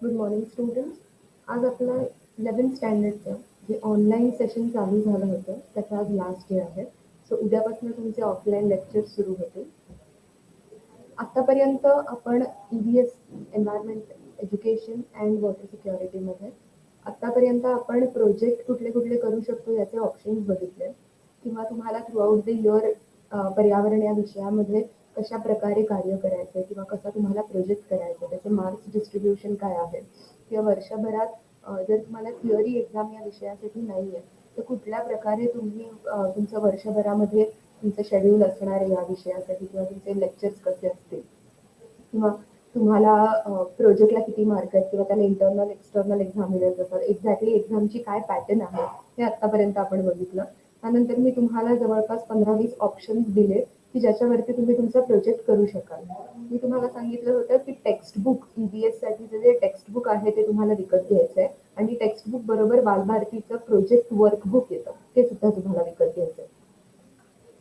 Good morning students. आज आपलं 11th स्टँडर्डचं जे online session चालू झालं होतं त्याचं आज लास्ट डे आहे. सो उद्यापासून तुमचे ऑफलाईन लेक्चर्स सुरू होतील. आत्तापर्यंत आपण EBS environment education and water सिक्युरिटीमध्ये आत्तापर्यंत आपण प्रोजेक्ट कुठले कुठले करू शकतो याचे ऑप्शन्स बघितले किंवा तुम्हाला थ्रूआउट द इयर पर्यावरण या विषयामध्ये कशा प्रकारे कार्य करायचं किंवा कसा तुम्हाला प्रोजेक्ट करायचा त्याचे मार्क्स डिस्ट्रीब्युशन काय आहे किंवा वर्षभरात जर तुम्हाला थिअरी एक्झाम या विषयासाठी नाही आहे तर कुठल्या प्रकारे तुम्ही तुमचं वर्षभरामध्ये तुमचं शेड्यूल असणार आहे या विषयासाठी किंवा तुमचे लेक्चर्स कसे असतील किंवा तुम्हाला प्रोजेक्टला किती मार्क आहेत किंवा त्याला इंटरनल एक्सटर्नल एक्झामिनर्स असतात एक्झॅक्टली एक्झामची काय पॅटर्न आहे हे आत्तापर्यंत आपण बघितलं. त्यानंतर मी तुम्हाला जवळपास 15-20 ऑप्शन्स दिले की ज्याच्यावरती तुम्ही तुमचा प्रोजेक्ट करू शकाल. मी तुम्हाला सांगितलं होतं की टेक्स्टबुक EBS साठीचं जे टेक्स्टबुक आहे ते तुम्हाला विकत घ्यायचं आहे आणि टेक्स्टबुक बरोबर बालभारतीचं प्रोजेक्ट वर्कबुक येतं ते सुद्धा तुम्हाला विकत घ्यायचं आहे.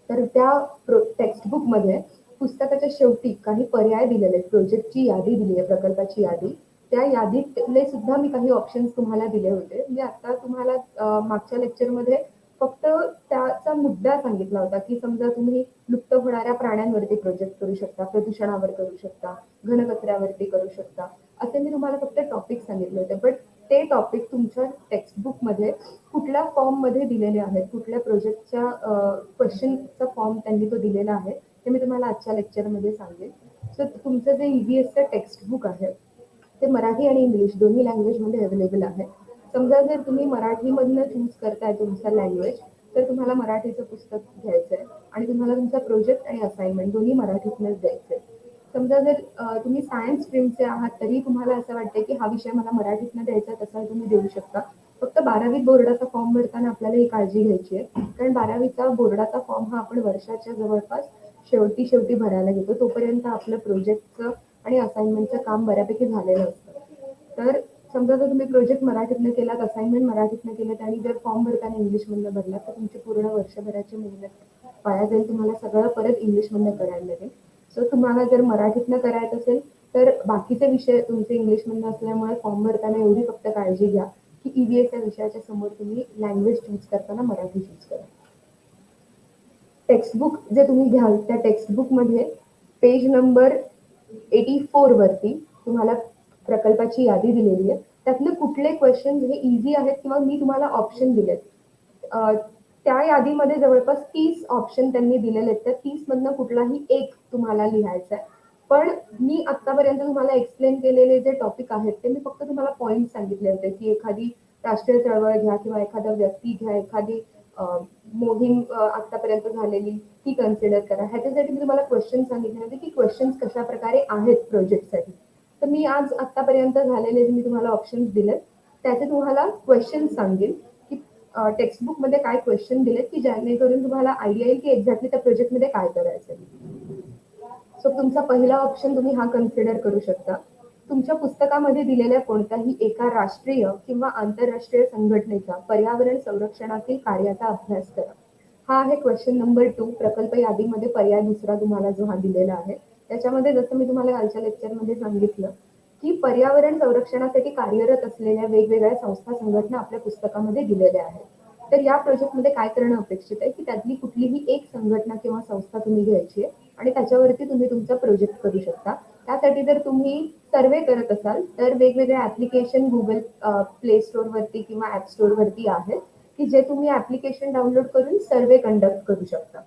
तर त्या टेक्स्टबुकमध्ये पुस्तकाच्या शेवटी काही पर्याय दिलेले आहेत, प्रोजेक्टची यादी दिली आहे, प्रकल्पाची यादी. त्या यादीतले सुद्धा मी काही ऑप्शन्स तुम्हाला दिले होते. मी आता तुम्हाला मागच्या लेक्चरमध्ये फक्त त्याचा मुद्दा सांगितला होता की समजा तुम्ही लुप्त होणाऱ्या प्राण्यांवरती प्रोजेक्ट करू शकता, प्रदूषणावर करू शकता, घनकचऱ्यावरती करू शकता, असे मी तुम्हाला फक्त टॉपिक सांगितले होते. बट ते टॉपिक तुमच्या टेक्स्टबुकमध्ये कुठल्या फॉर्ममध्ये दिलेले आहेत, कुठल्या प्रोजेक्टच्या क्वेश्चनचा फॉर्म त्यांनी तो दिलेला आहे ते मी तुम्हाला आजच्या लेक्चरमध्ये सांगेन. सो तुमचं जे EBSचं टेक्स्टबुक आहे ते मराठी आणि इंग्लिश दोन्ही लँग्वेजमध्ये अवेलेबल आहे. समजा जर तुम्ही मराठीमधनं चूज करताय तुमचा लँग्वेज तर तुम्हाला मराठीचं पुस्तक घ्यायचं आहे आणि तुम्हाला तुमचा प्रोजेक्ट आणि असाइनमेंट दोन्ही मराठीतनंच द्यायचं आहे. समजा जर तुम्ही सायन्स स्ट्रीमचे आहात तरी तुम्हाला असं वाटतं की हा विषय मला मराठीतनं द्यायचा तसा तुम्ही देऊ शकता. फक्त 12वी बोर्डाचा फॉर्म भरताना आपल्याला ही काळजी घ्यायची आहे कारण 12वीचा बोर्डाचा फॉर्म हा आपण वर्षाच्या जवळपास शेवटी भरायला घेतो. तोपर्यंत आपलं प्रोजेक्टचं आणि असाइनमेंटचं काम बऱ्यापैकी झालेलं असतं. तर समजा जर तुम्ही प्रोजेक्ट मराठीतनं केलात, असाइनमेंट मराठीतनं केलं आणि जर फॉर्म भरताना इंग्लिशमधनं भरलात तर तुमची पूर्ण वर्षभराची मेहनत वाया जाईल. तुम्हाला सगळं परत इंग्लिशमधनं करायला लागेल. सो तुम्हाला जर मराठीतनं करायचं असेल तर बाकीचे विषय तुमचे इंग्लिशमधनं असल्यामुळे फॉर्म भरताना एवढी फक्त काळजी घ्या की EBS या विषयाच्या समोर तुम्ही लँग्वेज चूज करताना मराठी चूज करा. टेक्स्टबुक जे तुम्ही घ्याल त्या टेक्स्टबुकमध्ये पेज नंबर 84 वरती तुम्हाला प्रकल्पाची यादी दिलेली आहे. त्यातले कुठले क्वेश्चन हे इझी आहेत किंवा मी तुम्हाला ऑप्शन दिलेत. त्या यादीमध्ये जवळपास 30 ऑप्शन त्यांनी दिलेले आहेत. त्या 30 मधनं कुठलाही एक तुम्हाला लिहायचा आहे. पण मी आतापर्यंत तुम्हाला एक्सप्लेन केलेले जे टॉपिक आहेत ते मी फक्त तुम्हाला पॉईंट सांगितले होते की एखादी राष्ट्रीय चळवळ घ्या किंवा एखादा व्यक्ती घ्या, एखादी मोहीम आतापर्यंत झालेली ती कन्सिडर करा. ह्याच्यासाठी मी तुम्हाला क्वेश्चन सांगितले होते की क्वेश्चन्स कशा प्रकारे आहेत प्रोजेक्टसाठी. तर मी आज आतापर्यंत झालेले मी तुम्हाला ऑप्शन्स दिलेत त्याचे तुम्हाला क्वेश्चन सांगेन की टेक्स्टबुकमध्ये काय क्वेश्चन दिलेत की जेणेकरून तुम्हाला आयडिया येईल की एक्झॅक्टली त्या प्रोजेक्टमध्ये काय करायचं. सो तुमचा पहिला ऑप्शन तुम्ही हा कन्सिडर करू शकता. तुमच्या पुस्तकामध्ये दिलेल्या कोणत्याही एका राष्ट्रीय किंवा आंतरराष्ट्रीय संघटनेच्या पर्यावरण संरक्षणातील कार्याचा अभ्यास करा. हा आहे क्वेश्चन नंबर 2. प्रकल्प यादीमध्ये पर्याय दुसरा तुम्हाला जो हा दिलेला आहे त्याच्यामध्ये जसं मी तुम्हाला कालच्या लेक्चरमध्ये सांगितलं की पर्यावरण संरक्षणासाठी कार्यरत असलेल्या वेगवेगळ्या संस्था संघटना आपल्या पुस्तकामध्ये दिलेल्या आहेत. तर या प्रोजेक्टमध्ये काय करणं अपेक्षित आहे की त्यातली कुठलीही एक संघटना किंवा संस्था तुम्ही घ्यायची आहे आणि त्याच्यावरती तुम्ही तुमचा प्रोजेक्ट करू शकता. त्यासाठी जर तुम्ही सर्वे करत असाल तर वेगवेगळे ऍप्लिकेशन गुगल प्ले स्टोअरवरती किंवा ऍप स्टोअरवरती आहेत की जे तुम्ही ऍप्लिकेशन डाउनलोड करून सर्वे कंडक्ट करू शकता.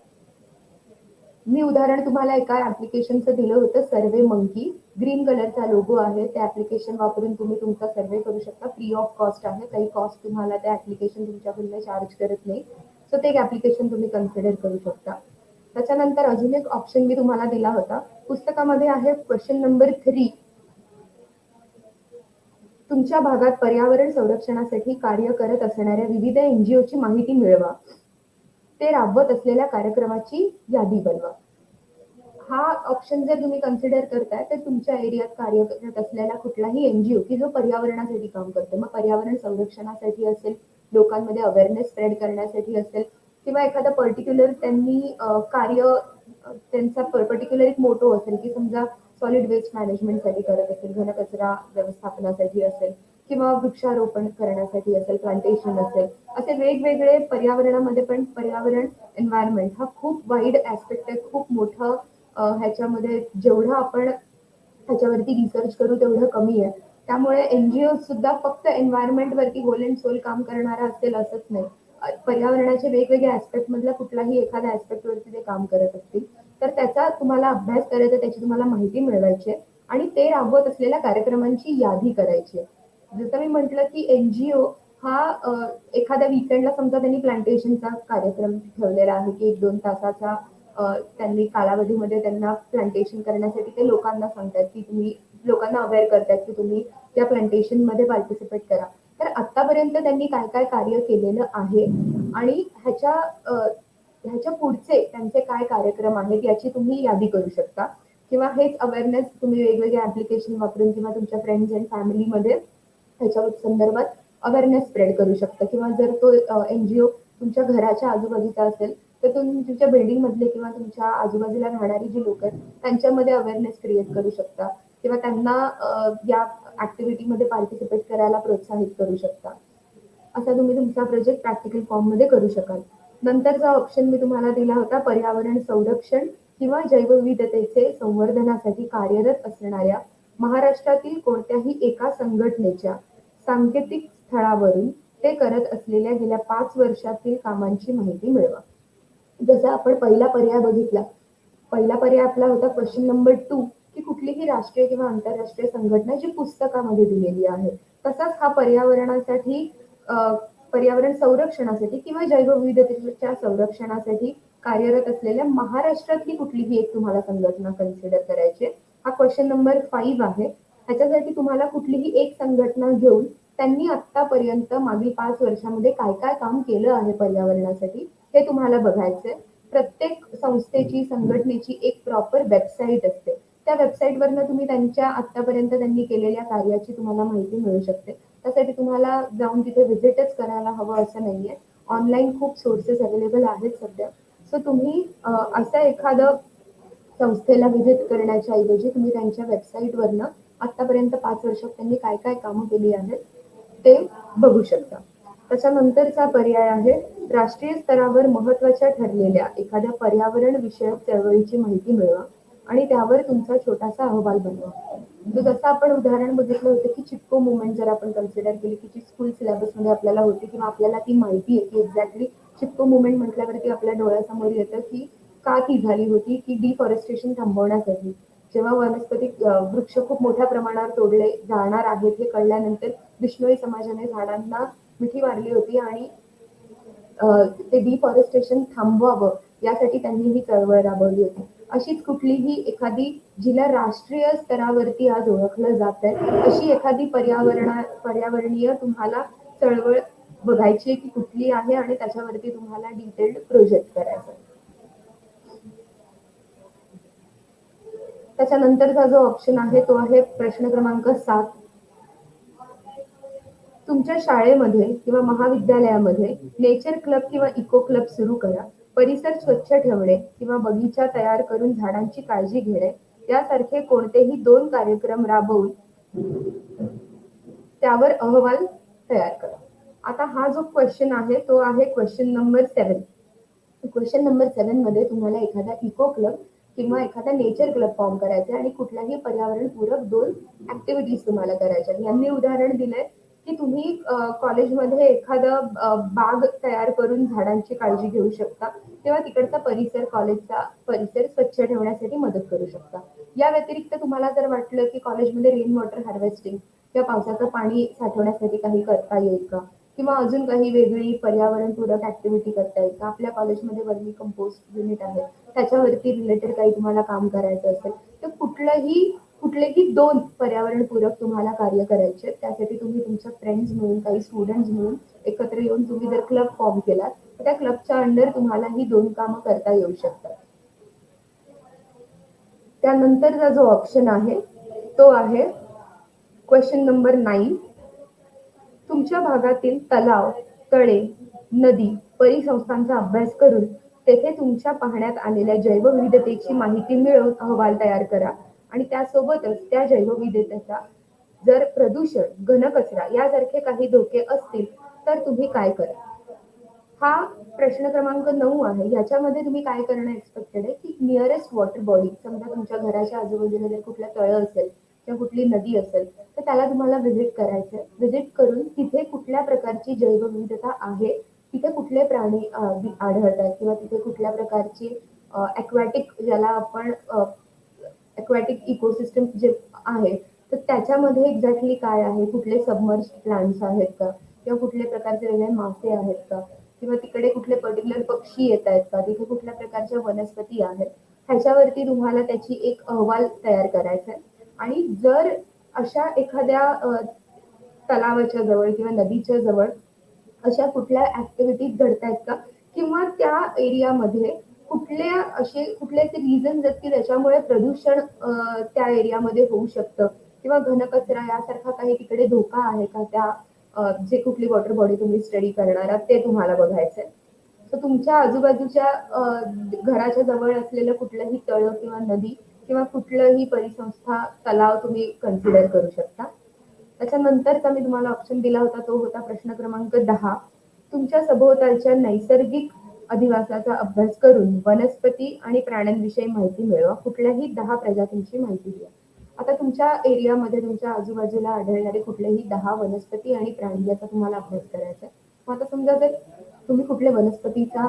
मी उदाहरण तुम्हाला एका ऍप्लिकेशनचं दिलं होतं, सर्वे मंकी. ग्रीन कलरचा लोगो आहे. त्या ऍप्लिकेशन वापरून तुम्ही तुमचा सर्वे करू शकता. फ्री ऑफ कॉस्ट आहे. काही कॉस्ट तुम्हाला त्या ऍप्लिकेशन तुमच्याकडून चार्ज करत नाही. सो ते एक ऍप्लिकेशन तुम्ही कन्सिडर करू शकता. त्याच्यानंतर अजून एक ऑप्शन मी तुम्हाला दिला होता पुस्तकामध्ये आहे क्वेश्चन नंबर 3. तुमच्या भागात पर्यावरण संरक्षणासाठी कार्य करत असणाऱ्या विविध NGOची माहिती मिळवा. ते राबवत असलेल्या कार्यक्रमाची यादी बनवा. हा ऑप्शन जर तुम्ही कन्सिडर करताय तर तुमच्या एरियात कार्य करत असलेला कुठलाही NGO की जो पर्यावरणासाठी काम करतो, मग पर्यावरण संरक्षणासाठी असेल, लोकांमध्ये अवेअरनेस स्प्रेड करण्यासाठी असेल किंवा एखादा पर्टिक्युलर त्यांनी कार्य त्यांचा पर्टिक्युलर एक मोटो असेल की समजा सॉलिड वेस्ट मॅनेजमेंटसाठी करत असेल, घनकचरा व्यवस्थापनासाठी असेल किंवा वृक्षारोपण करण्यासाठी असेल, प्लांटेशन असेल, असे वेगवेगळे पर्यावरणामध्ये पण पर्यावरण एन्व्हायरमेंट हा खूप वाईड ऍस्पेक्ट आहे, खूप मोठं ह्याच्यामध्ये जेवढं आपण ह्याच्यावरती रिसर्च करू तेवढं कमी आहे. त्यामुळे एनजीओ सुद्धा फक्त एन्व्हायरमेंट वरती होल अँड सोल काम करणारा असेल असंच नाही. पर्यावरणाचे वेगवेगळे ऍस्पेक्ट मधला कुठलाही एखाद्या ऍस्पेक्ट वरती ते काम करत असतील तर त्याचा तुम्हाला अभ्यास करायचा, त्याची तुम्हाला माहिती मिळवायची आहे आणि ते राबवत असलेल्या कार्यक्रमांची यादी करायची आहे. जसं मी म्हटलं की एनजीओ हा एखाद्या वीकेंडला समजा त्यांनी प्लांटेशनचा कार्यक्रम ठेवलेला आहे की 1-2 तासाचा त्यांनी कालावधीमध्ये त्यांना प्लांटेशन करण्यासाठी ते लोकांना सांगतात की तुम्ही लोकांना अवेअर करतात की तुम्ही त्या प्लांटेशन मध्ये पार्टिसिपेट करा. तर आतापर्यंत त्यांनी काय काय कार्य केलेलं आहे आणि ह्याच्या पुढचे त्यांचे काय कार्यक्रम आहेत याची तुम्ही यादी करू शकता किंवा हेच अवेअरनेस तुम्ही वेगवेगळे ऍप्लिकेशन वापरून किंवा तुमच्या फ्रेंड्स अँड फॅमिलीमध्ये ह्याच्या संदर्भात अवेअरनेस स्प्रेड करू शकता किंवा जर तो एनजीओ तुमच्या घराच्या आजूबाजूचा असेल तर तुम्ही तुमच्या बिल्डिंग मधले किंवा तुमच्या आजूबाजूला राहणारी जी लोक आहेत त्यांच्यामध्ये अवेअरनेस क्रिएट करू शकता किंवा त्यांना या ऍक्टिव्हिटीमध्ये पार्टिसिपेट करायला प्रोत्साहित करू शकता. असा तुम्ही तुमचा प्रोजेक्ट प्रॅक्टिकल फॉर्म मध्ये करू शकाल. नंतरचा ऑप्शन मी तुम्हाला दिला होता पर्यावरण संरक्षण किंवा जैवविविधतेचे संवर्धनासाठी कार्यरत असणाऱ्या महाराष्ट्रातील कोणत्याही एका संघटनेच्या सांकेतिक स्थळावरून ते करत असलेल्या गेल्या 5 वर्षातील कामांची माहिती मिळवा. जसं आपण पहिला पर्याय बघितला, पहिला पर्याय आपला होता क्वेश्चन नंबर 2 की कुठलीही राष्ट्रीय किंवा आंतरराष्ट्रीय संघटना जी पुस्तकामध्ये दिलेली आहे. तसाच हा पर्यावरणासाठी पर्यावरण संरक्षणासाठी किंवा जैवविविधतेच्या संरक्षणासाठी कार्यरत असलेल्या महाराष्ट्रातली कुठलीही एक तुम्हाला संघटना कन्सिडर करायची. हा क्वेश्चन नंबर 5 आहे. ह्याच्यासाठी तुम्हाला कुठलीही एक संघटना घेऊन त्यांनी आतापर्यंत मागील 5 वर्षामध्ये काय काय काम केलं आहे पर्यावरणासाठी हे तुम्हाला बघायचंय. प्रत्येक संस्थेची संघटनेची एक प्रॉपर वेबसाईट असते. त्या वेबसाईटवरनं तुम्ही त्यांच्या आतापर्यंत त्यांनी केलेल्या कार्याची तुम्हाला माहिती मिळू शकते. त्यासाठी तुम्हाला जाऊन तिथे व्हिजिटच करायला हवं असं नाहीये. ऑनलाईन खूप सोर्सेस अवेलेबल आहेत सध्या. सो तुम्ही असं एखादं संस्थेला व्हिजिट करण्याच्या ऐवजी तुम्ही त्यांच्या वेबसाईटवरनं आतापर्यंत 5 वर्षात त्यांनी काय काय कामं केली आहेत ते बघू शकता. त्याच्यानंतरचा पर्याय आहे राष्ट्रीय स्तरावर महत्वाच्या ठरलेल्या एखाद्या पर्यावरण विषयक चळवळीची माहिती मिळवा आणि त्यावर तुमचा छोटासा अहवाल बनवा. जसं आपण उदाहरण बघितलं होतं की चिपको मुवमेंट जर आपण कन्सिडर केली की जी स्कूल सिलेबसमध्ये आपल्याला होती किंवा आपल्याला ती माहिती आहे की एक्झॅक्टली चिपको मुवमेंट म्हटल्यावरती आपल्या डोळ्यासमोर येतं की का ती झाली होती की डिफॉरेस्टेशन थांबवण्यासाठी. जेव्हा वनस्पती वृक्ष खूप मोठ्या प्रमाणावर तोडले जाणार आहेत हे कळल्यानंतर बिश्नोई समाजाने झाडांना मिठी मारली होती आणि ते डिफॉरेस्टेशन थांबवावं यासाठी त्यांनी ही चळवळ राबवली होती. अशीच कुठलीही एखादी जिला राष्ट्रीय स्तरावरती आज ओळखलं जात आहे अशी एखादी पर्यावरणीय तुम्हाला चळवळ बघायची की कुठली आहे आणि त्याच्यावरती तुम्हाला डिटेल्ड प्रोजेक्ट करायचा. त्याच्यानंतरचा जो ऑप्शन आहे तो आहे प्रश्न क्रमांक 7. तुमच्या शाळेमध्ये किंवा महाविद्यालयामध्ये नेचर क्लब किंवा इको क्लब सुरू करा. परिसर स्वच्छ ठेवणे किंवा बगीचा तयार करून झाडांची काळजी घेणे यासारखे कोणतेही 2 कार्यक्रम राबवून त्यावर अहवाल तयार करा. आता हा जो क्वेश्चन आहे तो आहे क्वेश्चन नंबर 7. क्वेश्चन नंबर 7 मध्ये तुम्हाला एखादा इको क्लब किंवा एखादा नेचर क्लब फॉर्म करायचा आणि कुठल्याही पर्यावरणपूरक 2 ऍक्टिव्हिटीज तुम्हाला करायच्या. यांनी उदाहरण दिलंय की तुम्ही कॉलेजमध्ये एखादं बाग तयार करून झाडांची काळजी घेऊ शकता किंवा तिकडचा परिसर कॉलेजचा परिसर स्वच्छ ठेवण्यासाठी मदत करू शकता. या व्यतिरिक्त तुम्हाला जर वाटलं की कॉलेजमध्ये रेन वॉटर हार्वेस्टिंग किंवा पावसाचं पाणी साठवण्यासाठी काही करता येईल का किंवा अजून काही वेगळी पर्यावरणपूरक ऍक्टिव्हिटी करता येईल का, आपल्या कॉलेजमध्ये वर्मी कंपोस्ट युनिट आहे त्याच्यावरती रिलेटेड काही तुम्हाला काम करायचं असेल तर कुठलेही 2 पर्यावरणपूरक तुम्हाला कार्य करायचे. त्यासाठी तुम्ही तुमच्या फ्रेंड्स मिळून काही स्टुडंट्स मिळून एकत्र येऊन तुम्ही जर क्लब फॉर्म केलात तर त्या क्लबच्या अंडर तुम्हाला ही 2 कामं करता येऊ शकतात. त्यानंतरचा जो ऑप्शन आहे तो आहे क्वेश्चन नंबर 9. तुमच्या भागातील तलाव, तळे, नदी, परिसंस्थांचा अभ्यास करून तेथे तुमच्या पाहण्यात आलेल्या जैवविविधतेची माहिती मिळवून अहवाल तयार करा आणि त्यासोबतच त्या जैवविविधतेचा जर प्रदूषण, घनकचरा यासारखे काही धोके असतील तर तुम्ही काय करा? हा प्रश्न क्रमांक 9 आहे. याच्यामध्ये तुम्ही काय करणं एक्सपेक्टेड आहे, की निअरेस्ट वॉटर बॉडी, समजा तुमच्या घराच्या आजूबाजूला जर कुठलं तळं असेल किंवा कुठली नदी असेल, तर त्याला तुम्हाला व्हिजिट करायचं आहे. व्हिजिट करून तिथे कुठल्या प्रकारची जैवविविधता आहे, तिथे कुठले प्राणी आढळतात किंवा तिथे कुठल्या प्रकारची ॲक्वॅटिक ज्याला आपण ॲक्वॅटिक इकोसिस्टम जे आहे, तर त्याच्यामध्ये एक्झॅक्टली काय आहे, कुठले सबमर्ज्ड प्लांट्स आहेत का? किंवा कुठल्या प्रकारचे वेगळे मासे आहेत का? किंवा तिकडे कुठले पर्टिक्युलर पक्षी येत आहेत का? तिथे कुठल्या प्रकारच्या वनस्पती आहेत? ह्याच्यावरती तुम्हाला त्याची एक अहवाल तयार करायचा आहे. आणि जर अशा एखाद्या तलावाच्या जवळ किंवा नदीच्या जवळ अशा कुठल्या ऍक्टिव्हिटीज घडतायत का? किंवा त्या एरियामध्ये कुठले असे रिझन्स आहेत की त्याच्यामुळे प्रदूषण त्या एरियामध्ये होऊ शकतं किंवा घनकचरा यासारखा काही तिकडे धोका आहे का? त्या जे कुठली वॉटर बॉडी तुम्ही स्टडी करणार आहात ते तुम्हाला बघायचंय. तर तुमच्या आजूबाजूच्या घराच्या जवळ असलेलं कुठलंही तळं किंवा नदी किंवा कुठलंही परिसंस्था, तलाव तुम्ही कन्सिडर करू शकता. त्याच्यानंतरचा मी तुम्हाला ऑप्शन दिला होता तो होता प्रश्न क्रमांक 10. तुमच्या सभोवतालच्या नैसर्गिक अधिवासाचा अभ्यास करून वनस्पती आणि प्राण्यांविषयी माहिती मिळवा. कुठल्याही 10 प्रजातींची माहिती द्या. आता तुमच्या एरियामध्ये तुमच्या आजूबाजूला आढळणारे कुठलेही 10 वनस्पती आणि प्राणी याचा तुम्हाला अभ्यास करायचा आहे. मग आता समजा जर तुम्ही कुठल्या वनस्पतीचा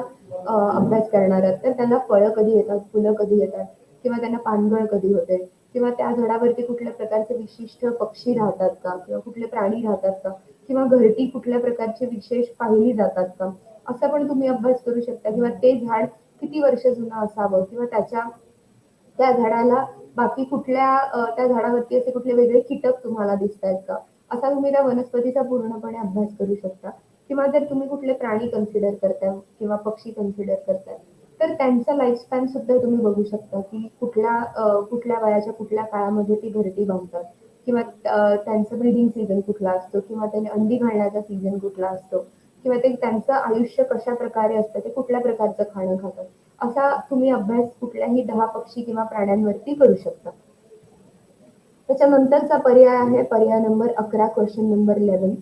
अभ्यास करणार आहात तर त्यांना फळं कधी येतात, फुलं कधी येतात किंवा त्यांना पानगळ कधी होते किंवा त्या झाडावरती कुठल्या प्रकारचे विशिष्ट पक्षी राहतात का किंवा कुठले प्राणी राहतात का किंवा घरटी कुठल्या प्रकारचे विशेष पाहिली जातात का, असा पण तुम्ही अभ्यास करू शकता. किंवा ते झाड किती वर्ष जुनं असावं किंवा त्या झाडाला बाकी कुठल्या त्या झाडावरती असे कुठले वेगळे कीटक तुम्हाला दिसतायत का, असा तुम्ही त्या वनस्पतीचा पूर्णपणे अभ्यास करू शकता. किंवा जर तुम्ही कुठले प्राणी कन्सिडर करताय किंवा पक्षी कन्सिडर करताय तर त्यांचा लाईफ स्पॅन सुद्धा तुम्ही बघू शकता की कुठल्या वयाच्या कुठल्या काळामध्ये ती घरटी बांधतात किंवा त्यांचं ब्रीडिंग सीझन कुठला असतो किंवा त्याने अंडी घालण्याचा सीझन कुठला असतो किंवा ते त्यांचं आयुष्य कशा प्रकारे असतं, ते कुठल्या प्रकारचं खाणं खातात, असा तुम्ही अभ्यास कुठल्याही 10 पक्षी किंवा प्राण्यांवरती करू शकता. त्याच्यानंतरचा पर्याय आहे पर्याय नंबर 11, क्वेश्चन नंबर 11.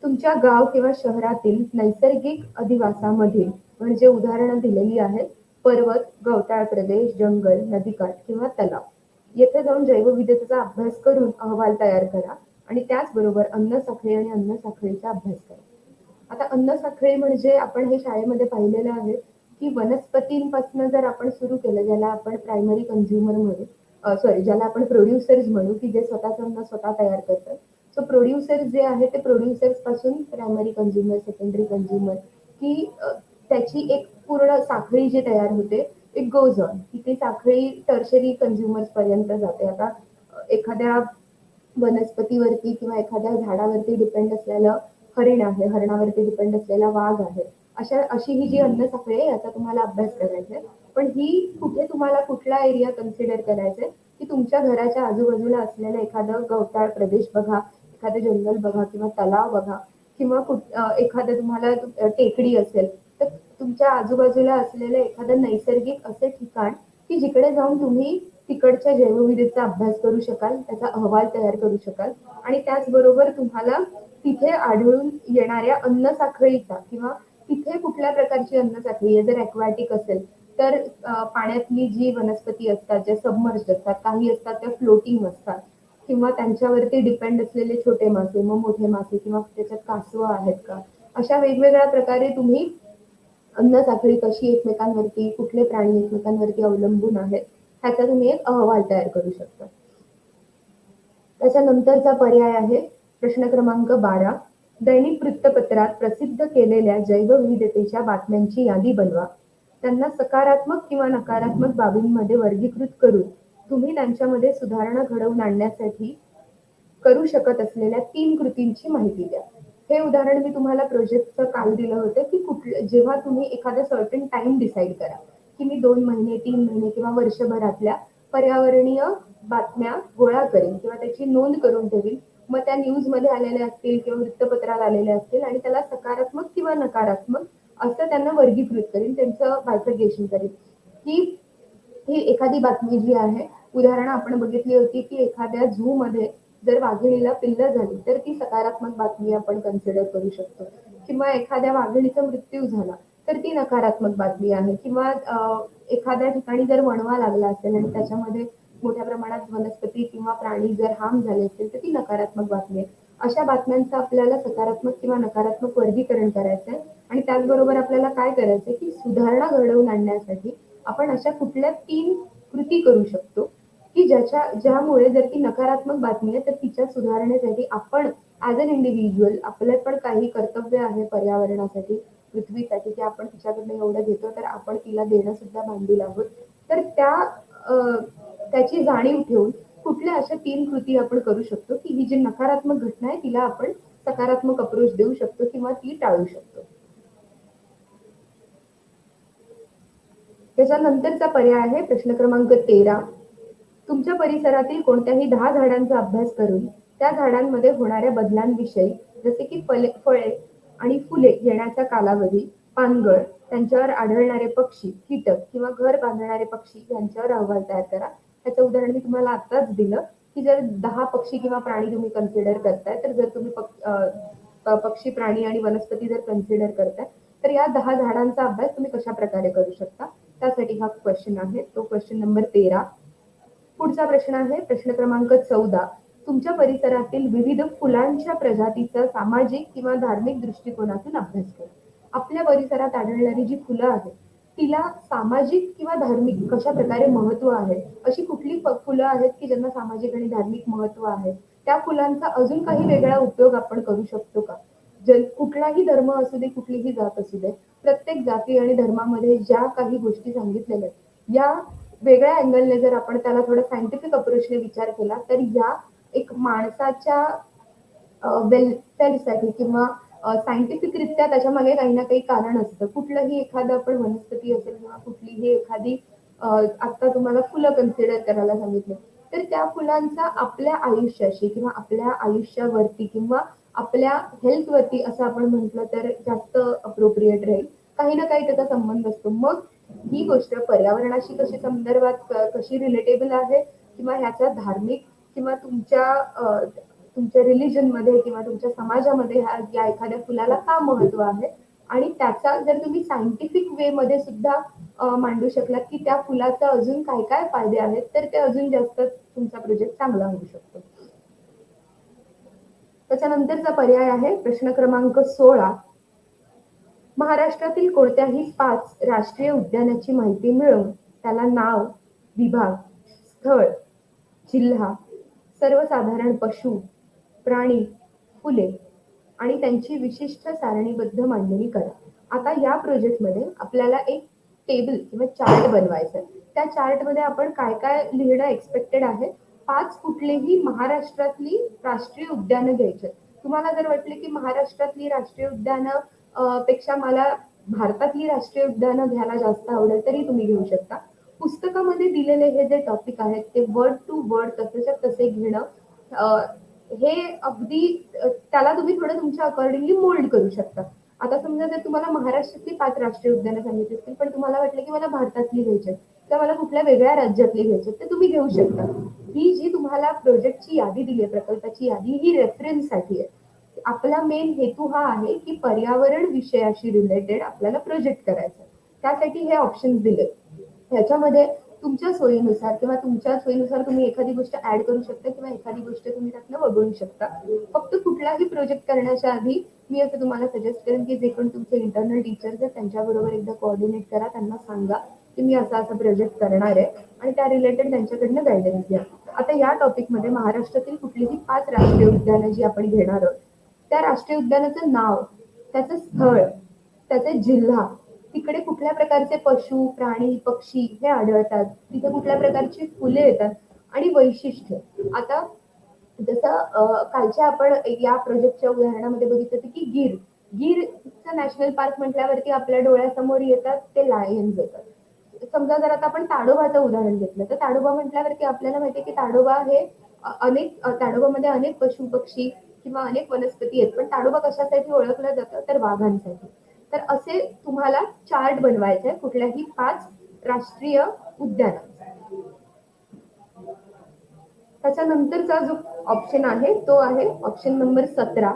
तुमच्या गाव किंवा शहरातील नैसर्गिक अधिवासामधील, म्हणजे उदाहरणं दिलेली आहेत, पर्वत, गवताळ प्रदेश, जंगल, नदीकाठ किंवा तलाव, येथे जाऊन जैवविविधतेचा अभ्यास करून अहवाल तयार करा आणि त्याचबरोबर अन्न साखळी आणि अन्न साखळीचा अभ्यास करा. आता अन्न साखळी म्हणजे आपण हे शाळेमध्ये पाहिलेलं आहे की वनस्पतींपासून जर आपण सुरू केलं, ज्याला आपण प्रायमरी कंझ्युमर म्हणू, ज्याला आपण प्रोड्युसर्स म्हणू, की जे स्वतःचं अन्न स्वतः तयार करतात. सो प्रोड्युसर्स जे आहे ते प्रोड्युसर्स पासून प्रायमरी कंझ्युमर, सेकंडरी कंझ्युमर, की त्याची एक पूर्ण साखळी जी तयार होते, इट गोज ऑन, की ती साखळी टर्शरी कंझ्युमर्स पर्यंत जाते. आता एखाद्या वनस्पतीवरती किंवा एखाद्या झाडावरती डिपेंड असलेलं हरिण आहे, हरणावरती डिपेंड असलेला वाघ आहे, अशी ही जी अन्न साखळी आहे याचा तुम्हाला अभ्यास करायचा आहे. पण ही कुठे तुम्हाला कुठला एरिया कन्सिडर करायचा आहे, की तुमच्या घराच्या आजूबाजूला असलेलं एखादं गवताळ प्रदेश बघा, एखादं जंगल बघा किंवा तलाव बघा किंवा एखादं तुम्हाला टेकडी असेल तर तुमच्या आजूबाजूला असलेलं एखादं नैसर्गिक असे ठिकाण की जिकडे जाऊन तुम्ही तिकडच्या जैवविविधतेचा अभ्यास करू शकाल, त्याचा अहवाल तयार करू शकाल आणि त्याचबरोबर तुम्हाला तिथे आढळून येणाऱ्या अन्न साखळीचा किंवा तिथे कुठल्या प्रकारची अन्न साखळी आहे, जर ॲक्वॅटिक असेल तर पाण्यातली जी वनस्पती असतात, ज्या सबमर्ज्ड असतात, काही असतात त्या फ्लोटिंग असतात किंवा त्यांच्यावरती डिपेंड असलेले छोटे मासे, मग मोठे मासे किंवा त्याच्यात कासवं आहेत का, अशा वेगवेगळ्या प्रकारे तुम्ही अन्न साखळी कशी एकमेकांवरती, कुठले प्राणी एकमेकांवरती अवलंबून आहेत, ह्याचा तुम्ही एक अहवाल तयार करू शकता. त्याच्यानंतरचा पर्याय आहे प्रश्न क्रमांक 12. दैनिक वृत्तपत्रात प्रसिद्ध केलेल्या जैवविविधतेच्या बातम्यांची यादी बनवा. त्यांना सकारात्मक किंवा नकारात्मक बाबींमध्ये वर्गीकृत करून तुम्ही त्यांच्यामध्ये सुधारणा घडवून आणण्यासाठी करू शकत असलेल्या 3 कृतींची माहिती द्या. हे उदाहरण मी तुम्हाला प्रोजेक्टचं काल दिलं होतं की जेव्हा तुम्ही एखादा सर्टन टाइम डिसाईड करा की मी 2 महिने, 3 महिने किंवा वर्षभरातल्या पर्यावरणीय बातम्या गोळा करेन किंवा त्याची नोंद करून ठेवीन. मग त्या न्यूजमध्ये आलेल्या असतील किंवा वृत्तपत्रात आलेल्या असतील आणि त्याला सकारात्मक किंवा नकारात्मक असं त्यांना वर्गीकृत करेन, त्यांचं बायफर्गेशन करेन. ही ही एखादी बातमी जी आहे, उदाहरण आपण बघितली होती, की एखाद्या झूमध्ये जर वाघिणीला पिल्लं झाली, तर ती सकारात्मक बातमी आपण कन्सिडर करू शकतो. किंवा एखाद्या वाघिणीचा मृत्यू झाला, तर ती नकारात्मक बातमी आहे. किंवा एखाद्या ठिकाणी जर वणवा लागला असेल आणि त्याच्यामध्ये मोठ्या प्रमाणात वनस्पती किंवा प्राणी जर हार्म झाले असतील, तर ती नकारात्मक बातमी आहे. अशा बातम्यांचं आपल्याला सकारात्मक किंवा नकारात्मक वर्गीकरण करायचं आहे आणि त्याचबरोबर आपल्याला काय करायचं आहे, की सुधारणा घडवून आणण्यासाठी आपण अशा कुठल्या 3 कृती करू शकतो, की ज्यामुळे जर ती नकारात्मक बातमी आहे, तर तिच्या सुधारणेसाठी आपण ॲज अन इंडिव्हिज्युअल आपले पण काही कर्तव्य आहे पर्यावरणासाठी, पृथ्वीसाठी, की आपण तिच्याकडनं एवढं घेतो, तर आपण तिला देणं सुद्धा बांधील आहोत. तर त्याची जाणीव ठेवून कुठल्या अशा 3 कृती आपण करू शकतो, की ही जी नकारात्मक घटना आहे, तिला आपण सकारात्मक अप्रोच देऊ शकतो किंवा ती टाळू शकतो. त्याच्यानंतरचा पर्याय आहे प्रश्न क्रमांक 13. तुमच्या परिसरातील कोणत्याही 10 झाडांचा अभ्यास करून त्या झाडांमध्ये होणाऱ्या बदलांविषयी, जसे की फळे आणि फुले येण्याचा कालावधी, पानगळ, त्यांच्यावर आढळणारे पक्षी, कीटक किंवा घर बांधणारे पक्षी यांच्यावर अहवाल तयार करा. त्याचं उदाहरण मी तुम्हाला आत्ताच दिलं, की जर 10 पक्षी किंवा प्राणी तुम्ही कन्सिडर करताय, तर जर तुम्ही पक्षी, प्राणी आणि वनस्पती जर कन्सिडर करताय, तर या 10 झाडांचा अभ्यास तुम्ही कशा प्रकारे करू शकता, त्यासाठी हा क्वेश्चन आहे. तो क्वेश्चन नंबर 13. पुढचा प्रश्न आहे प्रश्न क्रमांक 14. तुमच्या परिसरातील विविध फुलांच्या प्रजातीचा सामाजिक किंवा धार्मिक दृष्टिकोनातून अभ्यास करा. आपल्या परिसरात आढळणारी जी फुलं आहेत, तिला सामाजिक किंवा धार्मिक कशा प्रकारे महत्व आहे, अशी कुठली फुलं आहेत की ज्यांना सामाजिक आणि धार्मिक महत्व आहे, त्या फुलांचा अजून काही वेगळा उपयोग आपण करू शकतो का? कुठलाही धर्म असू दे, कुठलीही जात असू दे, प्रत्येक जाती आणि धर्मामध्ये ज्या काही गोष्टी सांगितलेल्या आहेत, या वेगळ्या अँगलने जर आपण त्याला थोडं सायंटिफिक अप्रोचने विचार केला, तर या एक माणसाच्या वेलफेअरसाठी किंवा सायंटिफिकरित्या त्याच्यामागे काही ना काही कारण असतं. कुठलंही एखादं आपण वनस्पती असेल किंवा कुठलीही एखादी आता तुम्हाला फुलं कन्सिडर करायला सांगितले, तर त्या फुलांचा आपल्या आयुष्याशी किंवा आपल्या आयुष्यावरती किंवा आपल्या हेल्थवरती असं आपण म्हटलं तर जास्त अप्रोप्रिएट राहील. काही ना काही त्याचा संबंध असतो. मग ही गोष्ट पर्यावरणाशी कशी संदर्भात कशी रिलेटेबल आहे किंवा ह्याचा धार्मिक किंवा तुमच्या रिलिजनमध्ये किंवा तुमच्या समाजामध्ये या एखाद्या फुलाला का महत्व आहे आणि त्याचा जर तुम्ही सायंटिफिक वे मध्ये सुद्धा मांडू शकलात, की त्या फुलाचा अजून काय काय फायदे आहेत, तर ते अजून जास्त तुमचा प्रोजेक्ट चांगला होऊ शकतो. त्याच्यानंतरचा पर्याय आहे प्रश्न क्रमांक 16. महाराष्ट्रातील कोणत्याही 5 राष्ट्रीय उद्यानाची माहिती मिळवून त्याला नाव, विभाग, स्थळ, जिल्हा, सर्वसाधारण पशु, प्राणी, फुले आणि त्यांची विशिष्ट सारणीबद्ध मांडणी करा. आता या प्रोजेक्टमध्ये आपल्याला एक टेबल किंवा चार्ट बनवायचा आहे. त्या चार्टमध्ये आपण काय काय लिहिणं एक्सपेक्टेड आहे. 5 कुठलेही महाराष्ट्रातली राष्ट्रीय उद्यानं घ्यायचे. तुम्हाला जर वाटले की महाराष्ट्रातली राष्ट्रीय उद्यानं पेक्षा मला भारतातली राष्ट्रीय उद्यानं घ्यायला जास्त आवडेल, तरी तुम्ही घेऊ शकता. पुस्तकामध्ये दिलेले हे जे टॉपिक आहेत ते वर्ड टू वर्ड तसेच्या तसे घेणं, हे अगदी त्याला तुम्ही थोडं तुमच्या अकॉर्डिंगली मोल्ड करू शकता. आता समजा जर तुम्हाला महाराष्ट्रातली 5 राष्ट्रीय उद्यानं सांगितली असतील, पण तुम्हाला वाटलं की मला भारतातली घ्यायची आहेत किंवा मला कुठल्या वेगळ्या राज्यातली घ्यायची आहेत, तर तुम्ही घेऊ शकता. ही जी तुम्हाला प्रोजेक्टची यादी दिली आहे, प्रकल्पाची यादी, ही रेफरन्ससाठी आहे. आपला मेन हेतू हा आहे की पर्यावरण विषयाशी रिलेटेड आपल्याला प्रोजेक्ट करायचा. त्यासाठी हे ऑप्शन्स दिले. ह्याच्यामध्ये तुमच्या सोयीनुसार किंवा तुमच्या सोयीनुसार तुम्ही एखादी गोष्ट ऍड करू शकता किंवा एखादी गोष्ट तुम्ही त्यातनं वगळू शकता. फक्त कुठलाही प्रोजेक्ट करण्याच्या आधी मी असं तुम्हाला सजेस्ट करेन की जे कोण तुमचे इंटरनल टीचर्स आहेत त्यांच्याबरोबर एकदा कोऑर्डिनेट करा, त्यांना सांगा की मी असा प्रोजेक्ट करणार आहे आणि त्या रिलेटेड त्यांच्याकडनं गायडन्स घ्या. आता या टॉपिकमध्ये महाराष्ट्रातील कुठलीही 5 राष्ट्रीय उद्यानं जी आपण घेणार आहोत, त्या राष्ट्रीय उद्यानाचं नाव, त्याचं स्थळ, त्याचा जिल्हा, तिकडे कुठल्या प्रकारचे पशु, प्राणी, पक्षी हे आढळतात, तिथे कुठल्या प्रकारची फुले येतात आणि वैशिष्ट्य. आता जसं कालच्या आपण या प्रोजेक्टच्या उदाहरणामध्ये बघितलं होतं की गीरचं नॅशनल पार्क म्हटल्यावरती आपल्या डोळ्यासमोर येतात ते लायन्स येतात. समजा जर आता आपण ताडोबाचं उदाहरण घेतलं, तर ताडोबा म्हटल्यावरती आपल्याला माहितीये की ताडोबा हे ताडोबामध्ये अनेक पशु, पक्षी किंवा अनेक वनस्पती आहेत. पण ताडोबा कशासाठी ओळखलं जातं, तर वाघांसाठी. तर असे तुम्हाला चार्ट बनवायचे आहे कुठल्याही 5 राष्ट्रीय उद्यानांचा. त्याच्यानंतरचा जो ऑप्शन आहे तो आहे ऑप्शन नंबर 17.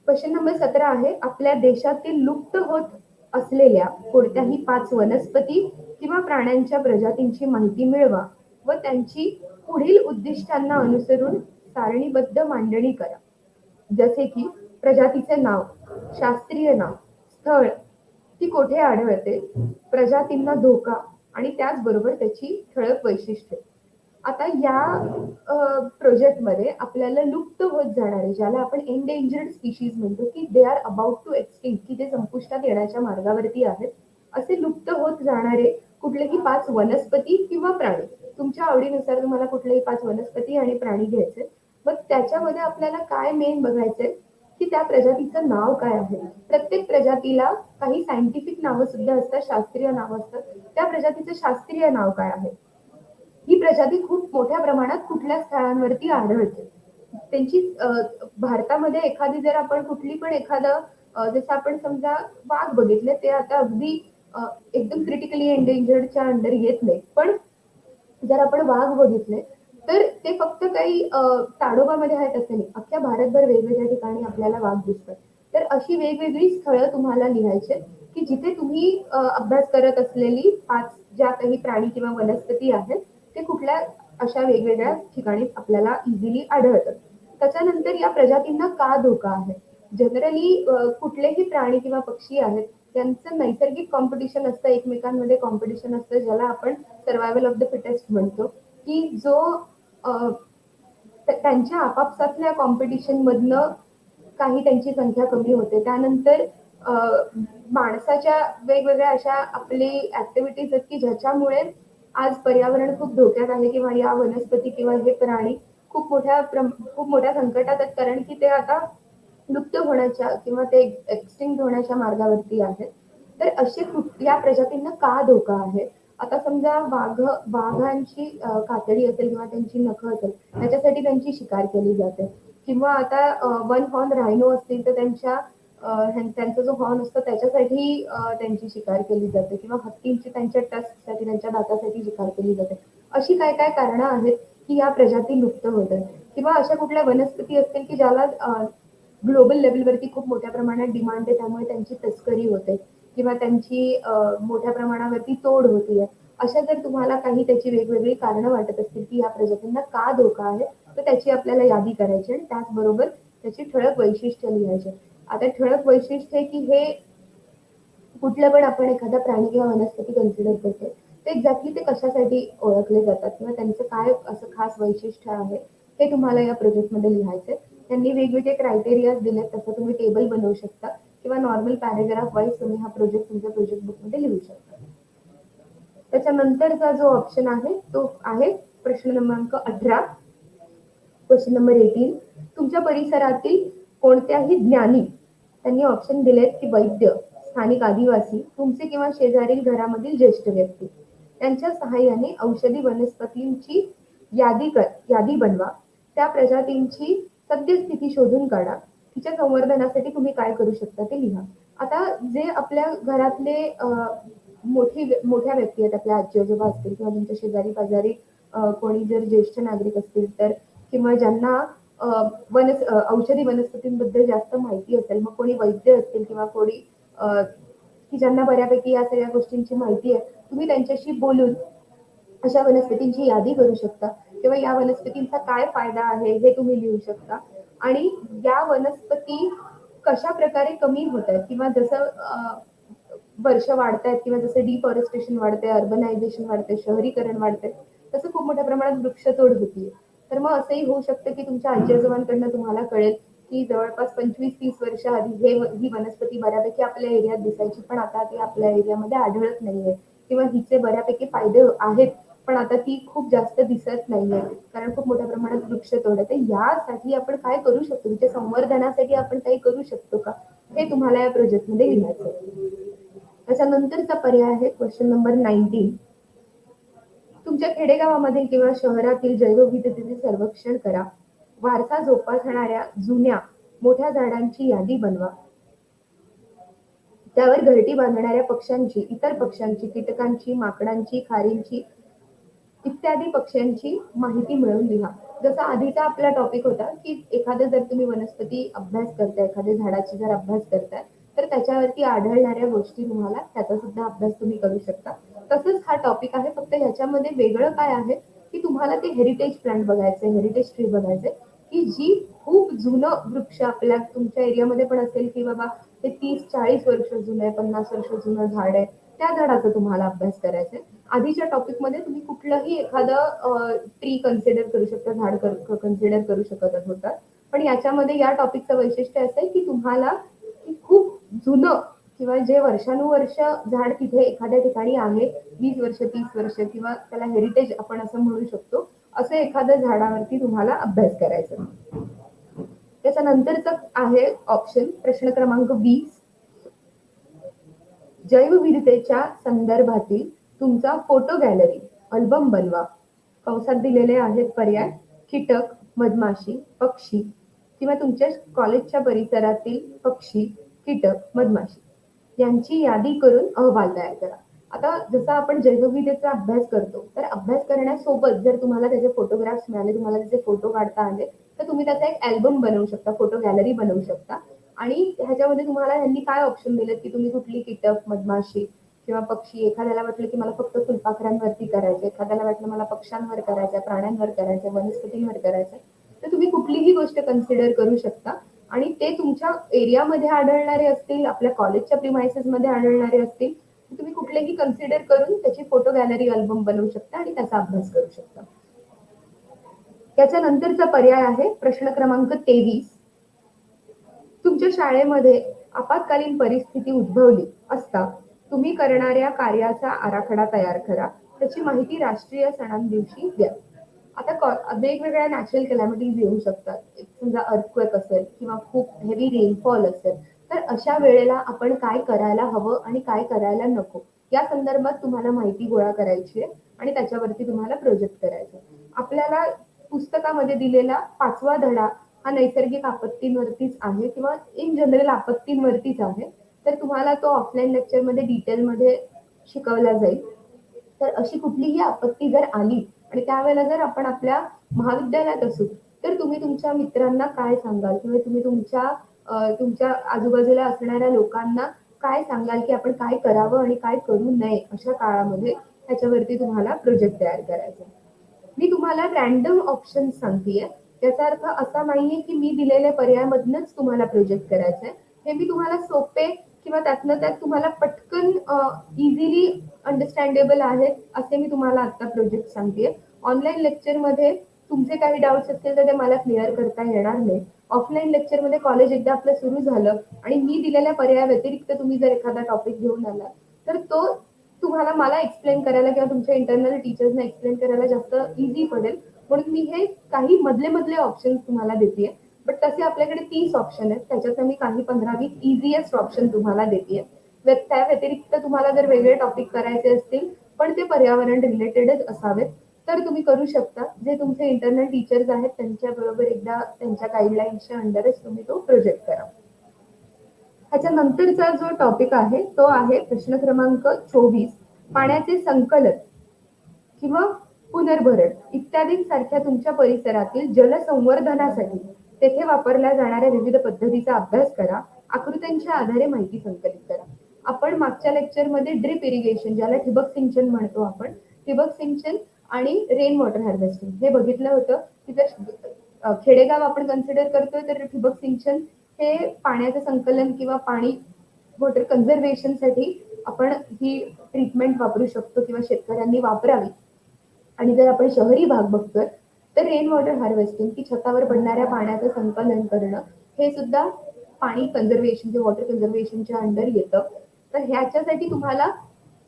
क्वेश्चन नंबर 17 आहे, आपल्या देशातील लुप्त होत असलेल्या कोणत्याही 5 वनस्पती किंवा प्राण्यांच्या प्रजातींची माहिती मिळवा व त्यांची पुढील उद्दिष्टांना अनुसरून सारणीबद्ध मांडणी करा. जसे की प्रजातीचे नाव, शास्त्रीय नाव, स्थळ, ती कोठे आढळते, प्रजातींना धोका आणि त्याचबरोबर त्याची ठळक वैशिष्ट्ये. आता या प्रोजेक्टमध्ये आपल्याला लुप्त होत जाणारे, ज्याला आपण एंडेंजर्ड स्पीशीज म्हणतो, की they are about to extinct, की ते संपुष्टात येण्याच्या मार्गावरती आहेत, असे लुप्त होत जाणारे कुठलेही 5 वनस्पती किंवा प्राणी, तुमच्या आवडीनुसार तुम्हाला कुठलेही 5 वनस्पती आणि प्राणी घ्यायचे. मग त्याच्यामध्ये आपल्याला काय मेन बघायचंय की त्या प्रजातीचं नाव काय आहे. प्रत्येक प्रजातीला काही सायंटिफिक नावं सुद्धा असतात, शास्त्रीय नावं असतात. त्या प्रजातीचं शास्त्रीय नाव काय आहे, ही प्रजाती खूप मोठ्या प्रमाणात कुठल्या स्थळांवरती आढळते, त्यांची भारतामध्ये एखादी जर आपण कुठली पण एखादं जसं आपण समजा वाघ बघितले, ते आता अगदी एकदम क्रिटिकली एंडेंजर्डच्या अंडर येत नाही, पण जर आपण वाघ बघितले तर ते फक्त काही ताडोबामध्ये आहेत असं नाही, अख्ख्या भारतभर वेगवेगळ्या ठिकाणी आपल्याला वाघ दिसतात. तर अशी वेगवेगळी स्थळं तुम्हाला लिहायचे की जिथे तुम्ही अभ्यास करत असलेली 5 ज्या काही प्राणी किंवा वनस्पती आहेत ते कुठल्या अशा वेगवेगळ्या ठिकाणी आपल्याला इझिली आढळतात. त्याच्यानंतर या प्रजातींना का धोका आहे. जनरली कुठलेही प्राणी किंवा पक्षी आहेत त्यांचं नैसर्गिक कॉम्पिटिशन असतं, एकमेकांमध्ये कॉम्पिटिशन असतं, ज्याला आपण सर्वायवल ऑफ द फिटेस्ट म्हणतो, की जो त्यांच्या आपापसातल्या कॉम्पिटिशन मधनं काही त्यांची संख्या कमी होते. त्यानंतर माणसाच्या वेगवेगळ्या अशा आपली ऍक्टिव्हिटीज आहेत की ज्याच्यामुळे आज पर्यावरण खूप धोक्यात आहे किंवा या वनस्पती किंवा हे प्राणी खूप मोठ्या संकटात आहेत, कारण की ते आता लुप्त होण्याच्या किंवा ते एक्सटिंक्ट होण्याच्या मार्गावरती आहेत. तर असे या प्रजातींना का धोका आहे. आता समजा वाघांची कातडी असेल किंवा त्यांची नखं असेल त्याच्यासाठी त्यांची शिकार केली जाते, किंवा आता वन हॉर्न रायनो असतील तर त्यांचा जो हॉर्न असतो त्याच्यासाठी त्यांची शिकार केली जाते, किंवा हत्तींची त्यांच्या टस्कसाठी त्यांच्या दातासाठी शिकार केली जाते. अशी काय काय कारणं आहेत की या प्रजाती लुप्त होत आहेत. किंवा अशा कुठल्या वनस्पती असतील की ज्याला ग्लोबल लेवलवरती खूप मोठ्या प्रमाणात डिमांड आहे, त्यामुळे त्यांची तस्करी होते किंवा त्यांची मोठ्या प्रमाणावरती तोड होतीये. अशा जर तुम्हाला काही त्याची वेगवेगळी कारणं वाटत असतील की या प्रजातींना का धोका आहे, तर त्याची आपल्याला यादी करायची आणि त्याचबरोबर त्याची ठळक वैशिष्ट्य लिहायचे. आता ठळक वैशिष्ट्य की हे कुठलं पण आपण एखादा प्राणी किंवा वनस्पती कन्सिडर करतो, ते एक्झॅक्टली ते कशासाठी ओळखले जातात किंवा त्यांचं काय असं खास वैशिष्ट्य आहे हे तुम्हाला या प्रोजेक्टमध्ये लिहायचे. त्यांनी वेगवेगळे क्रायटेरियाज दिलेत, तसं तुम्ही टेबल बनवू शकता किंवा नॉर्मल पॅरेग्राफ वाईज तुम्ही हा प्रोजेक्ट तुमच्या प्रोजेक्ट बुकमध्ये लिहू शकता. त्याच्यानंतरचा जो ऑप्शन आहे तो आहे प्रश्न क्रमांक 18. क्वेश्चन नंबर 18, तुमच्या परिसरातील कोणत्याही ज्ञानी, त्यांनी ऑप्शन दिलेत की वैद्य, स्थानिक आदिवासी, तुमचे किंवा शेजारील घरामधील ज्येष्ठ व्यक्ती, त्यांच्या सहाय्याने औषधी वनस्पतींची यादी बनवा. त्या प्रजातींची सद्यस्थिती शोधून काढा. तिच्या संवर्धनासाठी तुम्ही काय करू शकता ते लिहा. आता जे आपल्या घरातले मोठ्या व्यक्ती आहेत, आपल्या आजी आजोबा असतील किंवा तुमच्या शेजारी पाजारी कोणी जर ज्येष्ठ नागरिक असतील तर, किंवा ज्यांना औषधी वनस्पतींबद्दल जास्त माहिती असेल, मग कोणी वैद्य असतील किंवा कोणी की ज्यांना बऱ्यापैकी या सगळ्या गोष्टींची माहिती आहे, तुम्ही त्यांच्याशी बोलून अशा वनस्पतींची यादी करू शकता किंवा या वनस्पतींचा काय फायदा आहे हे तुम्ही लिहू शकता. आणि या वनस्पती कशा प्रकारे कमी होत आहेत किंवा जसं वर्ष वाढतायत किंवा जसं डिफॉरेस्टेशन वाढते, अर्बनायझेशन वाढते, शहरीकरण वाढते, तसं खूप मोठ्या प्रमाणात वृक्षतोड होतीये. तर मग असंही होऊ शकतं की तुमच्या आजी आजोबांकडनं तुम्हाला कळेल की जवळपास 25-30 वर्ष आधी ही वनस्पती बऱ्यापैकी आपल्या एरियात दिसायची, पण आता ती आपल्या एरियामध्ये आढळत नाहीये, किंवा हिचे बऱ्यापैकी फायदे आहेत पण आता ती खूप जास्त दिसत नाहीये कारण खूप मोठ्या प्रमाणात वृक्षतोड आहे. तर यासाठी आपण काय करू शकतो, तिच्या संवर्धनासाठी आपण काही करू शकतो का, हे तुम्हाला या प्रोजेक्टमध्ये लिहायचं. त्याच्यानंतरचा पर्याय आहे क्वेश्चन नंबर 19. तुमच्या खेडेगावामधील किंवा शहरातील जैवविविधतेचे सर्वेक्षण करा. वारसा जोपासणाऱ्या जुन्या मोठ्या झाडांची यादी बनवा. त्यावर घरटी बांधणाऱ्या पक्ष्यांची, इतर पक्ष्यांची, कीटकांची, माकडांची, खारींची इत्यादी पक्ष्यांची माहिती मिळवून लिहा. जसा आधीचा आपला टॉपिक होता की एखादं जर तुम्ही वनस्पती अभ्यास करताय, एखाद्या झाडाची जर अभ्यास करताय, तर त्याच्यावरती आढळणाऱ्या गोष्टी तुम्हाला त्याचा सुद्धा अभ्यास तुम्ही करू शकता. तसंच हा टॉपिक आहे, फक्त ह्याच्यामध्ये वेगळं काय आहे की तुम्हाला ते हेरिटेज प्लांट बघायचे, हेरिटेज ट्री बघायचे, की जी खूप जुनं वृक्ष आपल्या तुमच्या एरियामध्ये पण असेल की बाबा ते 30-40 वर्ष जुनं आहे, 50 वर्ष जुनं झाड आहे, त्या झाडाचा तुम्हाला अभ्यास करायचा आहे. आधीच्या टॉपिकमध्ये तुम्ही कुठलंही एखादं ट्री कन्सिडर करू शकता, झाड कन्सिडर करू शकत होता. पण याच्यामध्ये या टॉपिकचं वैशिष्ट्य असं आहे की तुम्हाला खूप जुनं किंवा जे वर्षानुवर्ष झाड तिथे एखाद्या ठिकाणी आहे, 20 वर्ष, 30 वर्ष किंवा त्याला हेरिटेज आपण असं म्हणू शकतो, असं एखाद्या झाडावरती तुम्हाला अभ्यास करायचा. त्याच्यानंतरचा आहे ऑप्शन प्रश्न क्रमांक 20. जैवविविधतेच्या संदर्भातील तुमचा फोटो गॅलरी अल्बम बनवा. कंसात दिलेले आहेत पर्याय: कीटक, मधमाशी, पक्षी किंवा तुमच्या कॉलेजच्या परिसरातील पक्षी, कीटक, मधमाशी यांची यादी करून अहवाल तयार करा. आता जसा आपण जैवविविधतेचा अभ्यास करतो, तर अभ्यास करण्यासोबत जर तुम्हाला त्याचे फोटोग्राफ्स मिळाले, तुम्हाला त्याचे फोटो काढता आले, तर तुम्ही त्याचा एक अल्बम बनवू शकता, फोटो गॅलरी बनवू शकता. आणि ह्याच्यामध्ये तुम्हाला ह्यांनी काय ऑप्शन दिलेत की तुम्ही कुठली कीटक, मधमाशी किंवा पक्षी, एखाद्याला वाटलं की मला फक्त फुलपाखरांवरती करायचं, एखाद्याला वाटलं मला पक्ष्यांवर करायचं, प्राण्यांवर करायचं, वनस्पतींवर करायचं, तर तुम्ही कुठलीही गोष्ट कन्सिडर करू शकता. आणि ते तुमच्या एरियामध्ये आढळणारे असतील, आपल्या कॉलेजच्या प्रिमायसेस मध्ये आढळणारे असतील, तुम्ही कुठलेही कन्सिडर करून त्याची फोटो गॅलरी अल्बम बनवू शकता आणि त्याचा अभ्यास करू शकता. त्याच्यानंतरचा पर्याय आहे प्रश्न क्रमांक 23. तुमच्या शाळेमध्ये आपत्कालीन परिस्थिती उद्भवली असता तुम्ही करणाऱ्या कार्याचा आराखडा तयार करा. त्याची माहिती राष्ट्रीय सणांदिवशी द्या. आता वेगवेगळ्या नॅचरल कॅलॅमिटीज येऊ शकतात. समजा अर्थक्वेक असेल किंवा खूप हेवी रेनफॉल असेल, तर अशा वेळेला आपण काय करायला हवं आणि काय करायला नको, या संदर्भात तुम्हाला माहिती गोळा करायची आहे आणि त्याच्यावरती तुम्हाला प्रोजेक्ट करायचा. आपल्याला पुस्तकामध्ये दिलेला 5वा धडा हा नैसर्गिक आपत्तींवरतीच आहे किंवा इन जनरल आपत्तींवरतीच आहे. तर तुम्हाला तो ऑफलाईन लेक्चरमध्ये डिटेलमध्ये शिकवला जाईल. तर अशी कुठलीही आपत्ती जर आली आणि त्यावेळेला जर आपण आपल्या महाविद्यालयात असू, तर तुम्ही तुमच्या मित्रांना काय सांगाल किंवा तुम्ही तुमच्या आजूबाजूला असणाऱ्या लोकांना काय सांगाल की आपण काय करावं आणि काय करू नये अशा काळामध्ये, ह्याच्यावरती तुम्हाला प्रोजेक्ट तयार करायचा. मी तुम्हाला रॅन्डम ऑप्शन सांगतेय. याचा अर्थ असा नाहीये की मी दिलेल्या पर्यायामधनच तुम्हाला प्रोजेक्ट करायचा आहे. हे मी तुम्हाला सोपे किंवा त्यातनं त्यात तुम्हाला पटकन इझिली अंडरस्टँडेबल आहेत असे मी तुम्हाला आता प्रोजेक्ट सांगतेय. ऑनलाईन लेक्चरमध्ये तुमचे काही डाऊट्स असतील तर ते मला क्लिअर करता येणार नाही. ऑफलाईन लेक्चरमध्ये कॉलेज एकदा आपलं सुरू झालं आणि मी दिलेल्या पर्याया व्यतिरिक्त तुम्ही जर एखादा टॉपिक घेऊन आला, तर तो तुम्हाला मला एक्सप्लेन करायला किंवा तुमच्या इंटरनल टीचर्सना एक्सप्लेन करायला जास्त इझी पडेल. म्हणून मी हे काही मधले मधले ऑप्शन तुम्हाला देतेय. बट तसे आपल्याकडे 30 ऑप्शन आहेत, त्याच्यात मी काही 15-20 इझिएस्ट ऑप्शन तुम्हाला देतेय. त्या व्यतिरिक्त तुम्हाला जर वेगळे टॉपिक करायचे असतील पण ते पर्यावरण रिलेटेडच असावेत, तर तुम्ही करू शकता. जे तुमचे इंटरनल टीचर्स आहेत त्यांच्या बरोबर एकदा त्यांच्या गाईडलाईन्सच्या अंडरच तुम्ही तो प्रोजेक्ट करा. ह्याच्यानंतरचा जो टॉपिक आहे तो आहे प्रश्न क्रमांक 24. पाण्याचे संकलन किंवा पुनर्भरण इत्यादींसारख्या तुमच्या परिसरातील जलसंवर्धनासाठी तेथे वापरल्या जाणाऱ्या विविध पद्धतीचा अभ्यास करा. आकृत्यांच्या आधारे माहिती संकलित करा. आपण मागच्या लेक्चरमध्ये ड्रिप इरिगेशन, ज्याला ठिबक सिंचन म्हणतो आपण, ठिबक सिंचन आणि रेन वॉटर हार्वेस्टिंग हे बघितलं होतं. तिथे खेडेगाव आपण कन्सिडर करतोय, तर ठिबक सिंचन हे पाण्याचं संकलन किंवा पाणी वॉटर कन्झर्वेशनसाठी आपण ही ट्रीटमेंट वापरू शकतो किंवा शेतकऱ्यांनी वापरावी. आणि जर आपण शहरी भाग बघतोय, तर रेन वॉटर हार्वेस्टिंग की छतावर पडणाऱ्या पाण्याचं संकलन करणं हे सुद्धा पाणी कन्झर्वेशन, वॉटर कन्झर्वेशनच्या अंडर येतं. तर ह्याच्यासाठी तुम्हाला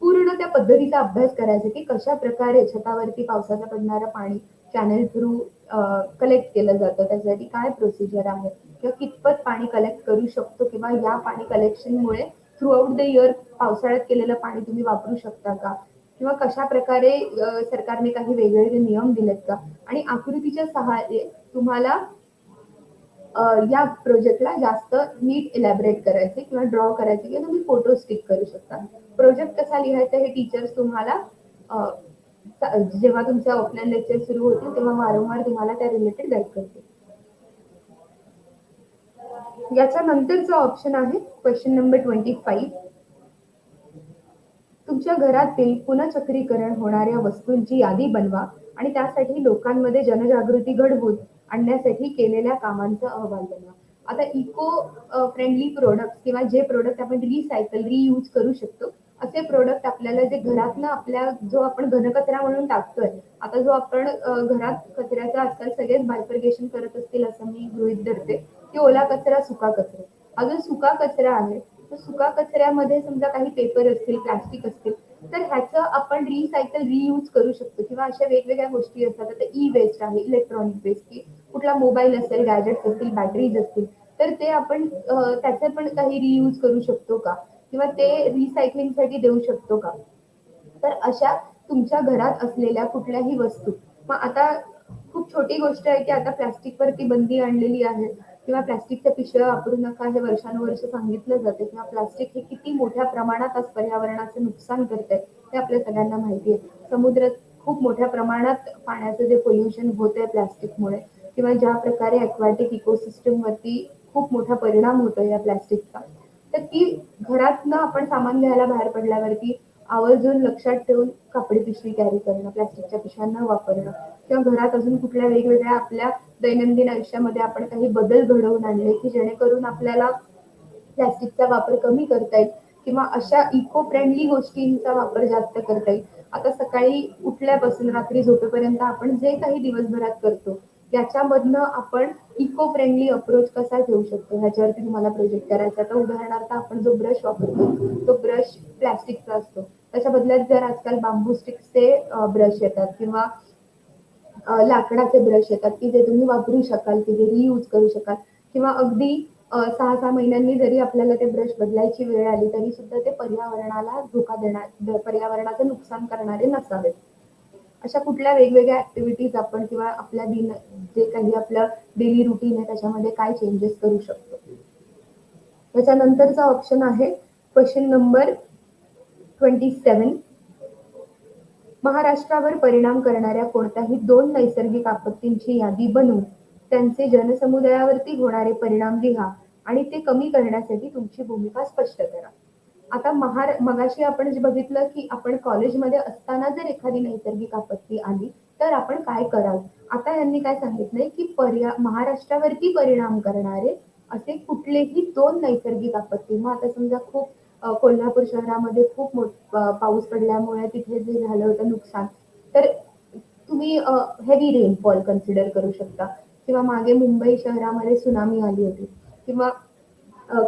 पूर्ण त्या पद्धतीचा अभ्यास करायचा की कशा प्रकारे छतावरती पावसाचं पडणारं पाणी चॅनल थ्रू कलेक्ट केलं जातं, त्यासाठी काय प्रोसिजर आहे किंवा कितपत पाणी कलेक्ट करू शकतो किंवा या पाणी कलेक्शनमुळे थ्रू आउट द इयर पावसाळ्यात केलेलं पाणी तुम्ही वापरू शकता का, किंवा कशा प्रकारे सरकारने काही वेगवेगळे नियम दिलेत का. आणि आकृतीच्या सहाय्याने तुम्हाला या प्रोजेक्टला जास्त नीट इलॅबरेट करायचे किंवा ड्रॉ करायचे किंवा तुम्ही फोटो स्टिक करू शकता. प्रोजेक्ट कसा लिहायचा हे टीचर्स तुम्हाला जेव्हा तुमचे ऑफलाईन लेक्चर सुरू होतील तेव्हा वारंवार तुम्हाला त्या रिलेटेड गाईड करतील. याच्या नंतरचा ऑप्शन आहे क्वेश्चन नंबर 25. तुमच्या घरातील पुनःचक्रीकरण होणाऱ्या वस्तूंची यादी बनवा आणि त्यासाठी लोकांमध्ये जनजागृती घडवून आणण्यासाठी केलेल्या कामांचा अहवाल बनवा. आता इको फ्रेंडली प्रोडक्ट किंवा जे प्रोडक्ट आपण रिसायकल रियूज करू शकतो असे प्रोडक्ट आपल्याला जे घरातनं आपल्या जो आपण घनकचरा म्हणून टाकतोय, आता जो आपण घरात कचऱ्याचं आजकाल सगळेच बायफर्गेशन करत असतील असं मी गृहीत धरते की ओला कचरा, सुका कचरा. हा जो सुका कचरा आहे तर सुका कचऱ्यामध्ये समजा काही पेपर असतील, प्लास्टिक असतील, तर ह्याचं आपण रिसायकल रियूज करू शकतो किंवा अशा वेगवेगळ्या गोष्टी असतात. आता ई वेस्ट आहे, इलेक्ट्रॉनिक वेस्ट, की कुठला मोबाईल असेल, गॅजेट्स असतील, बॅटरीज असतील, तर ते आपण त्याचे पण काही रियूज करू शकतो का किंवा ते रिसायकलिंगसाठी देऊ शकतो का. तर अशा तुमच्या घरात असलेल्या कुठल्याही वस्तू, मग आता खूप छोटी गोष्ट आहे की आता प्लास्टिकवरती बंदी आणलेली आहे किंवा प्लास्टिकच्या पिशव्या वापरू नका हे वर्षानुवर्ष सांगितलं जाते किंवा प्लास्टिक हे किती मोठ्या प्रमाणात आज पर्यावरणाचे नुकसान करते हे आपल्या सगळ्यांना माहिती आहे. समुद्रात खूप मोठ्या प्रमाणात पाण्याचं जे पोल्युशन होत आहे प्लास्टिकमुळे किंवा ज्या प्रकारे ॲक्वाटिक इकोसिस्टम वरती खूप मोठा परिणाम होतो या प्लास्टिकचा, तर ती घरातनं आपण सामान घ्यायला बाहेर पडल्यावरती आवर्जून लक्षात ठेवून कापडी पिशवी कॅरी करणं, प्लास्टिकच्या पिशव्या न वापरणं किंवा घरात अजून कुठल्या वेगवेगळ्या आपल्या दैनंदिन आयुष्यामध्ये आपण काही बदल घडवून आणले की जेणेकरून आपल्याला प्लास्टिकचा वापर कमी करता येईल किंवा अशा इको फ्रेंडली गोष्टींचा वापर जास्त करता येईल. आता सकाळी उठल्यापासून रात्री झोपेपर्यंत आपण जे काही दिवसभरात करतो त्याच्यामधनं आपण इको फ्रेंडली अप्रोच कसा ठेवू शकतो ह्याच्यावरती तुम्हाला प्रोजेक्ट करायचा. तर उदाहरणार्थ आपण जो ब्रश वापरतो तो ब्रश प्लास्टिकचा असतो, त्याच्या बदल्यात जर आजकाल बांबू स्टिक्सचे ब्रश येतात किंवा लाकडाचे ब्रश येतात की जे तुम्ही वापरू शकाल, की जे रियूज करू शकाल किंवा अगदी 6-6 महिन्यांनी जरी आपल्याला ते ब्रश बदलायची वेळ आली तरी सुद्धा ते पर्यावरणाला धोका देणार, पर्यावरणाचं नुकसान करणारे नसावेत. अशा कुठल्या वेगवेगळ्या ऍक्टिव्हिटीज आपण किंवा आपल्या जे काही आपलं डेली रुटीन आहे त्याच्यामध्ये काय चेंजेस करू शकतो. त्याच्यानंतरचा ऑप्शन आहे क्वेश्चन नंबर 27. महाराष्ट्रावर परिणाम करणाऱ्या कोणत्याही 2 नैसर्गिक आपत्तींची यादी बनवून त्यांचे जनसमुदायावरती होणारे परिणाम लिहा आणि ते कमी करण्यासाठी तुमची भूमिका स्पष्ट करा. आता मगाशी आपण जे बघितलं की आपण कॉलेजमध्ये असताना जर एखादी नैसर्गिक आपत्ती आली तर आपण काय कराल. आता यांनी काय सांगितलंय की महाराष्ट्रावरती परिणाम करणारे असे कुठलेही 2 नैसर्गिक आपत्ती. मग आता समजा खूप कोल्हापूर शहरामध्ये खूप पाऊस पडल्यामुळे तिथे जे झालं होतं नुकसान, तर तुम्ही हेवी रेनफॉल कन्सिडर करू शकता किंवा मागे मुंबई शहरामध्ये सुनामी आली होती किंवा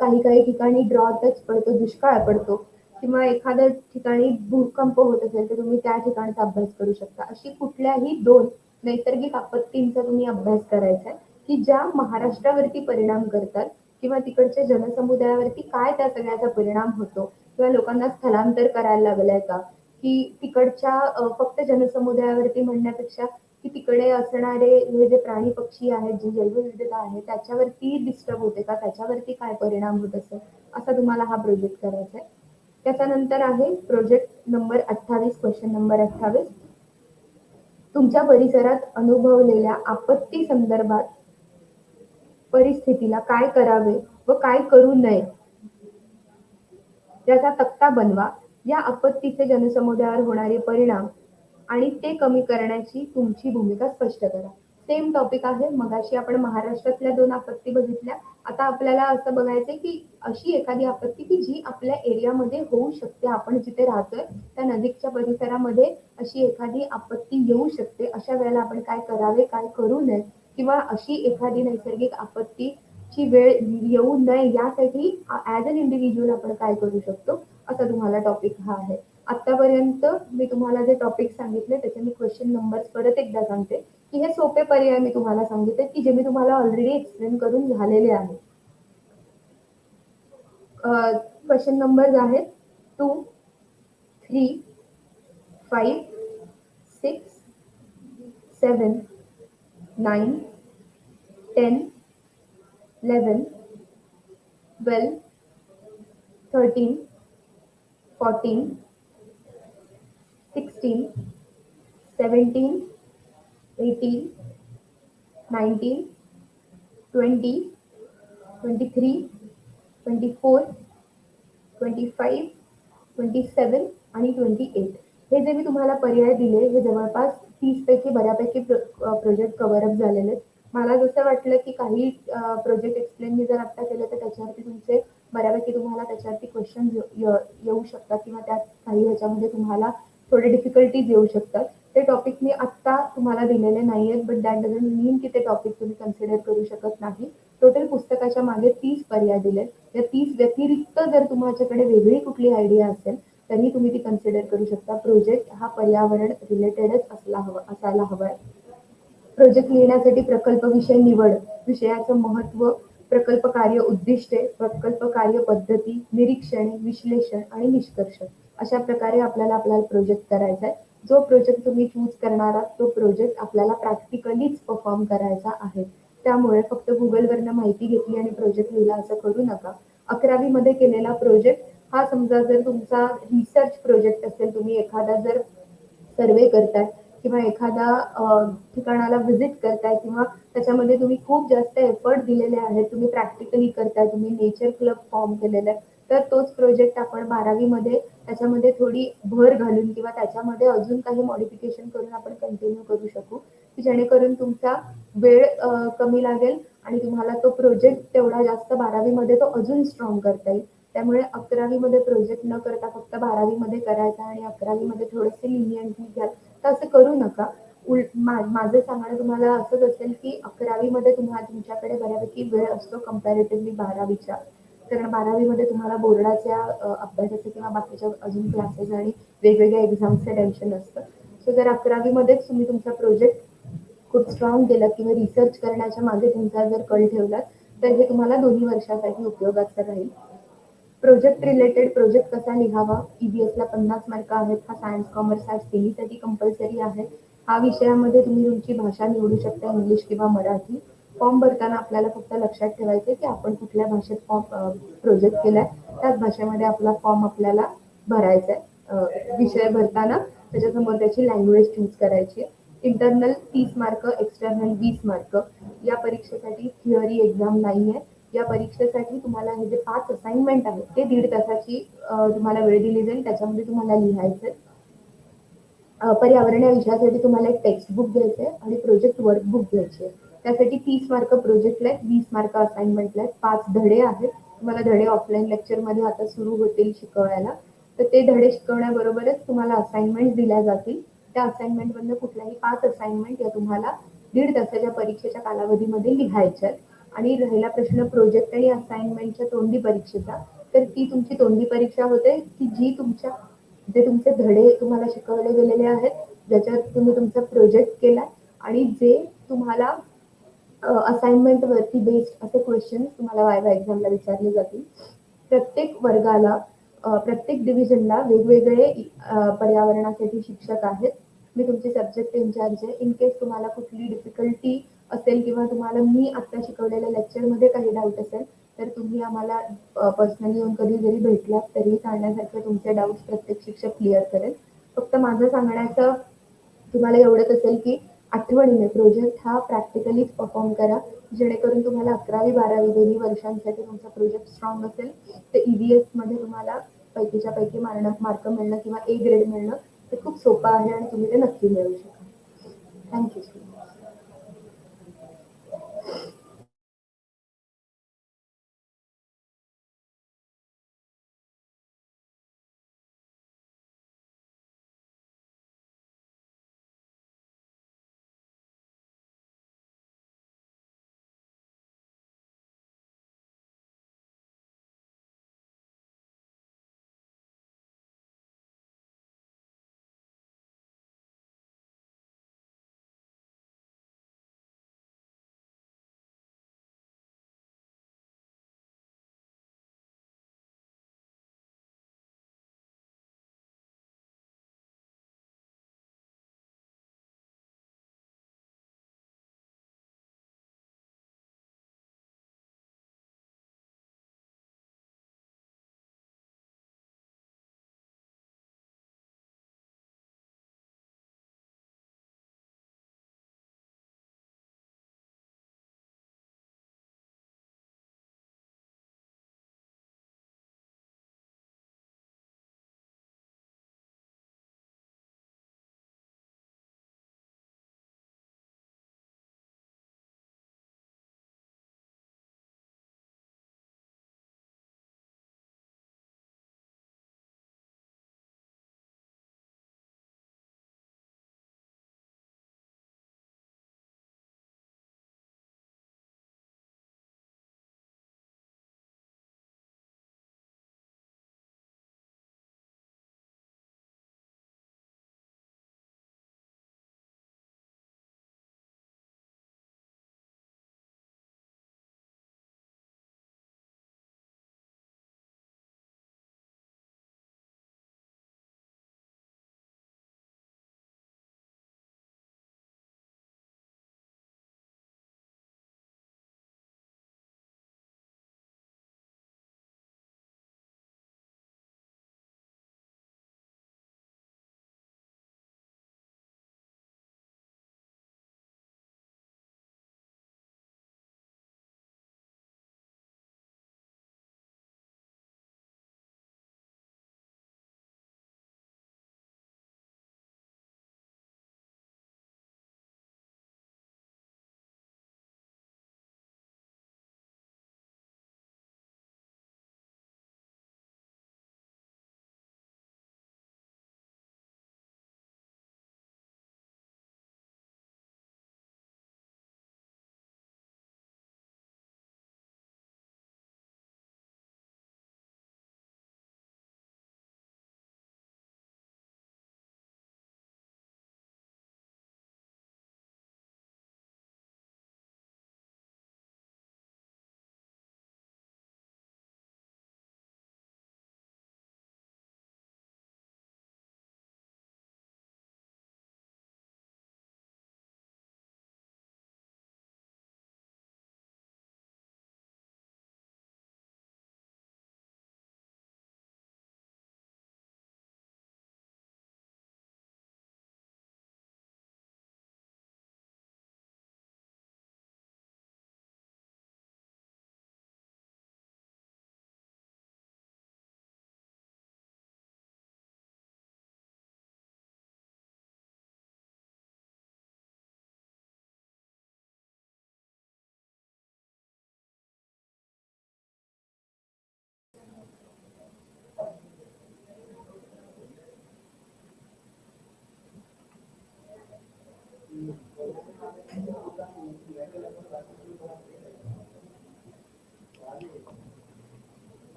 काही काही ठिकाणी ड्रॉटच पडतो, दुष्काळ पडतो किंवा एखाद्या ठिकाणी भूकंप होत असेल तर तुम्ही त्या ठिकाणचा अभ्यास करू शकता. अशी कुठल्याही 2 नैसर्गिक आपत्तींचा तुम्ही अभ्यास करायचा आहे की ज्या महाराष्ट्रावरती परिणाम करतात किंवा तिकडच्या जनसमुदायावरती काय त्या सगळ्याचा परिणाम होतो किंवा लोकांना स्थलांतर करायला लागलंय का, की तिकडच्या फक्त जनसमुदायावरती म्हणण्यापेक्षा की तिकडे असणारे हे जे प्राणी पक्षी आहेत, जी जैवविविधता आहे त्याच्यावरती डिस्टर्ब होते का, त्याच्यावरती काय परिणाम होत असेल, असा तुम्हाला हा प्रोजेक्ट करायचा आहे. त्याच्यानंतर आहे प्रोजेक्ट नंबर 28, क्वेश्चन नंबर 28. तुमच्या परिसरात अनुभवलेल्या आपत्ती संदर्भात परिस्थितीला काय करावे व काय करू नये याचा तक्ता बनवा. या आपत्तीचे जनसमुदायावर होणारे परिणाम आणि ते कमी करण्याची तुमची भूमिका स्पष्ट करा. सेम टॉपिक आहे. मगाशी आपण महाराष्ट्रातल्या 2 आपत्ती बघितल्या. आता आपल्याला असं बघायचंय की अशी एखादी आपत्ती की जी आपल्या एरियामध्ये होऊ शकते, आपण जिथे राहतोय त्या नजीकच्या परिसरामध्ये अशी एखादी आपत्ती येऊ शकते. अशा वेळेला आपण काय करावे, काय करू नये किंवा अशी एखादी नैसर्गिक आपत्तीची वेळ येऊ नये यासाठी ॲज अन इंडिव्हिज्युअल आपण काय करू शकतो, असा तुम्हाला टॉपिक हा आहे. आतापर्यंत मी तुम्हाला जे टॉपिक सांगितले त्याचे मी क्वेश्चन नंबर्स परत एकदा सांगते की हे सोपे पर्याय मी तुम्हाला सांगितले की जे मी तुम्हाला ऑलरेडी एक्सप्लेन करून झालेले आहे. क्वेश्चन नंबर्स आहेत 2, 3, 5, 6, 7, 9, 10, 11, 12, 13, 14, 16, 17, 18, 19, 20, 23, 24, 25, 27 आणि 28. हे जे मी तुम्हाला पर्याय दिले हे जवळपास 30 पैकी बऱ्यापैकी प्रोजेक्ट कव्हर अप झालेले आहेत. मला जसं वाटलं की काही प्रोजेक्ट एक्सप्लेन मी जर आत्ता केलं तर त्याच्यावरती तुमचे बऱ्यापैकी तुम्हाला त्याच्यावरती क्वेश्चन येऊ शकतात किंवा त्यात काही ह्याच्यामध्ये तुम्हाला थोडे डिफिकल्टीज येऊ शकतात. ते टॉपिक मी आत्ता तुम्हाला दिलेले नाही आहेत, बट दॅट डझंट मीन की ते टॉपिक तुम्ही कन्सिडर करू शकत नाही. टोटल पुस्तकाच्या मागे 30 पर्याय दिले. या 30 व्यतिरिक्त जर तुमच्याकडे वेगळी कुठली आयडिया असेल तरी तुम्ही ती कन्सिडर करू शकता. प्रोजेक्ट हा पर्यावरण रिलेटेडच असायला हवाय. प्रोजेक्ट लिहिण्यासाठी प्रकल्प विषय निवड, विषयाचं महत्त्व, प्रकल्प कार्य उद्दिष्टे, प्रकल्प कार्य पद्धती, निरीक्षणे, विश्लेषण आणि निष्कर्ष अशा प्रकारे आपल्याला प्रोजेक्ट करायचा आहे. जो प्रोजेक्ट तुम्ही चूज करणार आहात तो प्रोजेक्ट आपल्याला प्रॅक्टिकलीच परफॉर्म करायचा आहे. त्यामुळे फक्त गुगलवरनं माहिती घेतली आणि प्रोजेक्ट लिहिला असं करू नका. 11वी मध्ये केलेला प्रोजेक्ट हा समजा जर तुमचा रिसर्च प्रोजेक्ट असेल, तुम्ही एखादा जर सर्वे करताय किंवा एखाद्या ठिकाणाला व्हिजिट करताय किंवा त्याच्यामध्ये तुम्ही खूप जास्त एफर्ट दिलेले आहेत, तुम्ही प्रॅक्टिकली करताय, तुम्ही नेचर क्लब फॉर्म केलेला आहे, तर तोच प्रोजेक्ट आपण 12वी मध्ये त्याच्यामध्ये थोडी भर घालून किंवा त्याच्यामध्ये अजून काही मॉडिफिकेशन करून आपण कंटिन्यू करू शकू, की जेणेकरून तुमचा वेळ कमी लागेल आणि तुम्हाला तो प्रोजेक्ट तेवढा जास्त 12वी मध्ये तो अजून स्ट्रॉंग करता येईल. त्यामुळे 11वी मध्ये प्रोजेक्ट न करता फक्त 12वी मध्ये करायचा आणि 11वी मध्ये थोडेसे लिनियंटली घ्याल तर असं करू नका. माझं सांगणं तुम्हाला असंच असेल की 11वी मध्ये तुमच्याकडे बऱ्यापैकी वेळ असतो कम्पॅरेटिव्हली 12वीच्या. कारण 12वी मध्ये तुम्हाला बोर्डाच्या अभ्यासाचे किंवा बाकीच्या अजून क्लासेस आणि वेगवेगळ्या एक्झामचं टेन्शन असतं. सो जर 11वी मध्येच तुम्ही तुमचा प्रोजेक्ट खूप स्ट्रॉंग केलात किंवा रिसर्च करण्याच्या मागे तुमचा जर कल ठेवलात तर हे तुम्हाला 2 वर्षासाठी उपयोगाचं राहील. प्रोजेक्ट रिलेटेड प्रोजेक्ट कसा लिहावा, ईबीएसला 50 मार्क आहेत. हा सायन्स कॉमर्स आर्ट्स तिन्हीसाठी कंपल्सरी आहे. हा विषयामध्ये तुम्ही तुमची भाषा निवडू शकता, इंग्लिश किंवा मराठी. फॉर्म भरताना आपल्याला फक्त लक्षात ठेवायचे की आपण कुठल्या भाषेत फॉर्म प्रोजेक्ट केलाय त्याच भाषेमध्ये आपला फॉर्म आपल्याला भरायचा आहे. विषय भरताना त्याच्यासमोर त्याची लँग्वेज चूज करायची. Internal 30 mark, external 20 mark. या परीक्षेसाठी थिअरी एक्झाम नाही आहे. या परीक्षेसाठी तुम्हाला हे जे 5 असाइनमेंट आहेत ते 1.5 तासाची तुम्हाला वेळ दिली जाईल, त्याच्यामध्ये तुम्हाला लिहायचं. पर्यावरण या विषयासाठी तुम्हाला एक टेक्स्ट बुक घ्यायचं आहे आणि प्रोजेक्ट वर्कबुक घ्यायची आहे. त्यासाठी 30 मार्क प्रोजेक्टला आहेत, 20 मार्क असाइनमेंटला आहेत. 5 धडे आहेत. तुम्हाला धडे ऑफलाईन लेक्चरमध्ये आता सुरू होतील शिकवायला. तर ते धडे शिकवण्याबरोबरच तुम्हाला असाइनमेंट दिल्या जातील. त्या असाइनमेंटमधनं कुठल्याही 5 असाइनमेंट या तुम्हाला 1.5 तासाच्या परीक्षेच्या कालावधीमध्ये लिहायच्या आहेत. आणि राहिला प्रश्न प्रोजेक्ट आणि असाइनमेंटच्या तोंडी परीक्षेचा, तर ती तुमची तोंडी परीक्षा होते की जे तुमचे धडे तुम्हाला शिकवले गेलेले आहेत, ज्याच्यात तुम्ही तुमचा प्रोजेक्ट केला आणि जे तुम्हाला असाइनमेंटवरती बेस्ड असे क्वेश्चन तुम्हाला वायवा एक्झामला विचारले जातील. प्रत्येक वर्गाला प्रत्येक डिव्हिजनला वेगवेगळे पर्यावरणासाठी शिक्षक आहेत. मी तुमची सब्जेक्ट इन्चार्ज आहे. इन केस तुम्हाला कुठली डिफिकल्टी असेल किंवा तुम्हाला मी आत्ता शिकवलेल्या लेक्चरमध्ये काही डाऊट असेल तर तुम्ही आम्हाला पर्सनली येऊन कधी जरी भेटलात तरी सांगण्यासारखे तुमचे डाऊट्स प्रत्येक शिक्षक क्लिअर करेल. फक्त माझं सांगण्याचं तुम्हाला एवढंच असेल की आठवणीने प्रोजेक्ट हा प्रॅक्टिकलीच परफॉर्म करा, जेणेकरून तुम्हाला 11वी-12वी दोन्ही वर्षांसाठी तुमचा प्रोजेक्ट स्ट्रॉंग असेल. तर ईव्हीएसमध्ये तुम्हाला पैकीच्या पैकी मार्क मिळणं किंवा ए ग्रेड मिळणं हे खूप सोपं आहे आणि तुम्ही ते नक्की मिळवू शकाल. Thank you.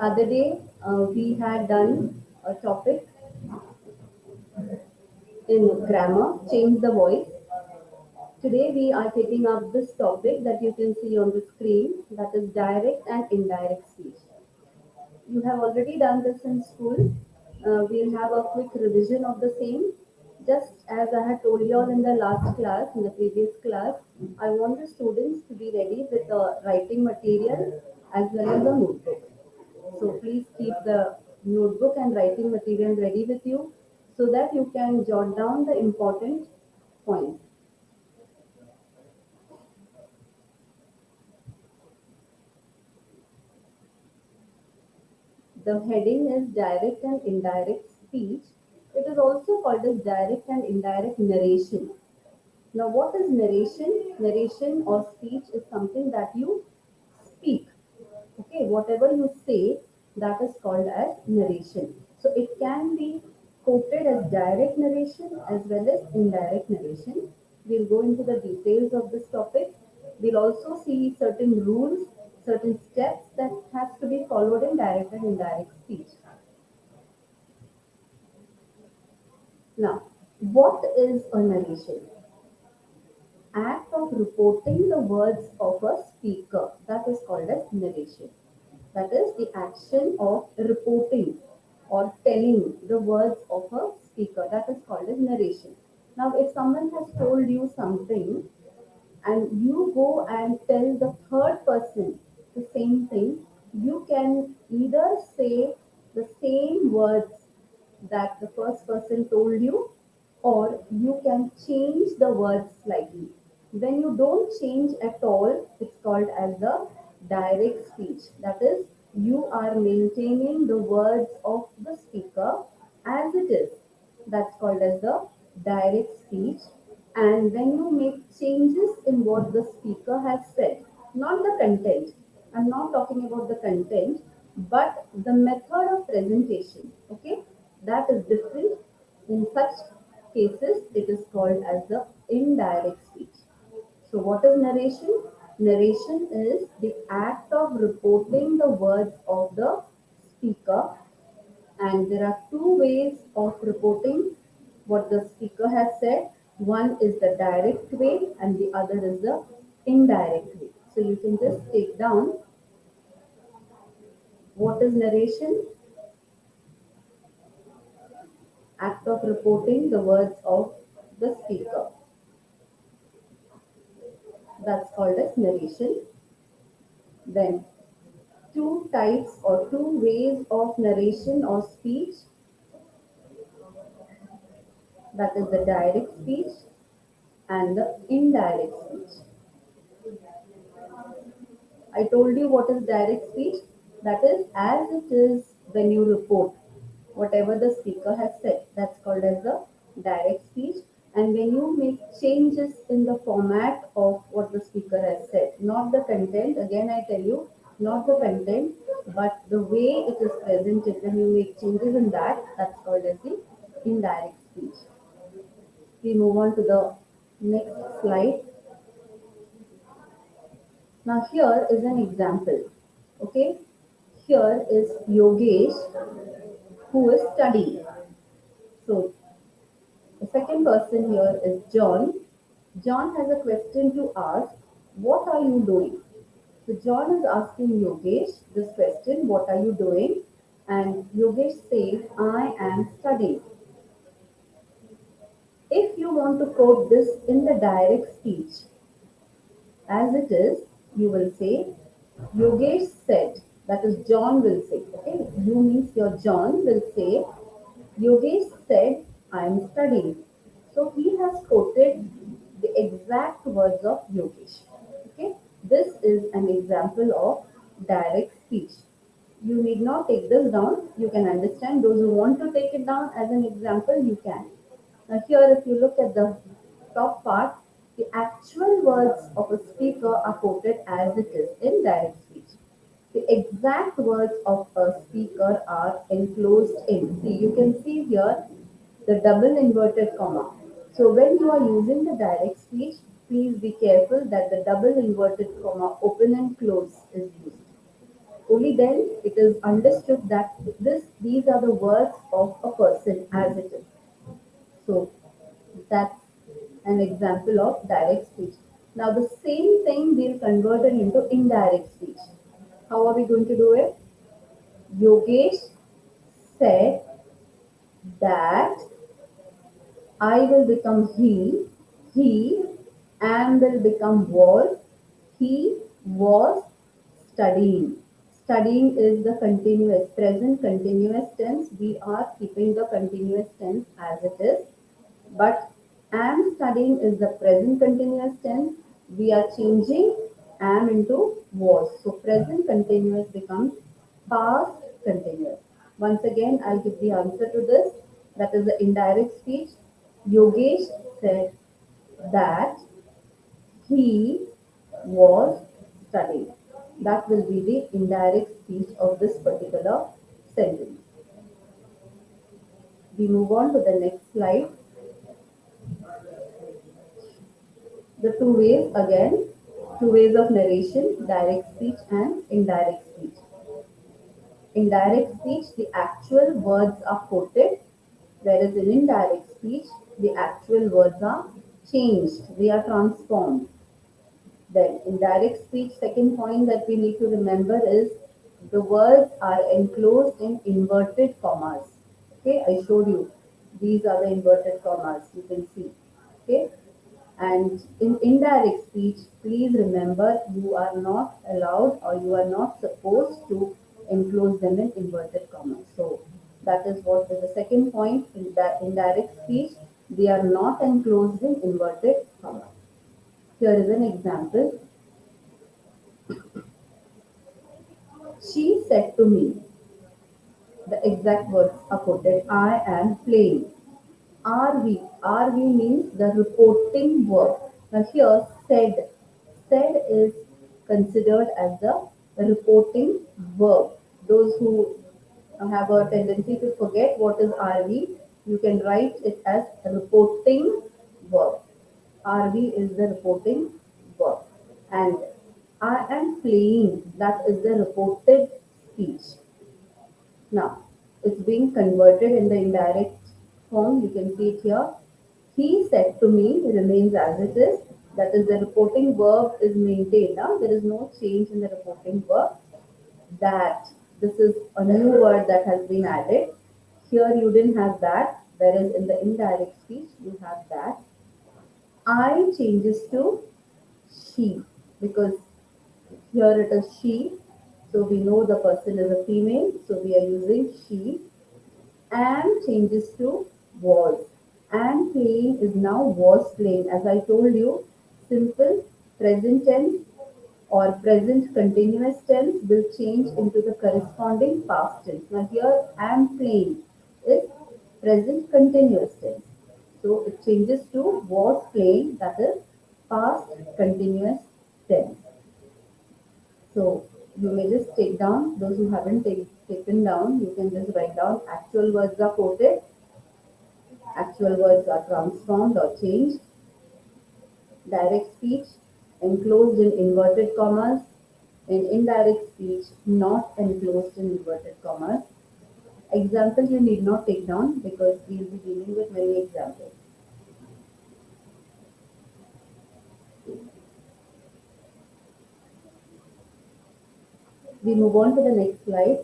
other day, we had done a topic in grammar, change the voice. Today, we are taking up this topic that you can see on the screen, that is direct and indirect speech. You have already done this in school. We'll have a quick revision of the same. Just as I had told you all in the last class, in the previous class, I want the students to be ready with the writing material as well as the notebook. So please keep the notebook and writing material ready with you so that you can jot down the important points. The heading is direct and indirect speech. It is also called as direct and indirect narration. Now, what is narration? Narration or speech is something that you speak. Okay, whatever you say, that is called as narration. So it can be quoted as direct narration as well as indirect narration. We'll go into the details of this topic. We'll also see certain rules, certain steps that has to be followed in direct and indirect speech. Now, what is a narration? Act of reporting the words of a speaker, that is called as narration. That is the action of reporting or telling the words of a speaker, that is called as narration. Now, if someone has told you something and you go and tell the third person the same thing, you can either say the same words that the first person told you, or you can change the words slightly. When you don't change at all, it's called as the direct speech. That is, you are maintaining the words of the speaker as it is. That's called as the direct speech. And when you make changes in what the speaker has said, not the content, I'm not talking about the content, but the method of presentation, okay, that is different. In such cases, it is called as the indirect speech. So, what is narration? Narration is the act of reporting the words of the speaker, and there are two ways of reporting what the speaker has said. One is the direct way, and the other is the indirect way. So, you can just take down what is narration, act of reporting the words of the speaker. That's called as narration. Then two types or two ways of narration or speech, that is the direct speech and the indirect speech. I told you what is direct speech, that is as it is when you report whatever the speaker has said, that's called as the direct speech. And when you make changes in the format of what the speaker has said, not the content, again I tell you, not the content, but the way it is presented, when you make changes in that, that's called as the indirect speech. We move on to the next slide. Now here is an example. Okay, here is Yogesh who is studying. So the second person here is John. John has a question to ask. What are you doing? So John is asking Yogesh this question. What are you doing? And Yogesh says, I am studying. If you want to quote this in the direct speech, as it is, you will say, Yogesh said, that is John will say, okay, you means your John will say, Yogesh said, I am studying. So he has quoted the exact words of Yogesh. Okay, this is an example of direct speech. You need not take this down, you can understand. Those who want to take it down as an example, you can. Now, here, if you look at the top part, the actual words of a speaker are quoted as it is in direct speech. The exact words of a speaker are enclosed in. See, you can see here the double inverted comma. So, when you are using the direct speech, please be careful that the double inverted comma open and close is used. Only then it is understood that these are the words of a person as it is. So that's an example of direct speech. Now the same thing we'll convert it into indirect speech. How are we going to do it? Yogesh said that I will become he am will become was, he was studying. Studying is the continuous, present continuous tense. We are keeping the continuous tense as it is. But am studying is the present continuous tense. We are changing am into was. So present continuous becomes past continuous. Once again, I'll give the answer to this. That is the indirect speech. Yogesh said that he was studying. That will be the indirect speech of this particular sentence. We move on to the next slide. The two ways again, two ways of narration, direct speech and indirect speech. In direct speech, the actual words are quoted, whereas in indirect speech, the actual words are changed, they are transformed. Then, in direct speech, second point that we need to remember is the words are enclosed in inverted commas. Okay, I showed you. These are the inverted commas, you can see. Okay, and in indirect speech, please remember you are not allowed or you are not supposed to enclose them in inverted commas. So that is what is the second point in that indirect speech. They are not enclosed in inverted commas. Here is an example. She said to me, the exact words are quoted, I am playing. RV means the reporting verb. Now here said is considered as the reporting verb. Those who have a tendency to forget what is RV, you can write it as reporting verb. RV is the reporting verb. And I am playing, that is the reported speech. Now, it's being converted in the indirect form. You can see it here. He said to me remains as it is. That is, the reporting verb is maintained. Now, there is no change in the reporting verb. That, this is a new word that has been added. Here you didn't have that, whereas in the indirect speech you have that. I changes to she because here it is she. So we know the person is a female. So we are using she. Am changes to was. Am playing is now was playing. As I told you, simple present tense or present continuous tense will change into the corresponding past tense. Now here am playing is present continuous tense. So it changes to was playing, that is past continuous tense. So you may just take down, those who haven't taken down, you can just write down actual words are quoted, actual words are transformed or changed, direct speech enclosed in inverted commas, in indirect speech not enclosed in inverted commas. Examples you need not take down because we will be dealing with many examples. We move on to the next slide.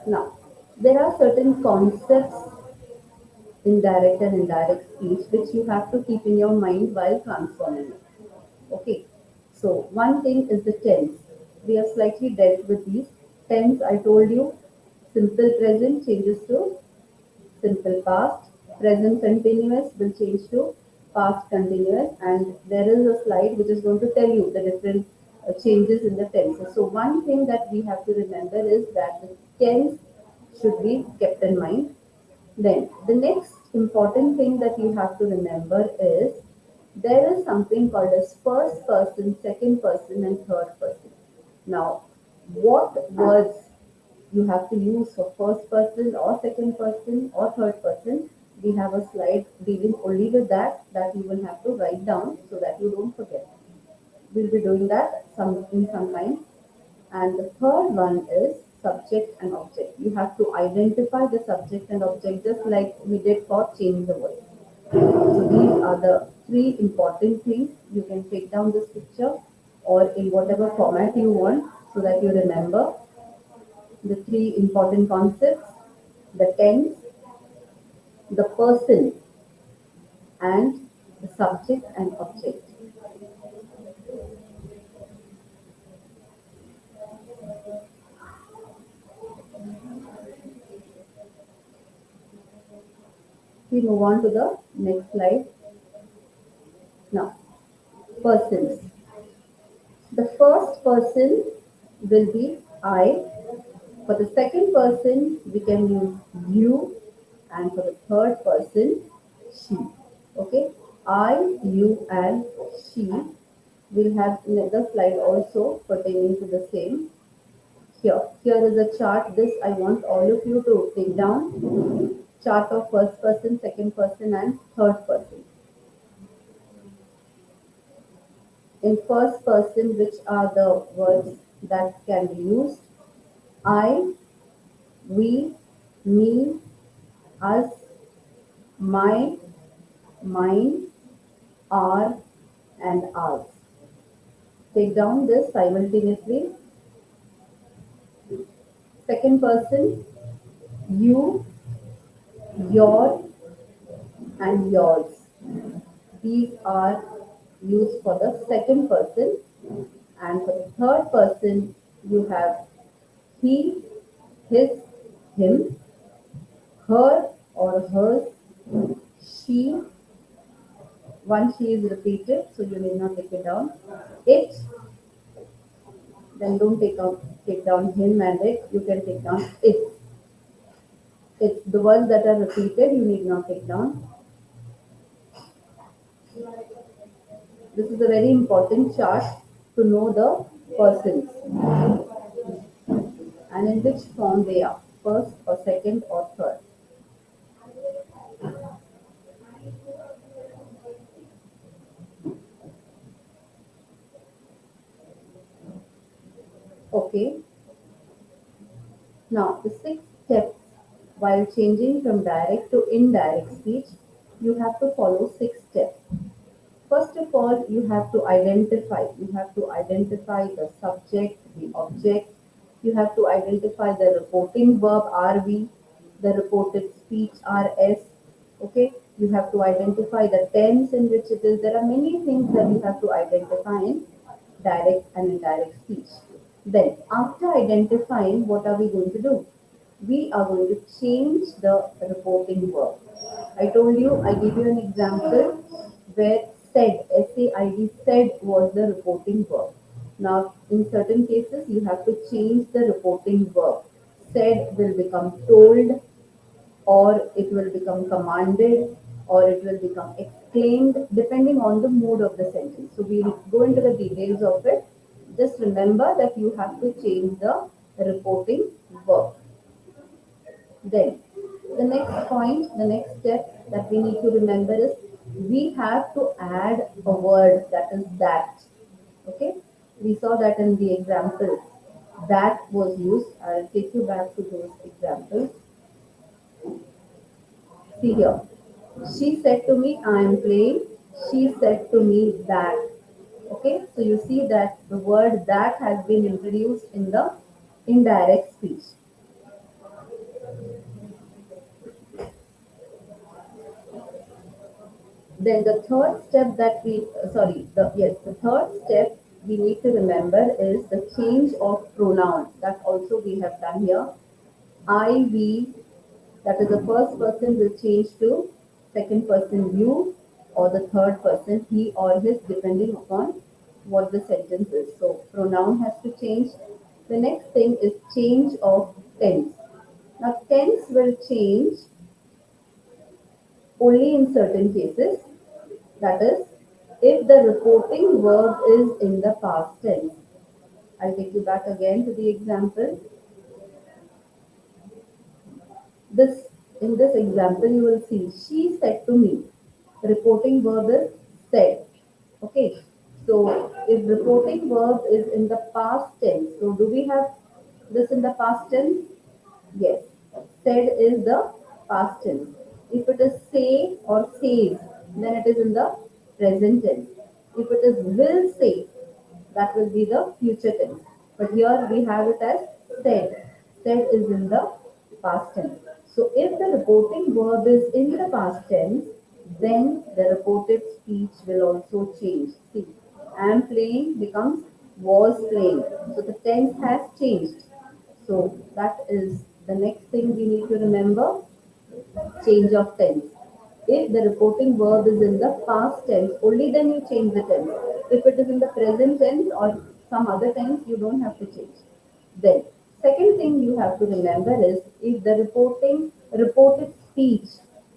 Now, there are certain concepts in direct and indirect speech which you have to keep in your mind while transforming it. Okay, so one thing is the tense. We have slightly dealt with these. Tense, I told you, simple present changes to simple past, present continuous will change to past continuous, and there is a slide which is going to tell you the different changes in the tenses. So one thing that we have to remember is that the tense should be kept in mind. Then the next important thing that you have to remember is there is something called as first person, second person, and third person. Now, what words you have to use for first person or second person or third person? We have a slide dealing only with that you will have to write down so that you don't forget. We'll be doing that in some time. And the third one is subject and object. You have to identify the subject and object just like we did for change the voice. So these are the three important things. You can take down this picture or in whatever format you want so that you remember the three important concepts: the tense, the person, and the subject and object. We move on to the next slide. Now, persons. The first person will be I. For the second person, we can use you, and for the third person, she. Okay, I, you, and she. We'll have another slide also pertaining to the same. Here is a chart. This I want all of you to take down. Chart of first person, second person, and third person. In first person, which are the words that can be used? I, we, me, us, my, mine, our, and ours. Take down this simultaneously. Second person, you, your, and yours. These are used for the second person. And for the third person, you have he, his, him, her or hers, she. One she is repeated, so you need not take it down. It, then don't take down him and it. You can take down it. It's the ones that are repeated. You need not take down. This is a very important chart to know the persons and in which form they are, first or second or third. Okay. Now the sixth step, while changing from direct to indirect speech, you have to follow six steps. First of all, you have to identify. You have to identify the subject, the object. You have to identify the reporting verb RV, the reported speech RS. Okay. You have to identify the tense in which it is. There are many things that you have to identify in direct and indirect speech. Then, after identifying, what are we going to do? We are going to change the reporting verb. I told you, I give you an example where said, SAID, said was the reporting verb. Now, in certain cases, you have to change the reporting verb. Said will become told, or it will become commanded, or it will become exclaimed, depending on the mood of the sentence. So we'll go into the details of it. Just remember that you have to change the reporting verb. Then, the next point, the next step that we need to remember is we have to add a word, that is that. Okay, we saw that in the example. That was used. I'll take you back to those examples. See here. She said to me, I am playing. She said to me that. Okay, so you see that the word that has been introduced in the indirect speech. Then the third step that the third step we need to remember is the change of pronoun. That also we have done here. I, we, that is the first person will change to second person you, or the third person he or his, depending upon what the sentence is. So pronoun has to change. The next thing is change of tense. Now tense will change only in certain cases. That is, if the reporting verb is in the past tense. I'll take you back again to the example. This In this example, you will see she said to me. The reporting verb is said. Okay. So if reporting verb is in the past tense, so do we have this in the past tense? Yes. Said is the past tense. If it is say or says, then it is in the present tense. If it is will say, that will be the future tense. But here we have it as said. Said is in the past tense. So if the reporting verb is in the past tense, then the reported speech will also change. See, am playing becomes was playing. So the tense has changed. So that is the next thing we need to remember, change of tense. If the reporting verb is in the past tense, only then you change the tense. If it is in the present tense or some other tense, you don't have to change. Then, second thing you have to remember is if the reported speech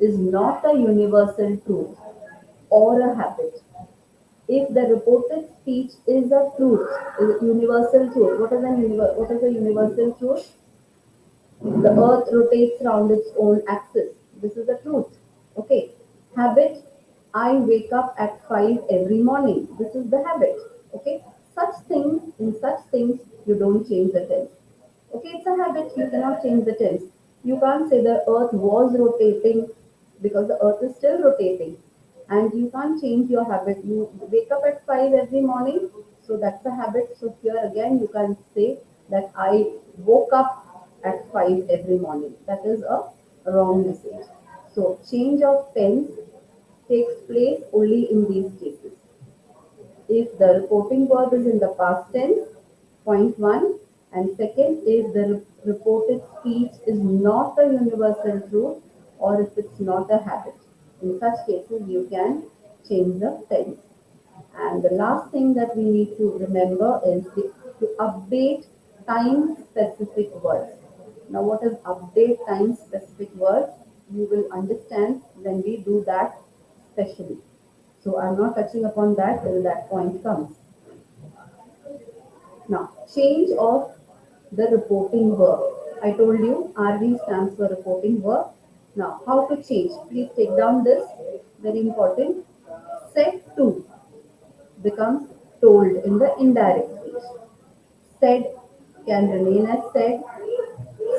is not a universal truth or a habit. If the reported speech is a truth, is a universal truth, what is a universal truth? The earth rotates around its own axis. This is the truth. Okay. Habit. I wake up at 5 every morning. This is the habit. Okay. In such things, you don't change the tense. Okay, it's a habit. You cannot change the tense. You can't say the earth was rotating because the earth is still rotating. And you can't change your habit. You wake up at 5 every morning. So that's a habit. So here again, you can say that I woke up at 5 every morning. That is a wrong message. So change of tense takes place only in these cases. If the reporting verb is in the past tense, point one, and second, if the reported speech is not a universal truth or if it's not a habit. In such cases, you can change the tense. And the last thing that we need to remember is to update time specific words. Now, what is update time specific words? You will understand when we do that specially. So, I'm not touching upon that till that point comes. Now, change of the reporting verb. I told you RV stands for reporting verb. Now, how to change? Please take down this. Very important. Said to becomes told in the indirect speech. Said can remain as said.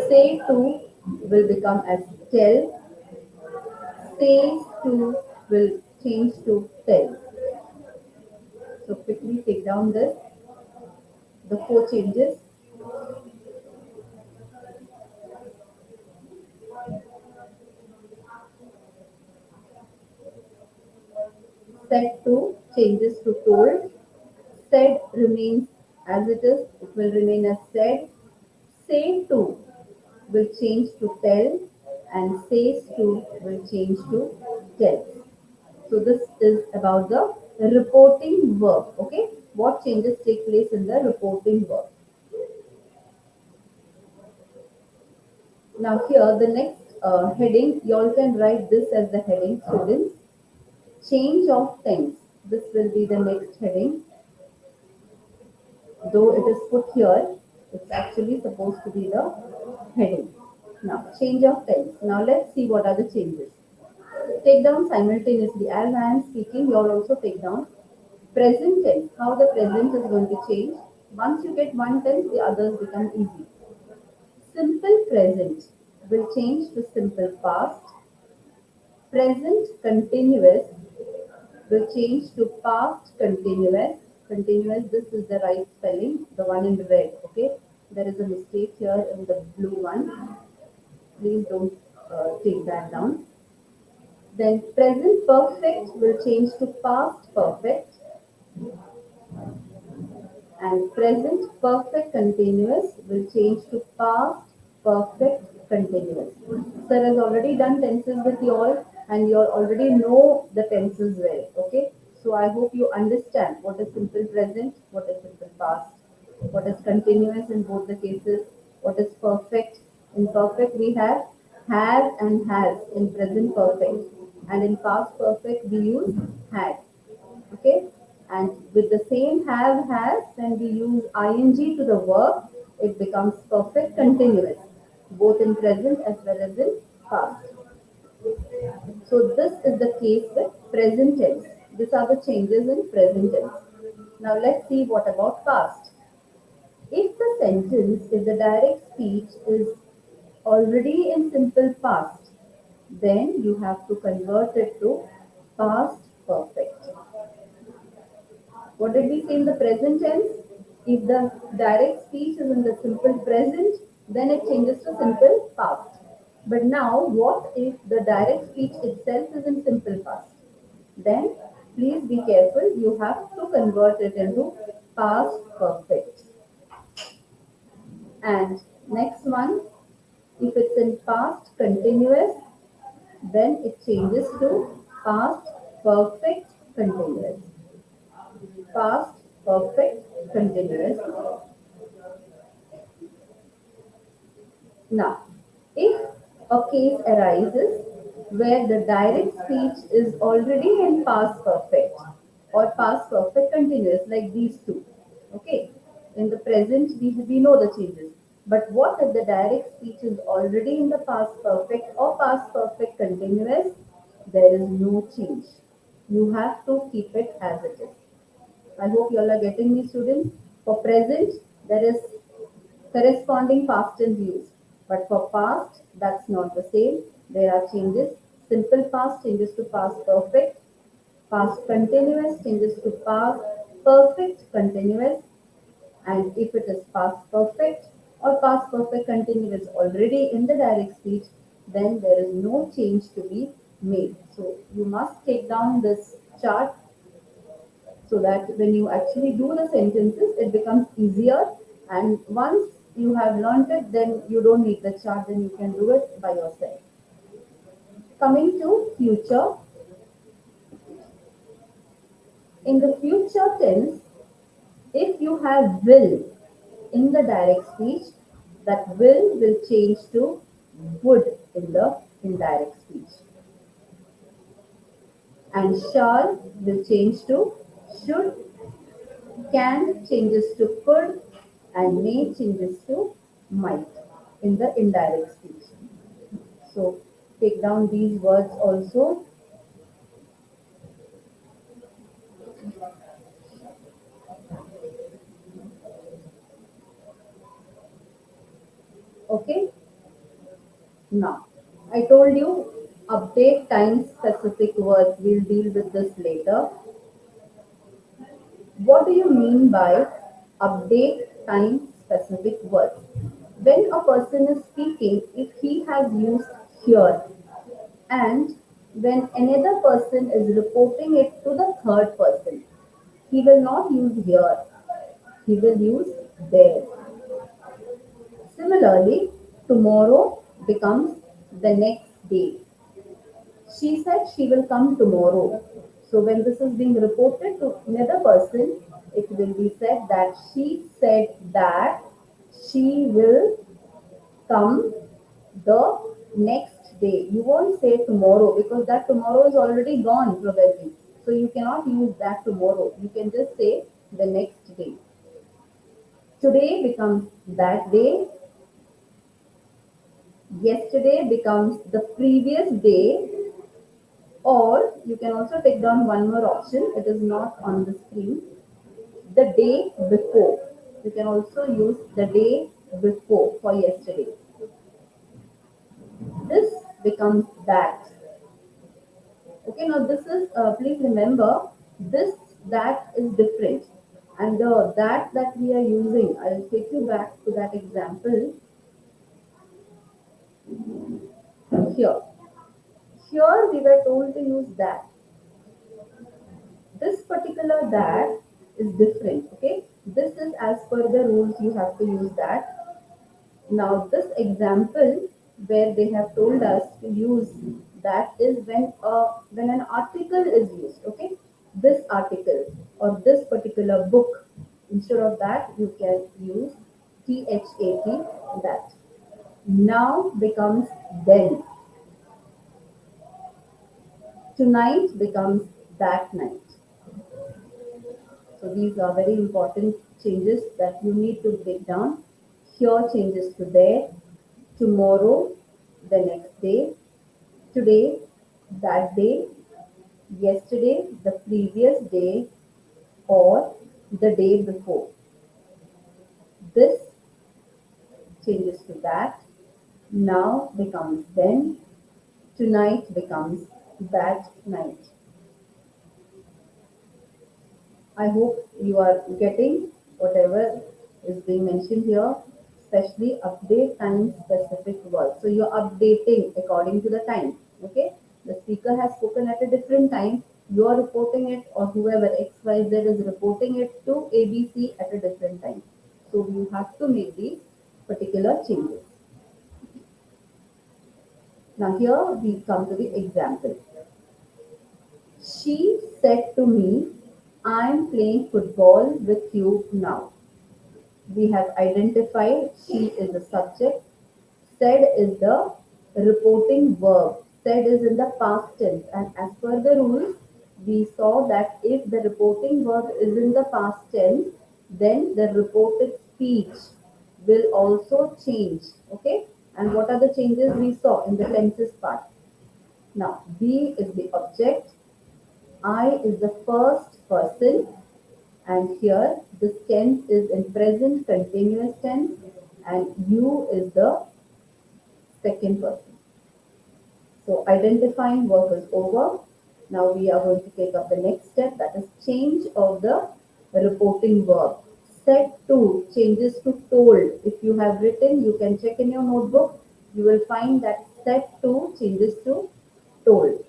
Say to will become as tell. Says to will change to tell. So quickly take down this. The four changes. Said to changes to told. Said remains as it is. It will remain as said. Say to will change to tell and says to will change to tell. So this is about the reporting verb. Okay, what changes take place in the reporting verb? Now here the next heading, you all can write this as the heading, students. Change of tense. This will be the next heading. Though it is put here, it's actually supposed to be the heading. Now change of tense. Now let's see what are the changes. Take down simultaneously. As I am speaking, you all also take down present tense. How the present is going to change. Once you get one tense, the others become easy. Simple present will change to simple past. Present continuous will change to past continuous. Continuous, this is the right spelling, the one in red. Okay, there is a mistake here in the blue one. Please don't take that down. Then present perfect will change to past perfect, and present perfect continuous will change to past perfect continuous. Sir has already done tenses with you all and you all already know the tenses well. Okay. So I hope you understand what is simple present, what is simple past, what is continuous in both the cases, what is perfect. In perfect we have and has in present perfect, and in past perfect we use had. Okay, and with the same have has, when we use ing to the verb, it becomes perfect continuous both in present as well as in past. So this is the case with present tense. These are the changes in present tense. Now let's see what about past. If the direct speech is already in simple past, then you have to convert it to past perfect. What did we say in the present tense? If the direct speech is in the simple present, then it changes to simple past. But now, what if the direct speech itself is in simple past? Then, please be careful, you have to convert it into past perfect. And next one, if it's in past continuous, then it changes to past perfect continuous. Past perfect continuous. Now, if a case arises where the direct speech is already in past perfect or past perfect continuous, like these two, okay? In the present, we know the changes. But what if the direct speech is already in the past perfect or past perfect continuous? There is no change. You have to keep it as it is. I hope you all are getting me, students. For present, there is corresponding past tense used. But for past, that's not the same. There are changes. Simple past changes to past perfect. Past continuous changes to past perfect continuous. And if it is past perfect or past perfect continuous already in the direct speech, then there is no change to be made. So you must take down this chart so that when you actually do the sentences, it becomes easier. And once you have learned it, then you don't need the chart, then you can do it by yourself. Coming to future, in the future tense, if you have will in the direct speech, that will change to would in the indirect speech. And shall will change to should, can changes to could, and may changes to might in the indirect speech. So take down these words also. Okay. Now, I told you update time specific words. We'll deal with this later. What do you mean by update time specific words? When a person is speaking, if he has used here, and when another person is reporting it to the third person, he will not use here, he will use there. Similarly, tomorrow becomes the next day. She said she will come tomorrow. So when this is being reported to another person, it will be said that she said that she will come the next day. You won't say tomorrow because that tomorrow is already gone probably. So you cannot use that tomorrow. You can just say the next day. Today becomes that day. Yesterday becomes the previous day. Or you can also take down one more option. It is not on the screen. The day before. You can also use the day before for yesterday. This becomes that. Okay, now this is, please remember, this, that is different. And the that we are using, I'll take you back to that example here. Here we were told to use that. This particular that is different, okay? This is as per the rules you have to use that. Now this example where they have told us to use that is when an article is used, okay? This article or this particular book. Instead of that, you can use THAT, that. Now becomes then. Tonight becomes that night. So these are very important changes that you need to take down. Here changes to there, tomorrow, the next day, today, that day, yesterday, the previous day, or the day before. This changes to that. Now becomes then. Tonight becomes that night. I hope you are getting whatever is being mentioned here, especially update time specific words. So you're updating according to the time. Okay? The speaker has spoken at a different time. You are reporting it, or whoever XYZ is reporting it to ABC at a different time. So you have to make these particular changes. Now here we come to the example. She said to me, I'm playing football with you now. We have identified she is the subject, said is the reporting verb. Said is in the past tense, and as per the rules, we saw that if the reporting verb is in the past tense, then the reported speech will also change. Okay? And what are the changes we saw in the tenses part? Now, be is the object, I is the first person, and here this tense is in present continuous tense, and you is the second person. So identifying work is over. Now we are going to take up the next step, that is change of the reporting verb. Said to changes to told. If you have written, you can check in your notebook. You will find that said to changes to told.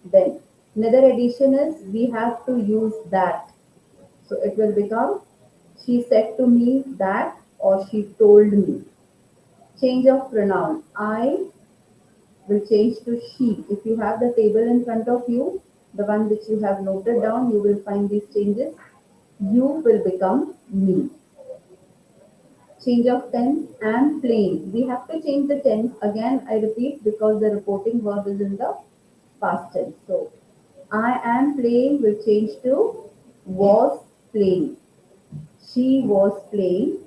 Then another addition is we have to use that. So it will become she said to me that, or she told me. Change of pronoun. I will change to she. If you have the table in front of you, the one which you have noted down, you will find these changes. You will become me. Change of tense, am playing. We have to change the tense. Again, I repeat because the reporting verb is in the past tense. So, I am playing will change to was playing. She was playing.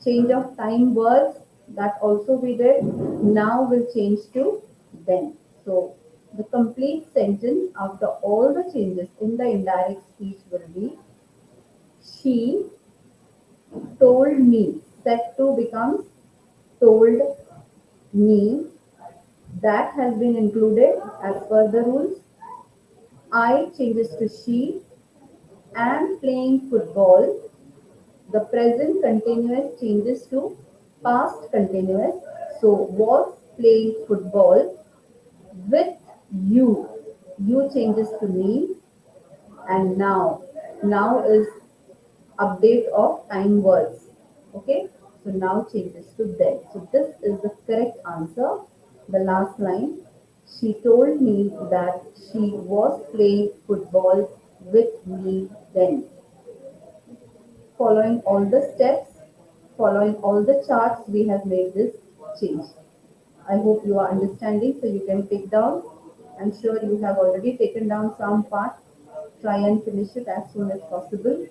Change of time words, that also we did. Now will change to then. So the complete sentence after all the changes in the indirect speech will be she told me. Said to becomes told me. That has been included as per the rules. I changes to she. Am playing football. The present continuous changes to past continuous. So was playing football with you. You changes to me, and now. Now is update of time words. Okay. So now changes to then. So this is the correct answer. The last line. She told me that she was playing football with me then. Following all the steps, following all the charts, we have made this change. I hope you are understanding, so you can take down. I'm sure you have already taken down some part. Try and finish it as soon as possible.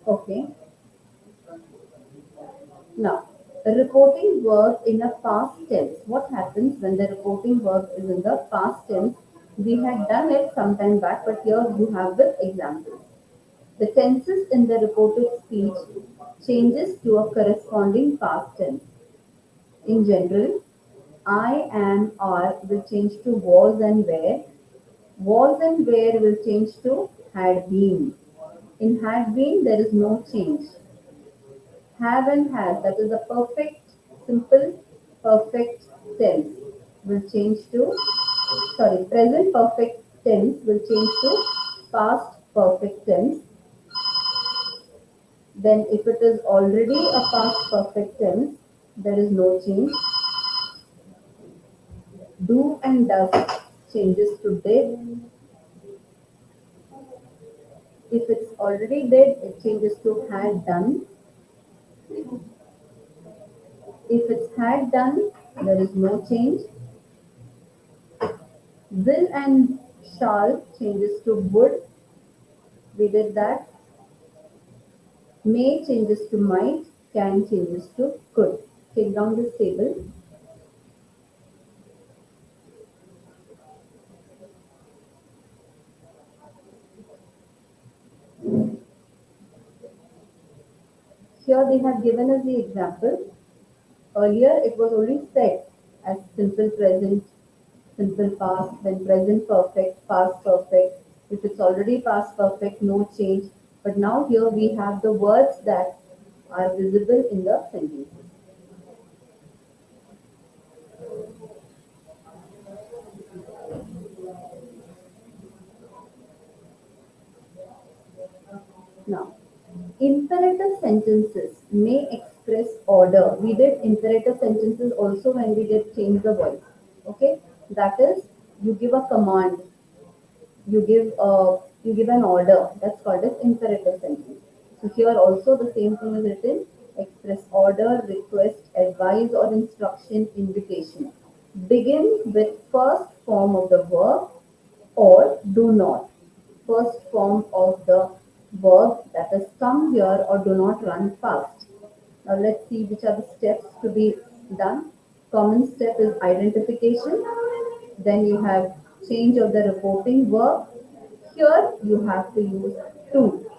Okay. Now, a reporting verb in a past tense. What happens when the reporting verb is in the past tense? We had done it some time back, but here you have the examples. The tenses in the reported speech changes to a corresponding past tense. In general, I, am, are will change to was and were. Was and were will change to had been. In had been, there is no change. Have and has, that is a perfect, simple, perfect tense, will change to, sorry, present perfect tense will change to past perfect tense. Then if it is already a past perfect tense, there is no change. Do and does changes to did. If it's already did, it changes to had done. If it's had done, there is no change. Will and shall changes to would. We did that. May changes to might. can changes to could. Take down this table. Here they have given us the example. Earlier it was only said as simple present, simple past, then present perfect, past perfect. If it's already past perfect, no change. But now here we have the words that are visible in the sentences. Now, imperative sentences may express order. We did imperative sentences also when we did change the voice. Okay, that is, you give a command, you give an order. That's called as imperative sentence. So here also the same thing is written: express order, request, advice, or instruction, invitation. Begin with first form of the verb or do not. First form of the verb, that is come here or do not run fast. Now let's see which are the steps to be done. Common step is identification. Then you have change of the reporting verb. Here you have to use to.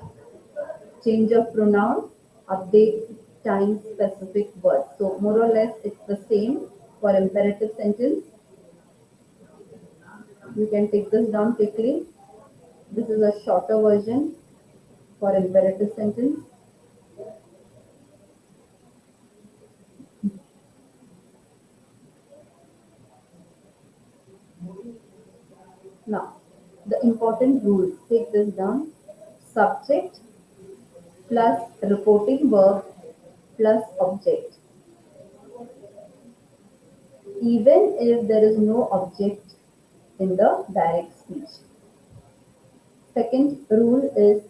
Change of pronoun, update time specific words. So more or less it's the same for imperative sentence. You can take this down quickly. This is a shorter version for imperative sentence. Now, the important rules, take this down. Subject plus reporting verb plus object. Even if there is no object in the direct speech. Second rule is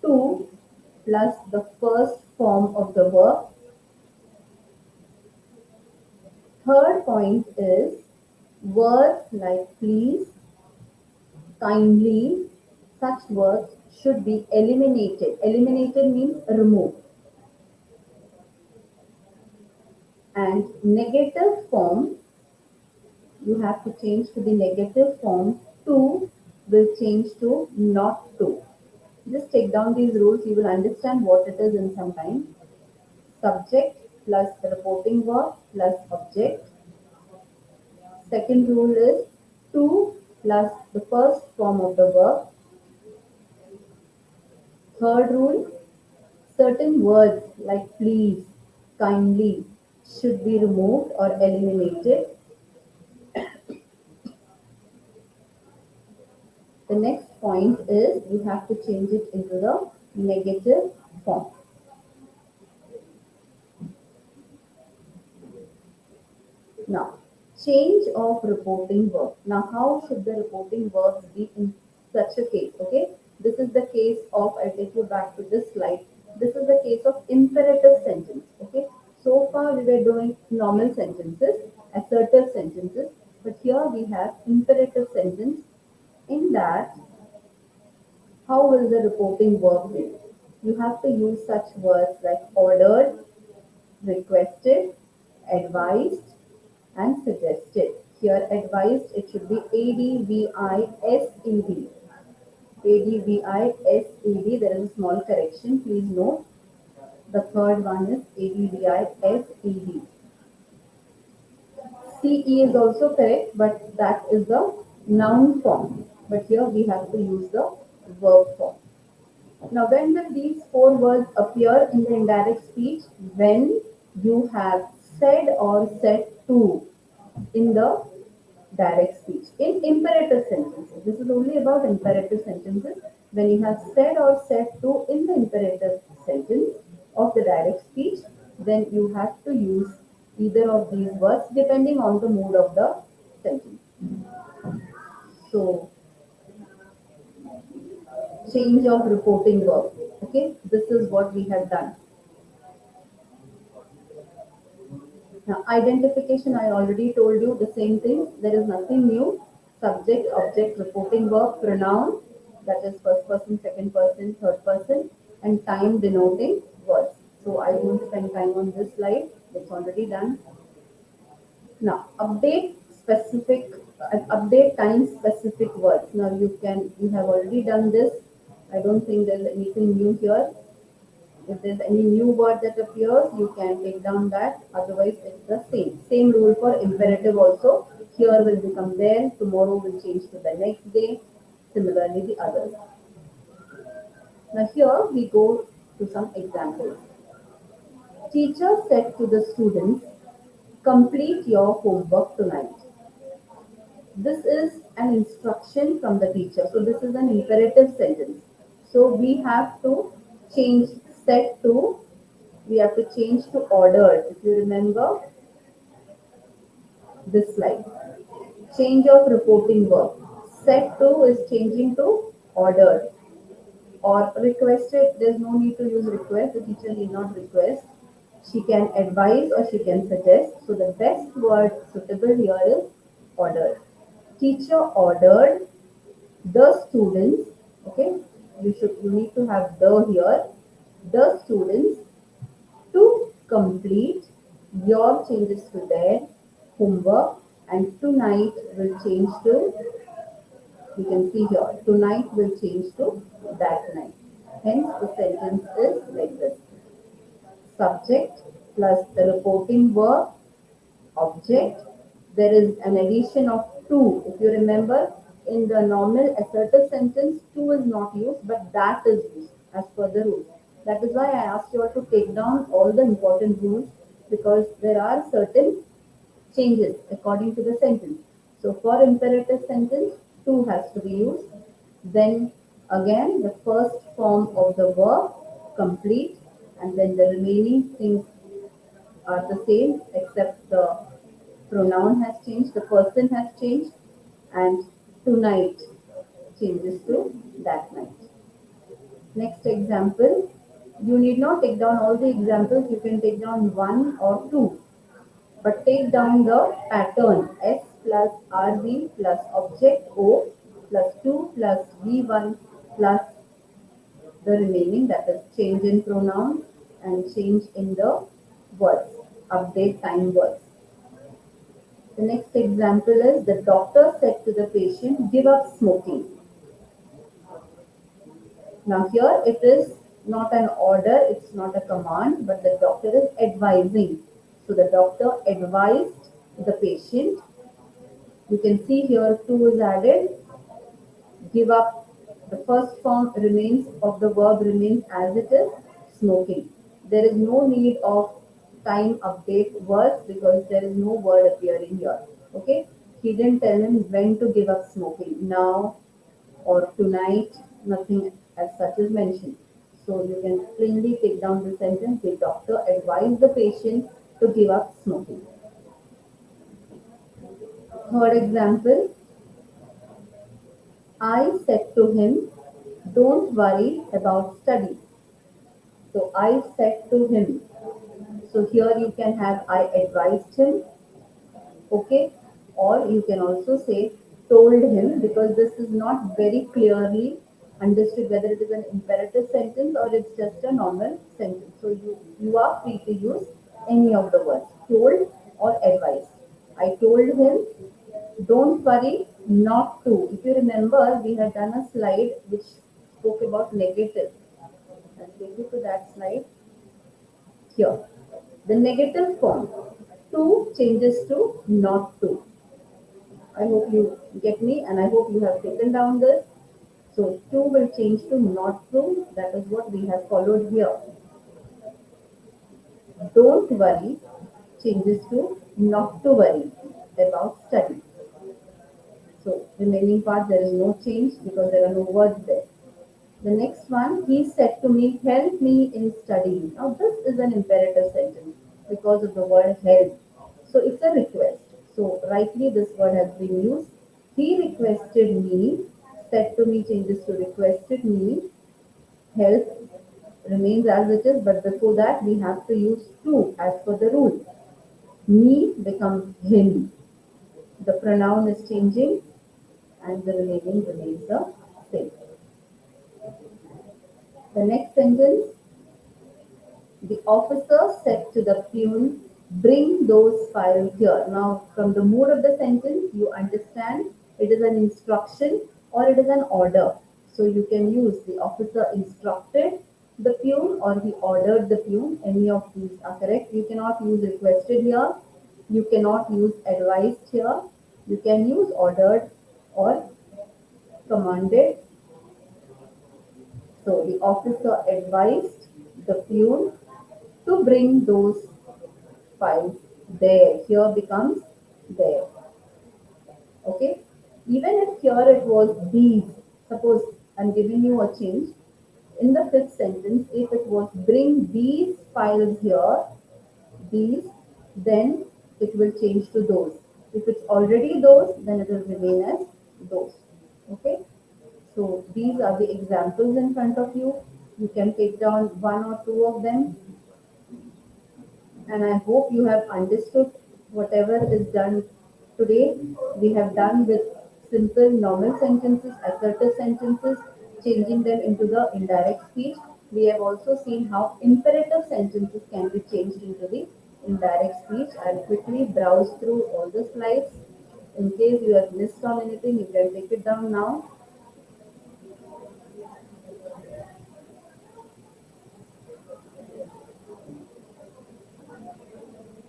to plus the first form of the verb. Third point is words like please, kindly, such words should be eliminated. Eliminated means remove. And negative form, you have to change to the negative form. To will change to not to. Just take down these rules, you will understand what it is in some time. Subject plus reporting verb plus object. Second rule is to plus the first form of the verb. Third rule, certain words like please, kindly should be removed or eliminated. The next point is you have to change it into the negative form. Now, change of reporting verb. Now, how should the reporting verbs be in such a case? Okay, this is the case of, I'll take you back to this slide. This is the case of imperative sentence. Okay, so far we were doing normal sentences, assertive sentences, but here we have imperative sentence. In that, how will the reporting verb be? You have to use such words like ordered, requested, advised, and suggested. Here, advised, it should be ADVISED. ADVISED, there is a small correction, please note. The third one is ADVISED. CE is also correct, but that is the noun form. But here we have to use the verb form. Now, when will these four words appear in the indirect speech? When you have said or said to in the direct speech. In imperative sentences, this is only about imperative sentences. When you have said or said to in the imperative sentence of the direct speech, then you have to use either of these words depending on the mood of the sentence. So, change of reporting verb. Okay, this is what we have done. Now, identification, I already told you the same thing. There is nothing new. Subject, object, reporting verb, pronoun, that is first person, second person, third person, and time denoting words. So I won't spend time on this slide. It's already done. Now, update time specific words. Now you have already done this. I don't think there's anything new here. If there's any new word that appears, you can take down that. Otherwise, it's the same. Same rule for imperative also. Here will become there. Tomorrow will change to the next day. Similarly, the others. Now here we go to some examples. Teacher said to the students, complete your homework tonight. This is an instruction from the teacher. So this is an imperative sentence. So we have to change said to, we have to change to ordered. If you remember this slide. Change of reporting verb. Said to is changing to ordered. Or requested, there's no need to use request. The teacher need not request. She can advise or she can suggest. So the best word suitable here is ordered. Teacher ordered the students, okay, you need to have the here, the students to complete, your changes to their homework, and tonight will change to, you can see here, tonight will change to that night. Hence the sentence is like this. Subject plus the reporting verb, object. There is an addition of to. If you remember, in the normal assertive sentence, to is not used, but that is used as per the rules. That is why I asked you all to take down all the important rules, because there are certain changes according to the sentence. So for imperative sentence, to has to be used. Then again, the first form of the verb, complete, and then the remaining things are the same except the pronoun has changed, the person has changed, and tonight changes to that night. Next example, you need not take down all the examples, you can take down one or two, but take down the pattern S plus RV plus object O plus 2 plus V1 plus the remaining, that is change in pronoun and change in the words, update time words. The next example is the doctor said to the patient, give up smoking. Now here it is not an order, it's not a command, but the doctor is advising. So the doctor advised the patient. You can see here 2 is added. Give up, the first form remains of the verb remains as it is, smoking. There is no need of time update words because there is no word appearing here. Okay, he didn't tell him when to give up smoking, now or tonight, nothing as such is mentioned. So you can plainly take down the sentence, the doctor advised the patient to give up smoking. Third example, I said to him, don't worry about studies. So I said to him. So here you can have I advised him, okay, or you can also say told him, because this is not very clearly understood whether it is an imperative sentence or it's just a normal sentence. So you are free to use any of the words, told or advised. I told him, don't worry not to. If you remember, we had done a slide which spoke about negative. I'll take you to that slide here. The negative form, to changes to not to. I hope you get me and I hope you have taken down this. So to will change to not to. That is what we have followed here. Don't worry changes to not to worry about study. So remaining part there is no change because there are no words there. The next one, he said to me, help me in studying. Now this is an imperative sentence because of the word help. So it's a request. So rightly this word has been used. He requested me, said to me changes to requested me, help remains as it is, but before that we have to use to as per the rule. Me becomes him. The pronoun is changing and the remaining remains the same. The next sentence, The officer said to the peon, bring those files here. Now, from the mood of the sentence, you understand it is an instruction or it is an order. So you can use the officer instructed the peon or he ordered the peon. Any of these are correct. You cannot use requested here. You cannot use advised here. You can use ordered or commanded. So the officer advised the peon to bring those files there. Here becomes there. Okay. Even if here it was these, suppose I'm giving you a change. In the fifth sentence, if it was bring these files here, these, then it will change to those. If it's already those, then it will remain as those. Okay. So these are the examples in front of you. You can take down one or two of them, and I hope you have understood whatever is done today. We have done with simple normal sentences, assertive sentences, changing them into the indirect speech. We have also seen how imperative sentences can be changed into the indirect speech. I'll quickly browse through all the slides. In case you have missed on anything, you can take it down now.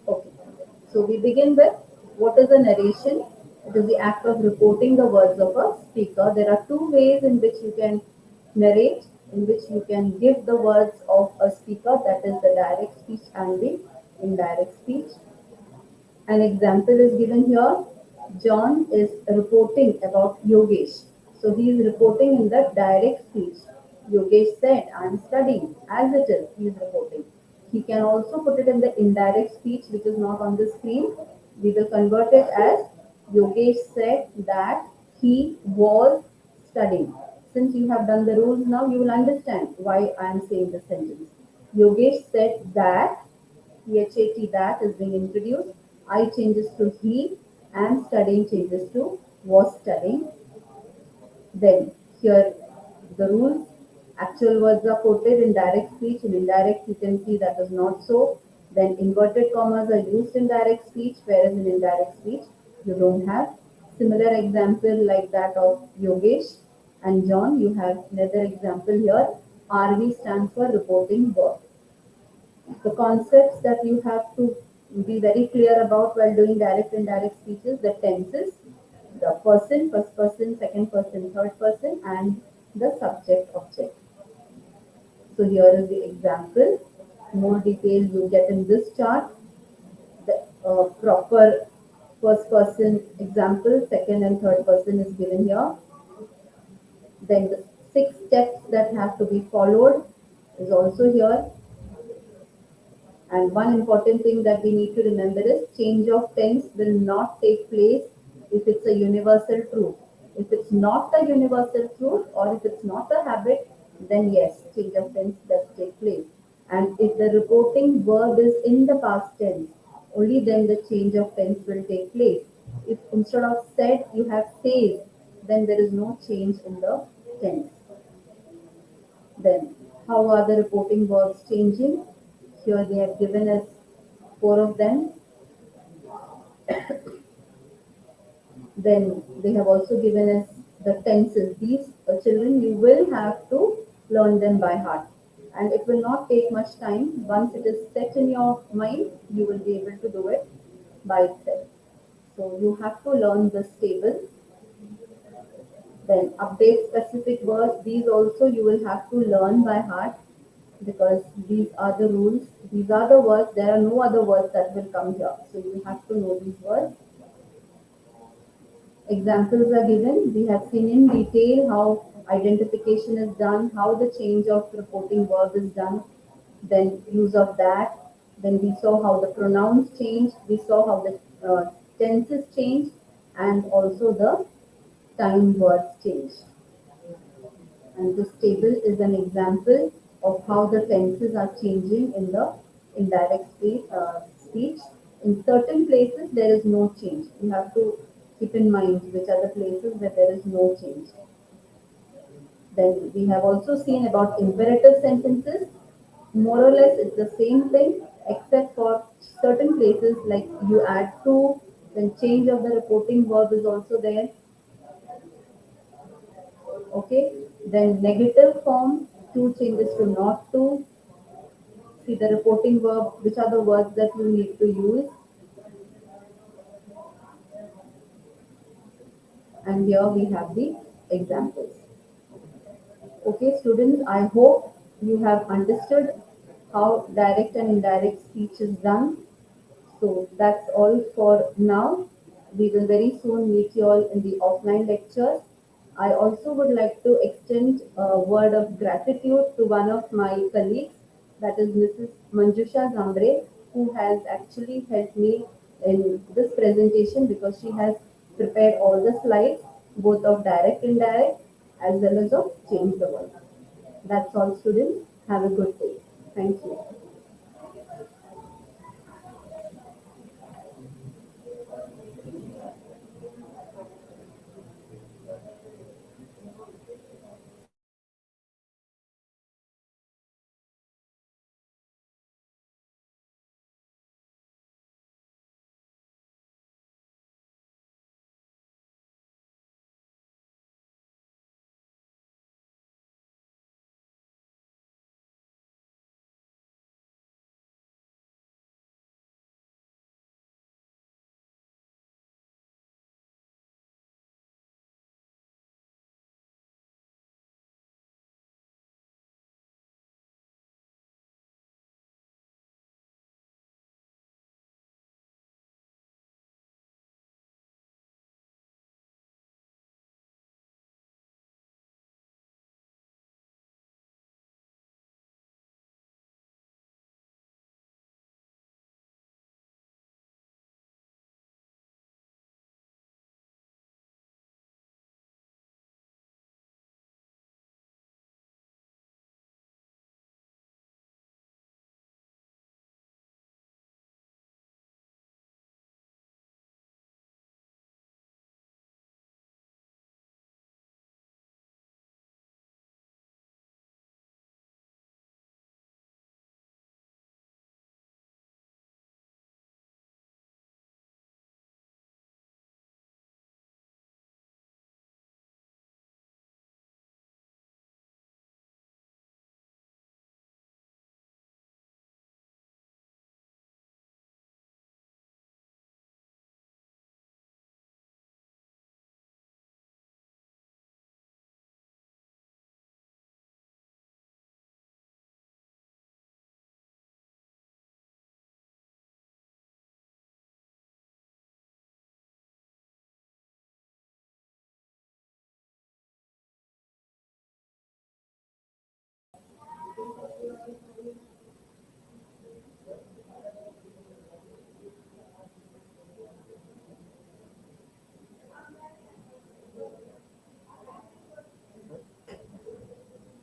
Okay. So we begin with what is a narration? It is the act of reporting the words of a speaker. There are two ways in which you can narrate, in which you can give the words of a speaker, that is the direct speech and the indirect speech. An example is given here. John is reporting about Yogesh. So he is reporting in the direct speech. Yogesh said, I am studying. As it is, he is reporting. He can also put it in the indirect speech, which is not on the screen. We will convert it as Yogesh said that he was studying. Since you have done the rules now, you will understand why I am saying the sentence. Yogesh said that THAT, that is being introduced. I changes to he, and studying changes to was studying. Then here the rules, actual words are quoted in direct speech. In indirect you can see that is not so. Then inverted commas are used in direct speech, whereas in indirect speech you don't have. Similar example like that of Yogesh and John, you have another example here. RV stands for reporting verb. The concepts that you have to be very clear about while doing direct and indirect speeches, the tenses, the person, first person, second person, third person, and the subject object. So here is the example. More details you get in this chart. The proper first person example, second and third person is given here. Then the 6 steps that have to be followed is also here. And one important thing that we need to remember is change of tense will not take place if it's a universal truth. If it's not a universal truth or if it's not a habit, then yes, change of tense does take place. And if the reporting verb is in the past tense, only then the change of tense will take place. If instead of said you have says, then there is no change in the tense. Then, how are the reporting verbs changing? Here they have given us 4 of them. Then they have also given us the tenses. These children, you will have to learn them by heart. And it will not take much time. Once it is set in your mind, you will be able to do it by itself. So you have to learn this table. Then update specific words. These also you will have to learn by heart, because these are the rules. These are the words. There are no other words that will come here. So you have to know these words. Examples are given. We have seen in detail how identification is done, how the change of reporting verb is done, then use of that. Then we saw how the pronouns change. We saw how the tenses change, and also the time words change. And this table is an example of how the tenses are changing in the indirect speech. In certain places, there is no change. You have to keep in mind which are the places where there is no change. Then we have also seen about imperative sentences. More or less, it's the same thing, except for certain places like you add to, then change of the reporting verb is also there. Okay, then negative form, to changes to not to. See the reporting verb, which are the words that you need to use. And here we have the examples. Okay, students, I hope you have understood how direct and indirect speech is done. So that's all for now. We will very soon meet you all in the offline lectures. I also would like to extend a word of gratitude to one of my colleagues, that is Mrs. Manjusha Zambre, who has actually helped me in this presentation because she has prepared all the slides, both of direct, indirect, as well as of change the world. That's all, students. Have a good day. Thank you.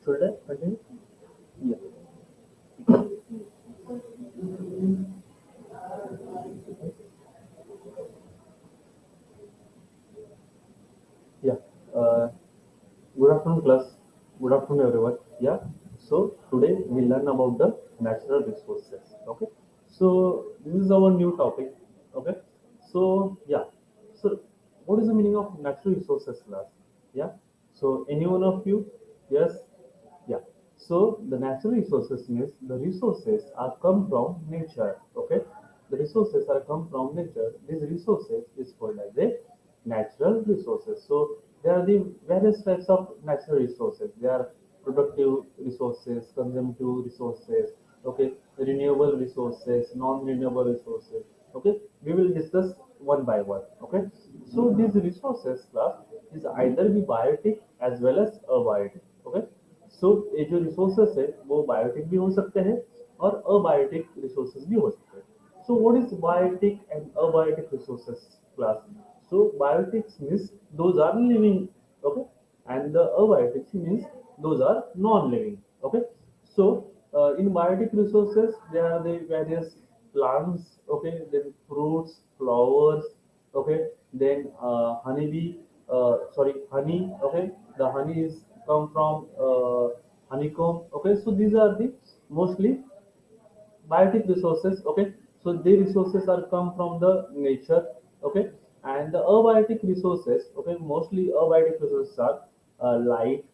Should I continue? Yeah. Yeah. Uh, Good afternoon, class. Good afternoon, everyone. Yeah. So today we learn about the natural resources. Okay. So this is our new topic. Okay. So yeah. So what is the meaning of natural resources, class? Yeah. So any one of you? Yes. Yeah. So the natural resources means the resources are come from nature. Okay. The resources are come from nature. These resources is called as a natural resources. So there are the various types of natural resources. There are productive resources, consumptive resources, okay, renewable resources, non-renewable resources. Okay, we will discuss one by one. Okay, so these resources class is either be biotic as well as abiotic. Okay, सो ये जो resources है वो biotic भी हो सकते हैं और abiotic resources भी हो सकते हैं so what is biotic and abiotic resources class so biotics means those are living okay and the abiotics means those are non living okay so in biotic resources there are the various plants okay then fruits flowers okay then honeybee sorry honey okay the honey is come from honeycomb. Okay, so these are the mostly biotic resources. Okay, so the resources are come from the nature. Okay, and the abiotic resources, okay, mostly abiotic resources are light,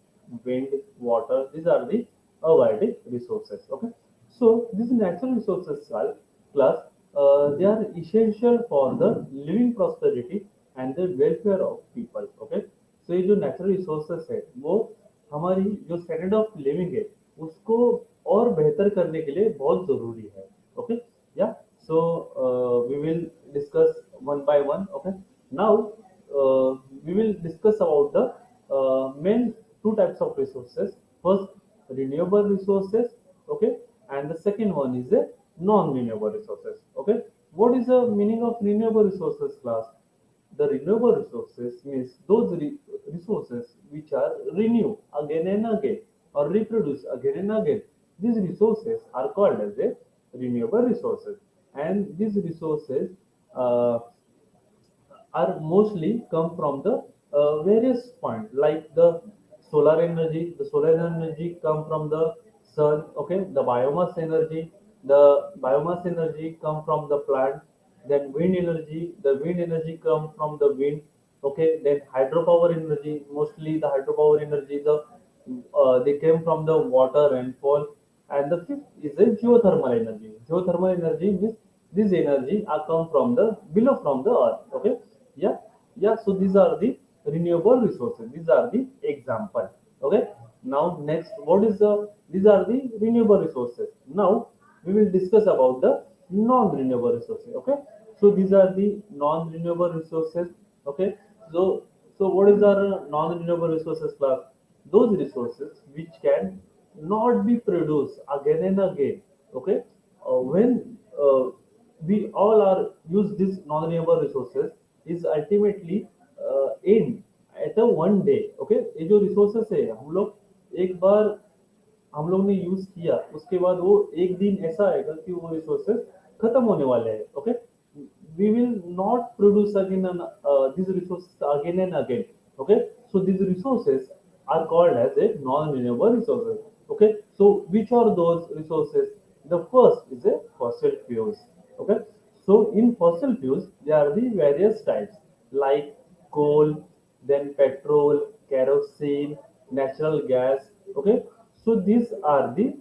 wind, water. These are the abiotic resources. Okay, so these natural resources are plus they are essential for the living prosperity and the welfare of people. Okay, so ये जो natural resources है वो हमारी जो standard of living है उसको और बेहतर करने के लिए बहुत जरूरी है. ओके, या so we will discuss one by one. Okay, now we will discuss about the main two types of resources. First, renewable resources. Okay, and the second one is a non-renewable resources. Okay, what is the meaning of renewable resources, class? The renewable resources means those resources which are renewed again and again or reproduce again and again. These resources are called as a renewable resources, and these resources uh, are mostly come from the various points like the solar energy. The solar energy come from the sun. Okay, the biomass energy come from the plant. Then wind energy, the wind energy come from the wind. Okay, then hydropower energy, mostly the hydropower energy, they came from the water rainfall. And the fifth is the geothermal energy. Geothermal energy means this energy are come from the below from the earth. Okay, yeah, yeah. So these are the renewable resources. These are the example. Okay. Now next, what is the? These are the renewable resources. Now we will discuss about the non-renewable resources. Okay. So these are the non-renewable resources. Okay. So what is our non-renewable resources class? Those resources which can not be produced again and again. Okay. When we all are use these non-renewable resources is ultimately end at a one day. Okay, ये जो resources है हम लोग एक बार हम लोग ने use किया उसके बाद वो एक दिन ऐसा आएगा कि वो रिसोर्सेज खत्म होने वाले हैं. Okay, we will not produce again these resources again and again. Okay, so these resources are called as a non-renewable resources. Okay, so which are those resources? The first is a fossil fuels. Okay, so in fossil fuels there are the various types like coal, then petrol, kerosene, natural gas. Okay, so these are the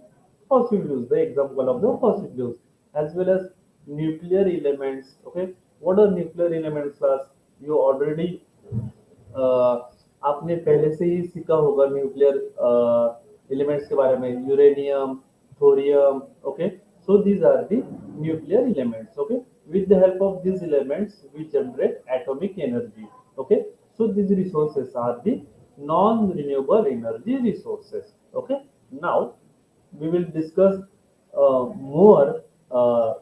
fossil fuels, the example of the fossil fuels, as well as nuclear elements. Okay, what are nuclear elements class? You already आपने पहले से ही सीखा होगा nuclear elements के बारे में, uranium, thorium. Okay, so these are the nuclear elements. Okay, with the help of these elements we generate atomic energy. Okay, so these resources are the non renewable energy resources. Okay, now we will discuss more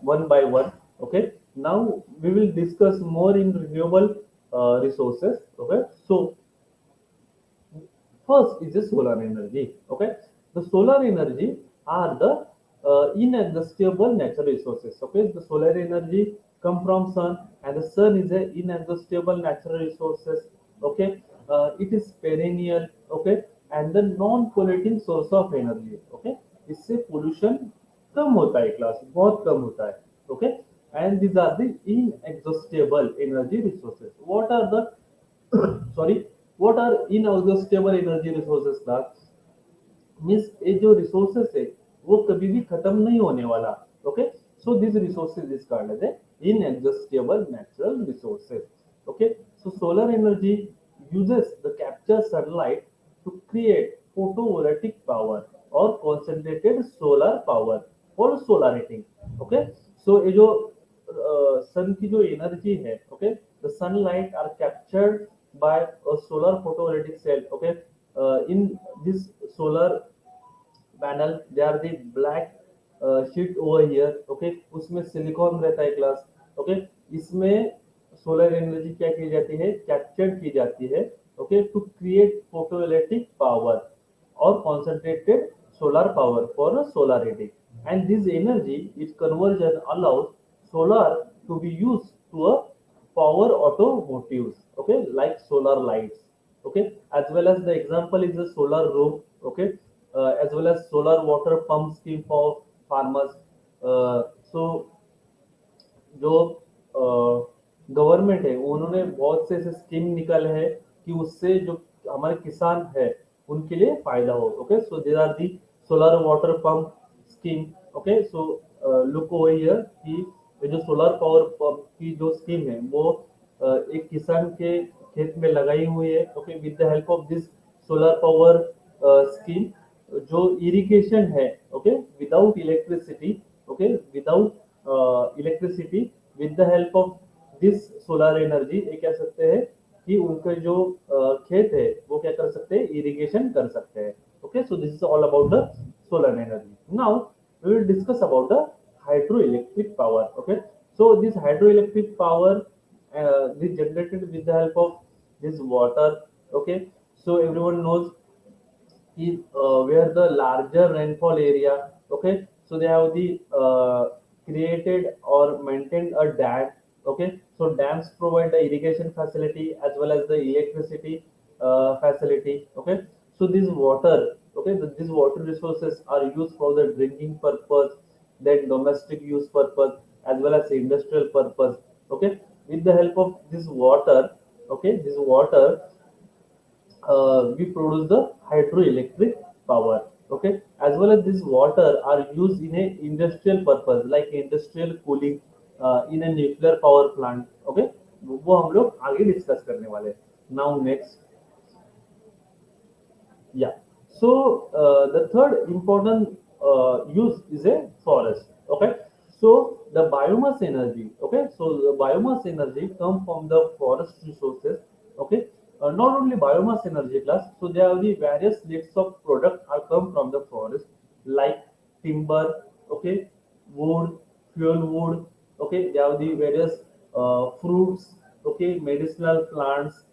one by one. Okay, now we will discuss more in renewable resources. Okay, so first is the solar energy. Okay, the solar energy are the inexhaustible natural resources. Okay, the solar energy come from sun, and the sun is a inexhaustible natural resources. Okay, it is perennial. Okay, and the non-polluting source of energy. Okay, इससे pollution कम होता है class, बहुत कम होता है. Okay, and these are the inexhaustible energy resources. What are the sorry, what are inexhaustible energy resources class? Means ये जो resources है वो कभी भी खत्म नहीं होने वाला. Okay, so this resources is called as inexhaustible natural resources. Okay, so solar energy uses the captured sunlight to create photovoltaic power or concentrated solar power for solar heating. Okay, so ये जो सन की जो energy है, okay, the sunlight are captured by a solar photovoltaic cell. Okay, in this solar panel they are the black sheet over here. Okay, उसमें silicon रहता है class. Okay, इसमें solar energy क्या की जाती है, कैप्चर की जाती है. Okay, to create photovoltaic power और concentrated solar power for a solar heating, and this energy its conversion allows solar to be used to a power automotives. Okay, like solar lights. Okay, as well as the example is the solar roof. Okay, as well as solar water pump scheme for farmers. So जो government है उन्होंने बहुत से ऐसे scheme निकाले हैं कि उससे जो हमारे किसान है उनके लिए फायदा हो. Okay, so there are the solar water pump scheme. Okay, so look over here कि ये जो सोलर पावर पंप की जो स्कीम है वो एक किसान के खेत में लगाई हुई है. Okay, with the help of this solar power scheme जो इरिगेशन है, okay, without electricity, okay, without electricity, with the help of this solar energy ये कह सकते हैं कि उनके जो खेत है वो क्या कर सकते हैं, इरिगेशन कर सकते हैं. Okay, so this is all about the solar energy. Now we will discuss about the hydroelectric power. Okay, so this hydroelectric power is generated with the help of this water. Okay, so everyone knows is where the larger rainfall area. Okay, so they have the created or maintained a dam. Okay, so dams provide the irrigation facility as well as the electricity facility. Okay, so this water, okay, these water resources are used for the drinking purpose, then domestic use purpose as well as industrial purpose. Okay, with the help of this water, okay, this water we produce the hydroelectric power. Okay, as well as this water are used in a industrial purpose like industrial cooling in a nuclear power plant. Okay, वो हम लोग आगे discuss करने वाले. Now next, yeah, so the third important use is a forest. Okay, so the biomass energy, okay, so the biomass energy come from the forest resources. Okay, not only biomass energy class, so there are the various lists of products are come from the forest like timber, okay, wood, fuel wood. Okay, there are the various fruits, okay, medicinal plants,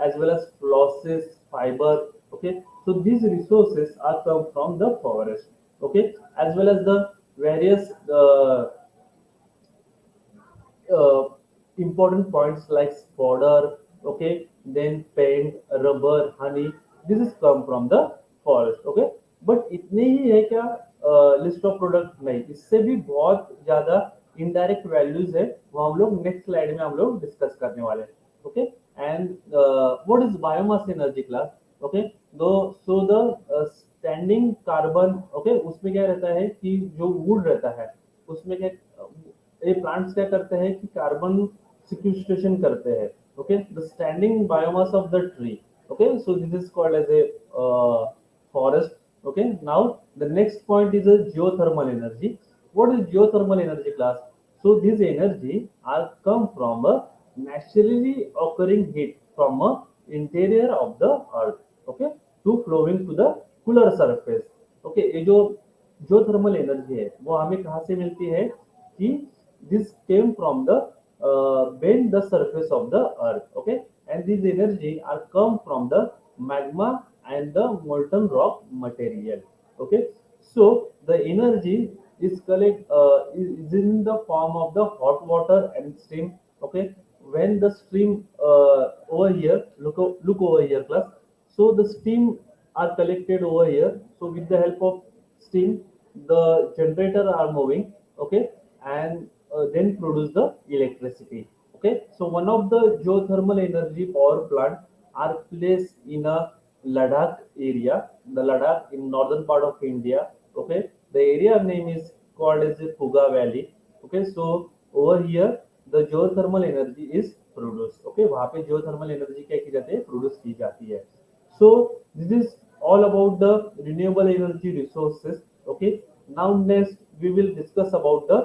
as well as flosses, fiber. Okay, so these resources are come from the forest. Okay, as well as the various uh, important points like fodder, okay, then paint, rubber, honey. This is come from the forest. Okay, but इतने ही है क्या list of product? नहीं, इससे भी बहुत ज्यादा indirect values है, वो हम लोग नेक्स्ट स्लाइड में हम लोग डिस्कस करने वाले हैं. Okay, and what is biomass energy class? Okay, दो so the standing carbon, okay, उसमें क्या रहता है कि जो वुड रहता है उसमें क्या ये प्लांट्स क्या करते हैं कि कार्बन सिक्वेस्ट्रेशन करते हैं. Okay, the standing biomass of the tree. Okay, so this is called as a forest. Okay, now the next point is a geothermal energy. What is geothermal energy class? So this energy are come from a naturally occurring heat from a interior of the earth, okay, to flowing to the cooler surface. Okay, ये जो geothermal energy है वो हमें कहाँ से मिलती है कि this came from the bend the surface of the earth. Okay, and this energy are come from the magma and the molten rock material. Okay, so the energy is is in the form of the hot water and steam. Okay, when the stream over here, look over here class, so the steam are collected over here. So with the help of steam the generator are moving. Okay, and then produce the electricity. Okay, so one of the geothermal energy power plant are placed in a Ladakh area, the Ladakh in northern part of India. Okay, the area name is called as the Puga Valley. Okay, so over here the geothermal energy is produced. Okay, वहाँ पे geothermal energy क्या की जाती है, produce की जाती है. So this is all about the renewable energy resources. Okay, now next we will discuss about the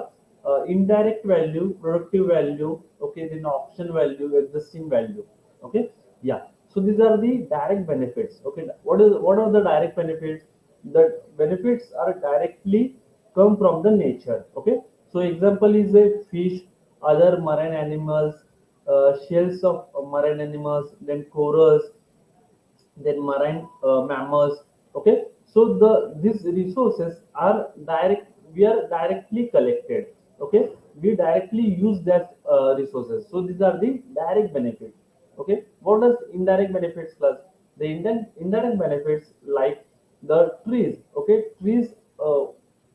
indirect value, productive value, okay, then option value, existing value. Okay, yeah. So these are the direct benefits. Okay, what are the direct benefits? The benefits are directly come from the nature. Okay, so example is a fish, other marine animals, shells of marine animals, then corals, then marine mammals. Okay, so the these resources are direct, we are directly collected. Okay, we directly use that resources, so these are the direct benefits. Okay, what does indirect benefits plus? The indirect benefits like the trees. Okay, trees,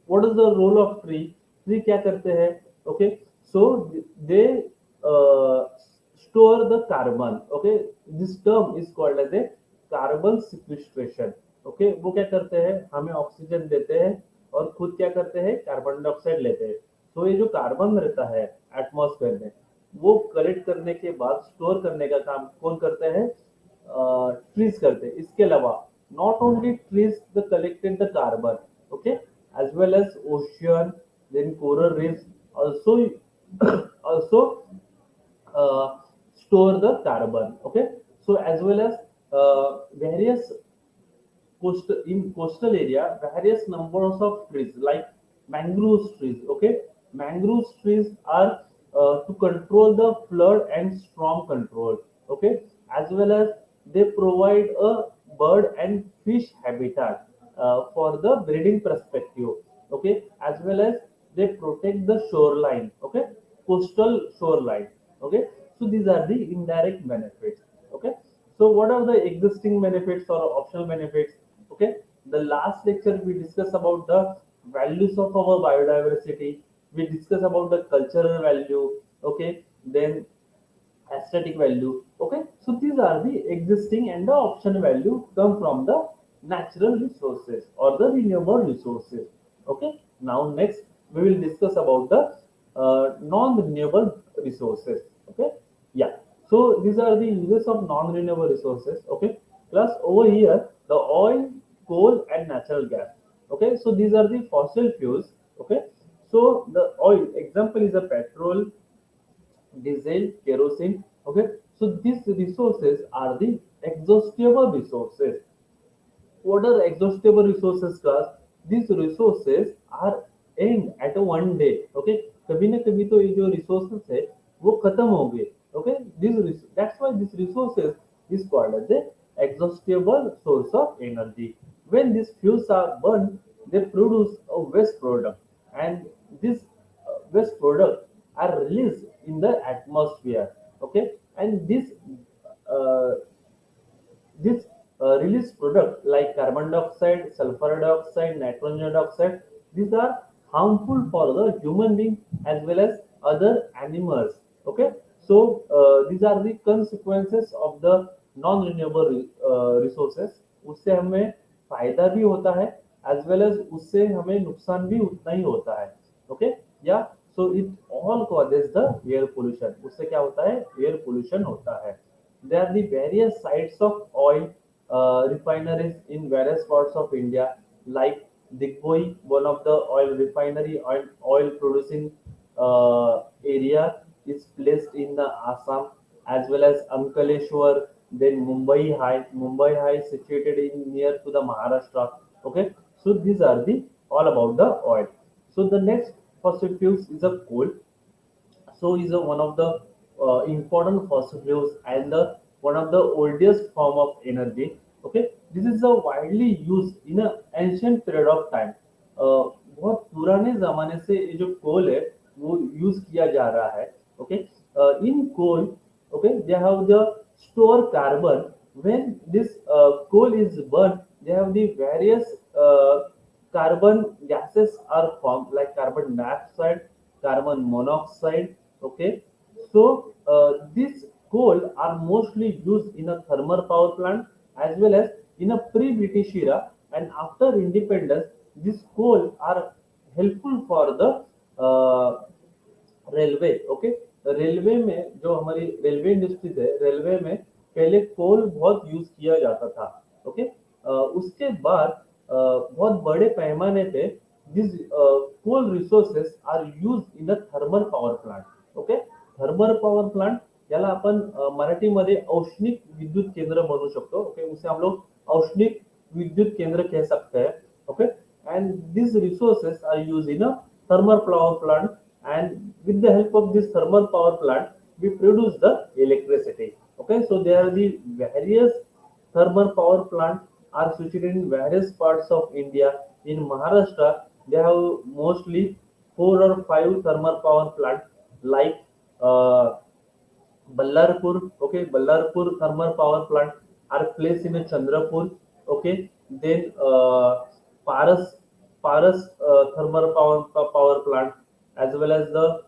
what is the role of tree? Tree क्या करते हैं? Okay, so they uh, store the carbon. Okay, this term is called as a carbon sequestration. Okay, वो क्या करते हैं? हमें oxygen देते हैं और खुद क्या करते हैं? कार्बन डाइऑक्साइड लेते हैं। तो ये जो कार्बन रहता है एटमॉस्फेयर में, वो कलेक्ट करने के बाद स्टोर करने का काम कौन करते हैं? ट्रीज करते हैं। इसके अलावा not only trees the collected the carbon, okay, as well as ocean, then coral reefs also also store the carbon. Okay, so as well as various coastal area, various numbers of trees like mangrove trees. Okay, mangrove trees are to control the flood and storm control. Okay, as well as they provide a bird and fish habitat for the breeding perspective. Okay, as well as they protect the shoreline. Okay, coastal shoreline. Okay, so these are the indirect benefits. Okay, so what are the existing benefits or optional benefits? Okay, the last lecture we discussed about the values of our biodiversity. We discussed about the cultural value. Okay, then aesthetic value. Okay, so these are the existing and the option value come from the natural resources or the renewable resources. Okay, now next we will discuss about the non-renewable resources. Okay, yeah, so these are the uses of non-renewable resources. Okay, plus over here the oil, coal and natural gas. Okay, so these are the fossil fuels. Okay, so the oil example is a petrol, diesel, kerosene. Okay, so these resources are the exhaustible resources. What are exhaustible resources, class? These resources are end at a one day. Okay, कभी ना कभी तो ये जो resources है वो खत्म होंगे. Okay, that's why these resources is called as a exhaustible source of energy. When these fuels are burned, they produce a waste product, and this waste product are released in the atmosphere. Okay, and uh, this released product like carbon dioxide, sulfur dioxide, nitrogen dioxide, these are harmful for the human being as well as other animals. Okay, so these are the consequences of the non-renewable resources. उससे हमें फायदा भी होता है as well as उससे हमें नुकसान भी उतना ही होता है. Okay, yeah, so it all causes the air pollution. उससे क्या होता है? Air pollution होता है. There are the various sites of oil refineries in various parts of India, like Digboi, one of the oil refinery oil producing area is placed in the Assam, as well as Ankaleshwar, then Mumbai High. Mumbai High is situated in near to the Maharashtra. Okay, so these are the all about the oil. So the next fossil fuels is a coal. So is a one of the important fossil fuels and the one of the oldest form of energy. Okay, this is a widely used in a ancient period of time. बहुत पुराने जमाने से ये जो कोल है वो use किया जा रहा है. Okay, in coal, okay, they have the store carbon. When this coal is burned, they have the various carbon gases are formed like carbon dioxide, carbon monoxide. Okay, so these coal are mostly used in a thermal power plant as well as in a pre-British era, and after independence, these coal are helpful for the railway. Okay, railway में जो हमारी railway industries है, railway में पहले कोल बहुत use किया जाता था. ओके, उसके बाद बहुत बड़े पैमाने पे this coal resources are use in the thermal power plant. Okay, thermal power plant याला आपण मराठीमध्ये औष्णिक विद्युत केंद्र म्हणू शकतो. ओके, उसे हम लोग औष्णिक विद्युत केंद्र कह सकते हैं. Okay, and these resources are used in a thermal power plant, and with the help of this thermal power plant we produce the electricity. Okay, so there are the various thermal power plant are situated in various parts of India. In Maharashtra they have mostly 4 or 5 thermal power plant like uh, Ballarpur. Okay, Ballarpur thermal power plant are placed in a Chandrapur. Okay, then Paras thermal power plant, as well as the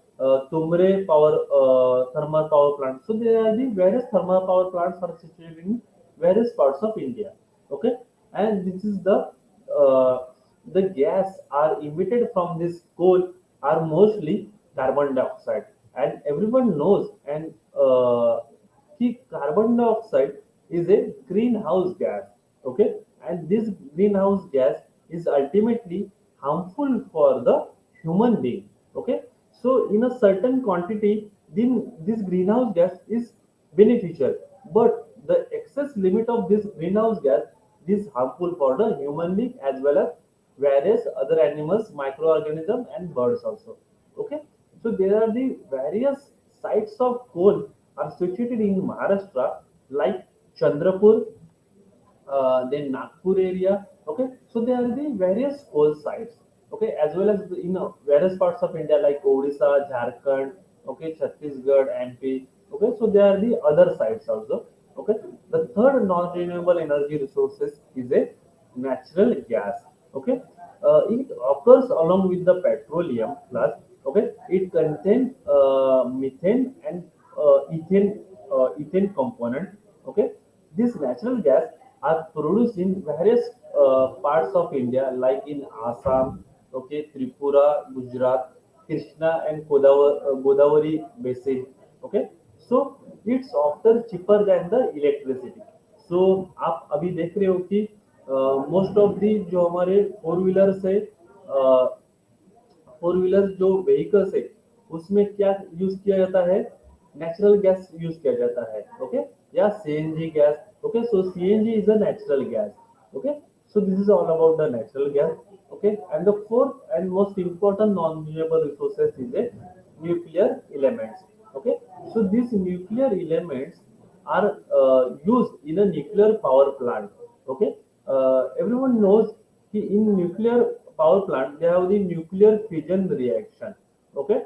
Tumre power thermal power plant. So there are the various thermal power plants are situated in various parts of India. Okay, and this is uh, the gas are emitted from this coal are mostly carbon dioxide, and everyone knows and carbon dioxide is a greenhouse gas. Okay, and this greenhouse gas is ultimately harmful for the human being. Okay, so in a certain quantity, then this greenhouse gas is beneficial, but the excess limit of this greenhouse gas is harmful for the human being as well as various other animals, microorganisms, and birds also. Okay, so there are the various sites of coal are situated in Maharashtra, like Chandrapur, then Nagpur area. Okay, so there are the various coal sites. Okay, as well as various parts of India like Odisha, Jharkhand, okay, Chhattisgarh, MP. Okay, so there are the other sites also. Okay, the third non-renewable energy resources is a natural gas. Okay, it occurs along with the petroleum plus. Okay, it contains methane and ethane component. Okay, this natural gas are produced in various parts of India, like in Assam, okay, Tripura, Gujarat, Krishna and Godavari basin. Okay, so it's often cheaper than the electricity. So आप अभी देख रहे हो कि most of the जो हमारे four wheelers है, four wheeler जो व्हीकल्स है, उसमें क्या यूज किया जाता है, नेचुरल गैस यूज किया जाता है. ओके, या CNG gas. Okay, so CNG is a natural gas. Okay, so this is all about the natural gas. Okay, and the fourth and most important non-renewable resources is a nuclear elements. Okay, so these nuclear elements are used in a nuclear power plant. Okay, everyone knows in nuclear power plant they have the nuclear fusion reaction. Okay,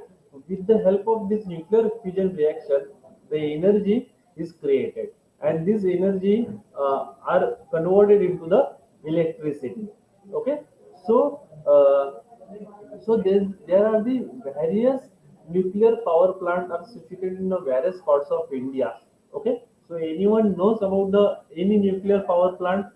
with the help of this nuclear fusion reaction, the energy is created, and this energy are converted into the electricity. Okay, so there are the various nuclear power plant are situated in the various parts of India. Okay, so anyone knows about the any nuclear power plant?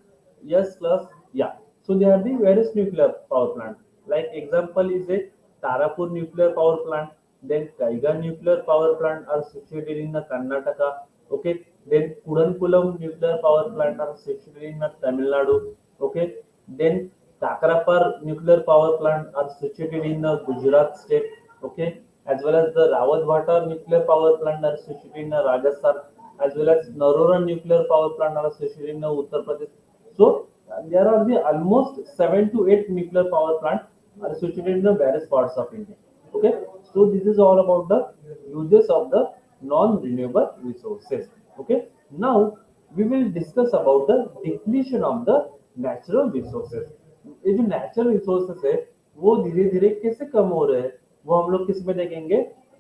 Yes, class. Yeah, so there are the various nuclear power plant. Like example is a Tarapur nuclear power plant, then Kaiga nuclear power plant are situated in the Karnataka. Okay, then Kudankulam nuclear power plant are situated in the Tamil Nadu. Okay, then Kakrapar nuclear power plant are situated in the Gujarat state. Okay, as well as the Rawatbhata nuclear power plant are situated in the Rajasthan, as well as Narora nuclear power plant are situated in the Uttar Pradesh. So there are the almost 7 to 8 nuclear power plant are situated in the various parts of India. Okay, so this is all about the uses of the non-renewable resources. Okay, now we will discuss about the depletion of the natural resources. ये जो natural resources है वो धीरे धीरे कैसे कम हो रहे हैं, वो हम लोग किस में देखेंगे,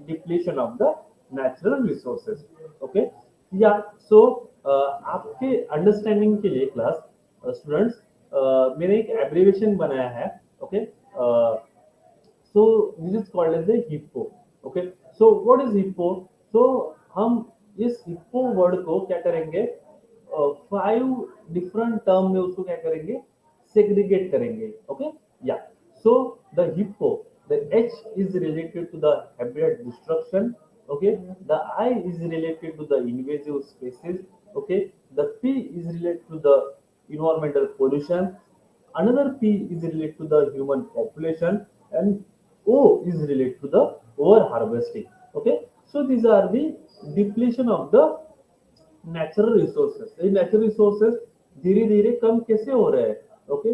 depletion of the natural resources. Okay, या सो आपके अंडरस्टैंडिंग के लिए क्लास स्टूडेंट्स, मैंने एक एब्रिविएशन बनाया है. Okay, so this is called as a hippo. Okay, so what is hippo? So हम इस hippo वर्ड को क्या करेंगे, 5 डिफरेंट टर्म में उसको क्या करेंगे, सेग्रीगेट करेंगे. ओके, या so the hippo, the H is related to the habitat destruction. Okay, the I is related to the invasive species. Okay, the P is related to the environmental pollution. Another P is related to the human population, and O is related to the over harvesting. Okay, so these are the depletion of the natural resources. ये natural resources धीरे धीरे कम कैसे हो रहे हैं. Okay,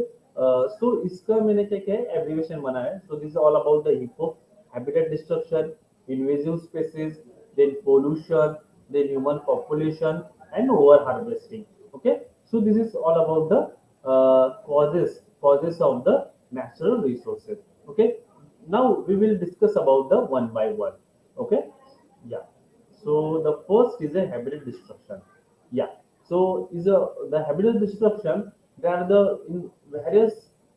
सो इसका मैंने क्या क्या है एब्रिविएशन बनाया है. So this is all about the HIPPO, habitat destruction, invasive species, then pollution, then human population and over harvesting. Okay, so this is all about the causes of the natural resources. Okay, now we will discuss about the one by one. Okay, yeah. So the first is a habitat destruction. Yeah. So is a the habitat destruction They are the in various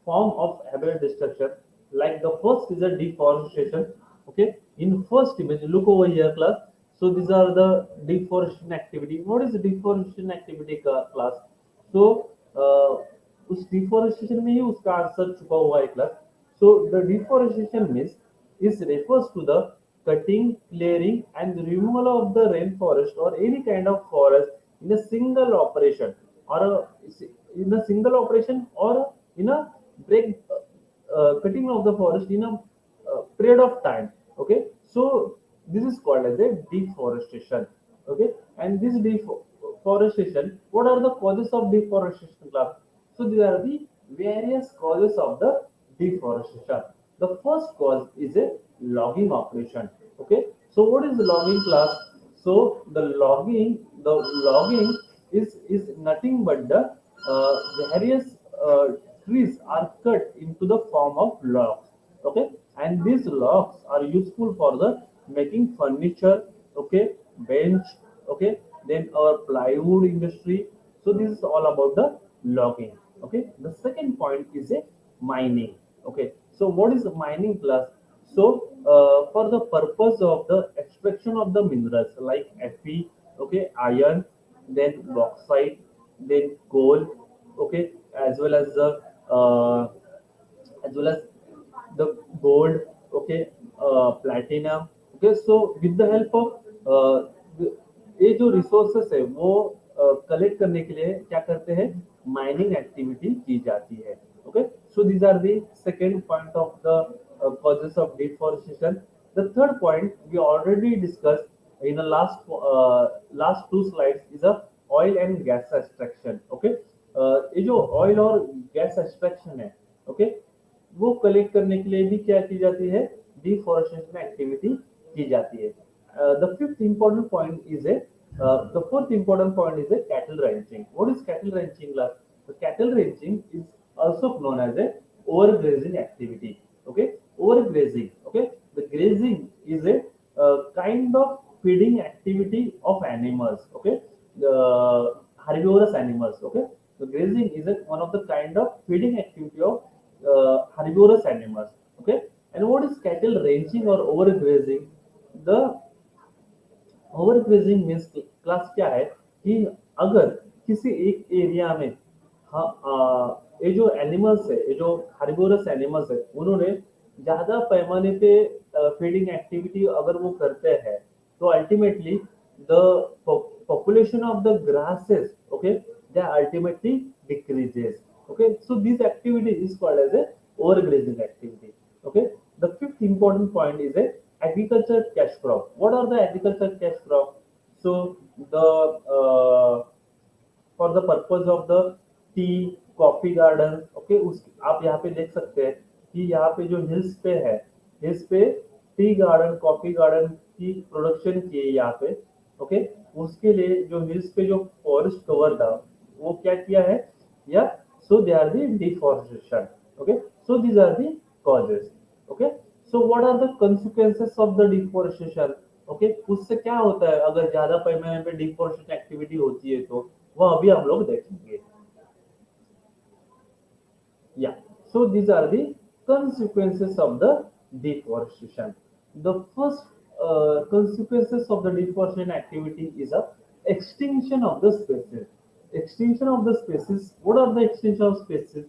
form of habitat destruction. Like the first is a deforestation. Okay, in first image, look over here, class. So these are the deforestation activity. What is deforestation activity, class? So उस deforestation में ही उसका answer छुपा हुआ है, class. So the deforestation means is refers to the cutting, clearing, and removal of the rainforest or any kind of forest in a single operation, or in a single operation, or in a break, cutting of the forest in a period of time. Okay, so this is called as a deforestation. Okay, and this deforestation, what are the causes of deforestation, class? So these are the various causes of the deforestation. The first cause is a logging operation. Okay, so what is the logging, class? So the logging is nothing but the various trees are cut into the form of logs. Okay, and these logs are useful for the making furniture. Okay, bench. Okay, then our plywood industry. So this is all about the logging. Okay, the second point is a mining. Okay, so what is mining, class? So for the purpose of the extraction of the minerals like Fe, okay, iron, then bauxite, then coal, okay, as well as the uh, as well as the gold, okay, platinum. Okay, so with the help of ये जो resources है वो collect करने के लिए क्या करते हैं, माइनिंग एक्टिविटी की जाती है. Okay, so these are the second point of the causes of deforestation. The third point we already discussed in the last two slides is a oil and gas extraction. Okay, ये जो oil और gas extraction है, okay, वो collect करने के लिए भी क्या की जाती है, डिफोरेस्टेशन एक्टिविटी की जाती है. The fifth important point is a the fourth important point is a cattle ranching. What is cattle ranching, class? The cattle ranching is also known as a overgrazing activity. Okay, overgrazing. Okay, the grazing is a kind of feeding activity of animals. Okay, the herbivorous animals. Okay, so grazing is one of the kind of feeding activity of herbivorous animals. Okay, and what is cattle ranching or overgrazing? The overgrazing means, class क्या है कि अगर किसी एक area में, हाँ, ये जो एनिमल्स है, ये जो हर्बिवोरस एनिमल्स है, उन्होंने ज्यादा पैमाने पे फीडिंग एक्टिविटी अगर वो करते हैं, तो ultimately the population of the grasses, okay, they ultimately decreases. Okay, so this activity is called as a overgrazing activity. Okay, the fifth important point is a agriculture cash crop. What are the agriculture cash crop? So the for the purpose of the T, coffee garden, okay, उस आप यहाँ पे देख सकते हैं कि यहाँ पे जो हिल्स पे है, हिल्स पे टी गार्डन, कॉफी गार्डन की प्रोडक्शन की है यहाँ पे. ओके, उसके लिए जो हिल्स पे जो फॉरेस्ट कवर था, वो क्या किया है, या so they are the deforestation. Okay, so these are the causes. Okay, so what are the consequences of the deforestation? Okay, उससे क्या होता है अगर ज्यादा पैमाने पे डिफॉरेस्टेशन एक्टिविटी होती है, तो वो अभी हम लोग देखेंगे. Yeah, so these are the consequences of the deforestation. The first consequences of the deforestation activity is a extinction of the species. Extinction of the species. What are the extinction of species?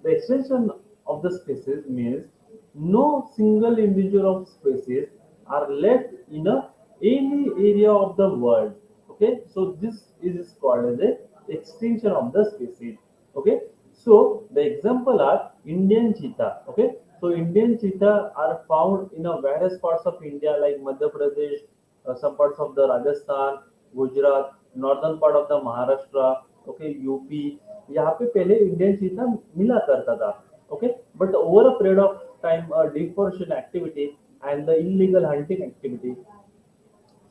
The extinction of the species means no single individual of species are left in any area of the world. Okay, so this is called as a extinction of the species. Okay, so the example are Indian cheetah. Okay, so Indian cheetah are found in various parts of India like Madhya Pradesh, some parts of the Rajasthan, Gujarat, northern part of the Maharashtra, okay, UP. यहाँ पे पहले Indian चीता मिला करता था. Okay, but over a period of time deforestation activity and the illegal hunting activity,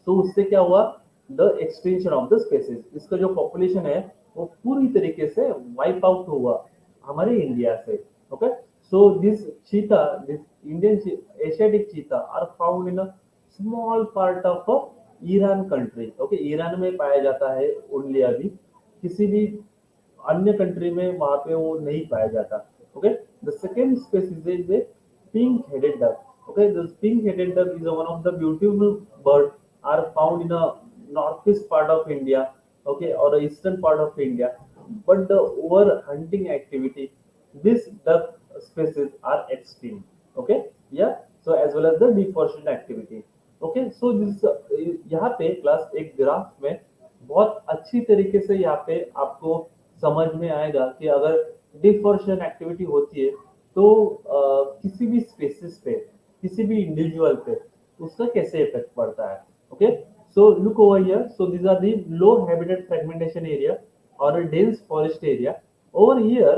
तो उससे क्या हुआ, the extension of the species, इसका जो पॉपुलेशन है वो पूरी तरीके से वाइप आउट हुआ हमारे इंडिया से. Okay, so this cheetah, this Indian Asiatic cheetah are found in a small part of Iran country. Okay, Iran में पाया जाता है ओनली. अभी किसी भी अन्य कंट्री में वहां पे वो नहीं पाया जाता. Okay, the second species is a pink headed duck. Okay, this pink headed duck is one of the beautiful bird are found in a northeast part of India, okay, or the eastern part of India. But the over hunting activity, this duck species are extinct. Okay, yeah. So as well as the deforestation activity. Okay, so this यहाँ पे class एक graph में बहुत अच्छी तरीके से यहाँ पे आपको समझ में आएगा कि अगर डिफॉरेस्टेशन एक्टिविटी होती है तो किसी भी स्पेसिस पे, किसी भी इंडिविजुअल पे उसका कैसे इफेक्ट पड़ता है. Okay, so look over here. So these are the low habitat fragmentation area or a dense forest area. Over here,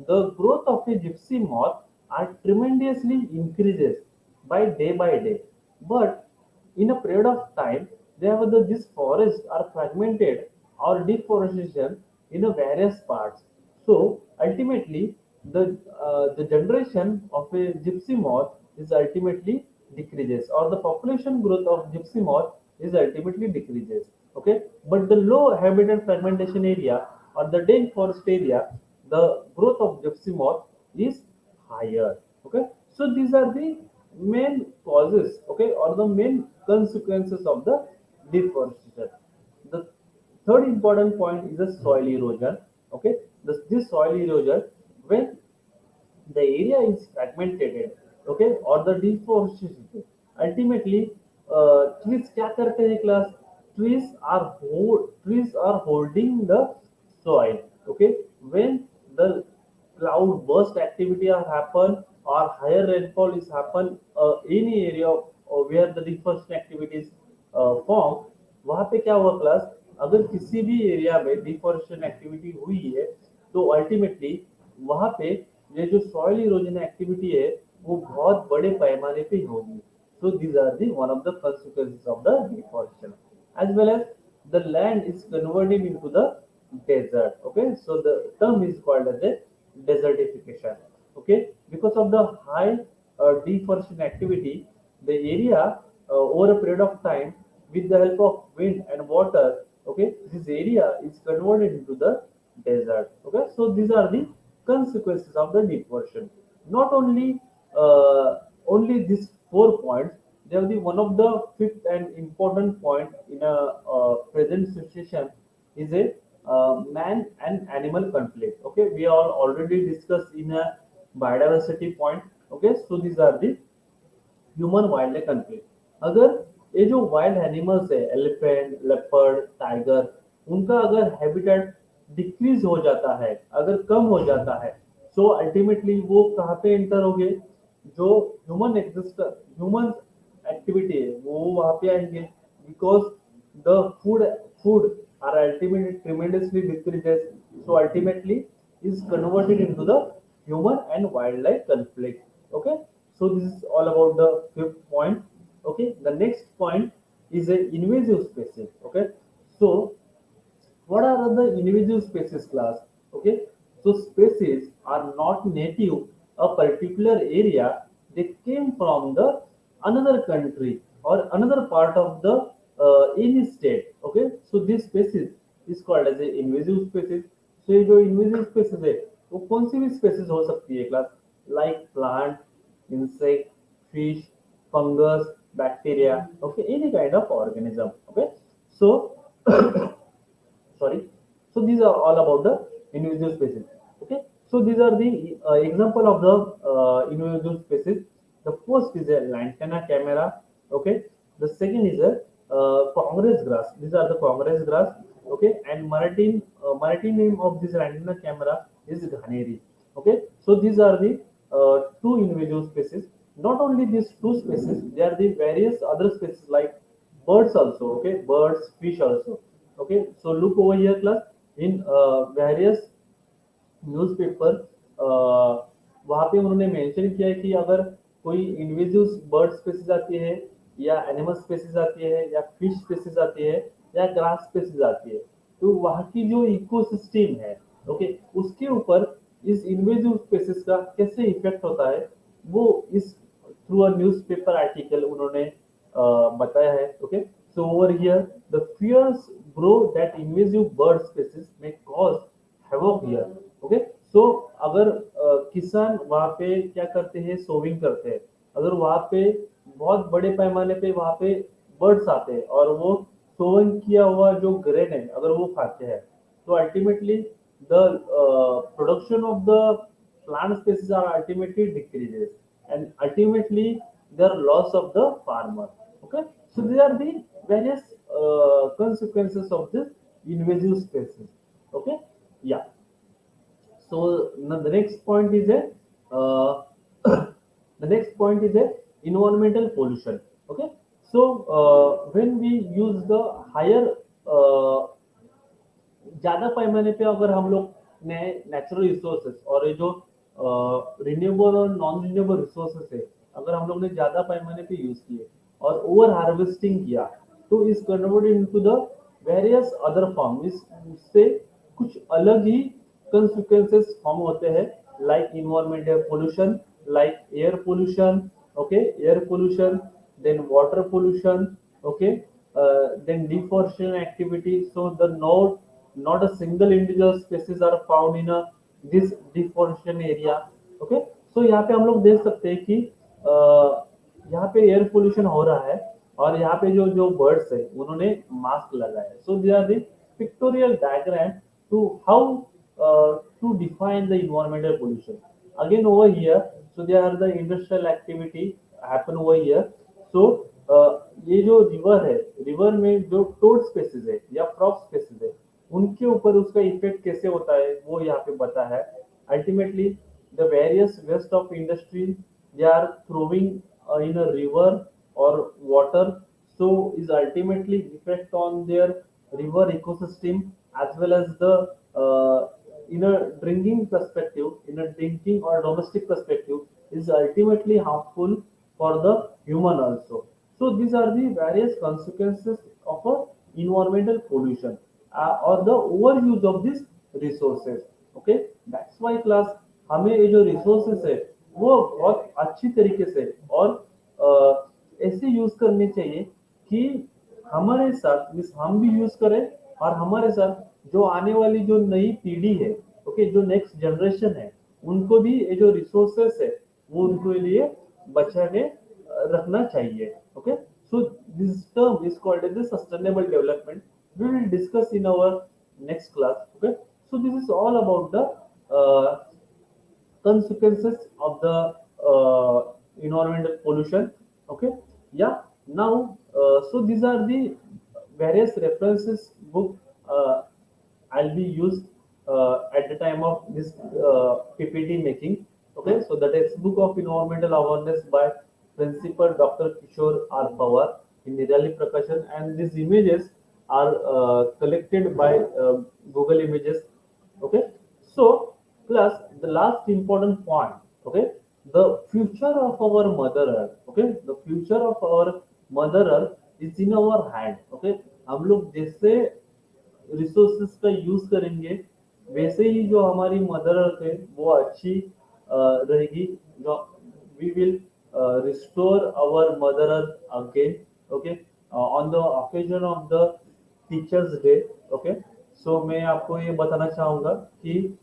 the growth of a gypsy moth are tremendously increases by day. But in a period of time, these forests are fragmented or deforestation in a various parts. So ultimately, the generation of a gypsy moth is ultimately decreases, or the population growth of gypsy moth is ultimately decreases. Okay, but the low habitat fragmentation area or the dense forest area, the growth of gypsy moth is higher. Okay, so these are the main causes, okay, or the main consequences of the deforestation. The third important point is the soil erosion. Okay, this soil erosion, when the area is fragmented, okay, or the deforestation, ultimately trees क्या करते हैं class, trees are holding the soil. Okay, when the cloud burst activity are happen or higher rainfall is happen, any area where the deforestation activities form, वहां पे क्या हुआ class, अगर किसी भी एरिया में डिफॉरेस्टेशन एक्टिविटी हुई है तो अल्टीमेटली वहां पे ये जो सॉइल इरोजन एक्टिविटी है वो बहुत बड़े पैमाने पे होगी. So these are the one of the consequences of the deforestation. As well as the land is converted into the desert. Okay, so the term is called as a desertification. Okay, because of the high deforestation activity, the area over a period of time, with the help of wind and water, okay, this area is converted into the desert. Okay, so these are the consequences of the deforestation. Not only only these 4 points, they are the one of the fifth and important point in a present situation is a man and animal conflict. Okay, we all already discussed in a biodiversity point. Okay, so these are the human wild life conflict. अगर ये जो wild animals है, elephant, leopard, tiger, उनका अगर habitat decrease हो जाता है, अगर कम हो जाता है, सो अल्टीमेटली वो कहाँ पे एंटर हो गए, जो ह्यूमन एक्टिविटी है वो वहां पे आएंगे. Because the food are ultimately tremendously decreases, so ultimately is converted into the human and wildlife conflict. Okay, so this is all about the fifth point. Okay, the next point is a invasive species. Okay, so what are the invasive species class? Okay, so species are not native a particular area, they came from the another country or another part of the any state. Okay, so this species is called as a invasive species. So ये जो invasive species है वो कौन सी भी species हो सकती है class, like plant, insect, fish, fungus, bacteria, okay, any kind of organism. Okay, so sorry, so these are all about the invasive species. Okay, so these are the example of the invasive species. The first is a lantana camera. Okay, the second is a congress grass. These are the congress grass. Okay, and Marathi name of this lantana camera is ghaneri. Okay, so these are the two invasive species. Not only these two species, there are the various other species like birds also. Okay, birds, fish also. Okay, so look over here class, in various newspaper वहाँ पे उन्होंने mention किया है कि अगर कोई invasive bird species आती है या एनिमल स्पीसीज आती है या फिश स्पीसीज आती है या ग्रास स्पीसीज आती है, तो वहाँ की जो इकोसिस्टम है, ओके, उसके ऊपर इस इन्वेजिव स्पीसीज का कैसे इफेक्ट होता है वो इस थ्रू अ न्यूज़पेपर आर्टिकल उन्होंने बताया है. Okay, so over here the fears grow that invasive bird species may cause havoc here. Okay, so अगर किसान वहां पे क्या करते हैं, सोविंग करते हैं, अगर वहां पे बहुत बड़े पैमाने पे वहां पे बर्ड्स आते हैं और वो सोवन किया हुआ जो ग्रेन है अगर वो खाते हैं, तो ultimately the production of the plant species are ultimately decreases, and ultimately there are loss of the farmer. Okay, so these are the various consequences of this invasive species. Okay, yeah. So now the next point is a the next point is a environmental pollution. Okay, so when we use the higher ज्यादा पैमाने पे अगर हम लोग ने natural resources और ये जो रिन्यूएबल और नॉन रिन्यूएबल रिसोर्सेस है, अगर हम लोग ने ज्यादा पैमाने पे यूज किए और ओवर हार्वेस्टिंग किया, तो इस converted into the various other form, इससे कुछ अलग ही consequences फॉर्म होते हैं, like environmental pollution, like air pollution, okay, air pollution, then water pollution, okay, then deforestation activity. So the not a single individual species are found in a this deforestation area. Okay, so यहाँ पे हम लोग देख सकते हैं कि यहाँ पे एयर पोल्यूशन हो रहा है और यहाँ पे जो जो बर्ड्स है उन्होंने मास्क लगाया है. So they are the pictorial diagram to how to define the environmental pollution. Again over here, so there are the industrial activity happen over here. So ये जो रिवर है, रिवर में जो टोड स्पेसिस है या frog spaces है, उनके ऊपर उसका इफेक्ट कैसे होता है वो यहाँ पे बता है. Ultimately the various waste of industry they are throwing in a river और water, so is ultimately effect on their river ecosystem as well as the in a drinking perspective, in a drinking or domestic perspective, is ultimately harmful for the human also. So these are the various consequences of a environmental pollution or the overuse of these resources. Okay, that's why class हमें ये जो resources है वो बहुत अच्छी तरीके से और ऐसे यूज करने चाहिए कि हमारे साथ मीन्स हम भी यूज करें और हमारे साथ जो आने वाली जो नई पीढ़ी है, ओके, जो नेक्स्ट जनरेशन है, उनको भी ये जो रिसोर्सेस है वो उनके लिए बचाने रखना चाहिए. Okay, so this term is called as the sustainable development. We will discuss in our next class. Okay, so this is all about the consequences of the environmental pollution. Okay, yeah. Now so these are the various references book I'll be used at the time of this PPT making. Okay, so the textbook of environmental awareness by Principal Dr. Kishore R. Pawar in Nirali Prakashan, and these images are collected by Google Images. Okay, so plus the last important point. Okay, the future of our Mother Earth. Okay, the future of our Mother Earth is in our hand. Okay, हम लोग जैसे resources का use करेंगे वैसे ही जो हमारी mother earth है वो अच्छी रहेगी. जो we will restore our mother earth again. Okay, on the occasion of the teachers day. Okay, so मैं आपको ये बताना चाहूंगा कि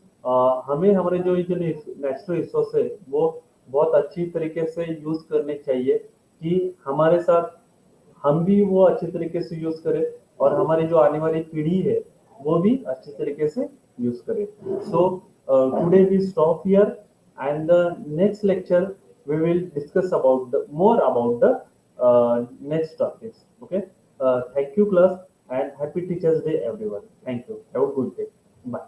हमें हमारे जो ये नेचुरल रिसोर्स है वो बहुत अच्छी तरीके से यूज करने चाहिए कि हमारे साथ हम भी वो अच्छे तरीके से यूज करें और हमारी जो आने वाली पीढ़ी है वो भी अच्छे तरीके से यूज करें. So today we stop here and the next lecture we will discuss about the more about the next topics. Okay, thank you class and happy teachers day everyone. Thank you, have a good day, bye.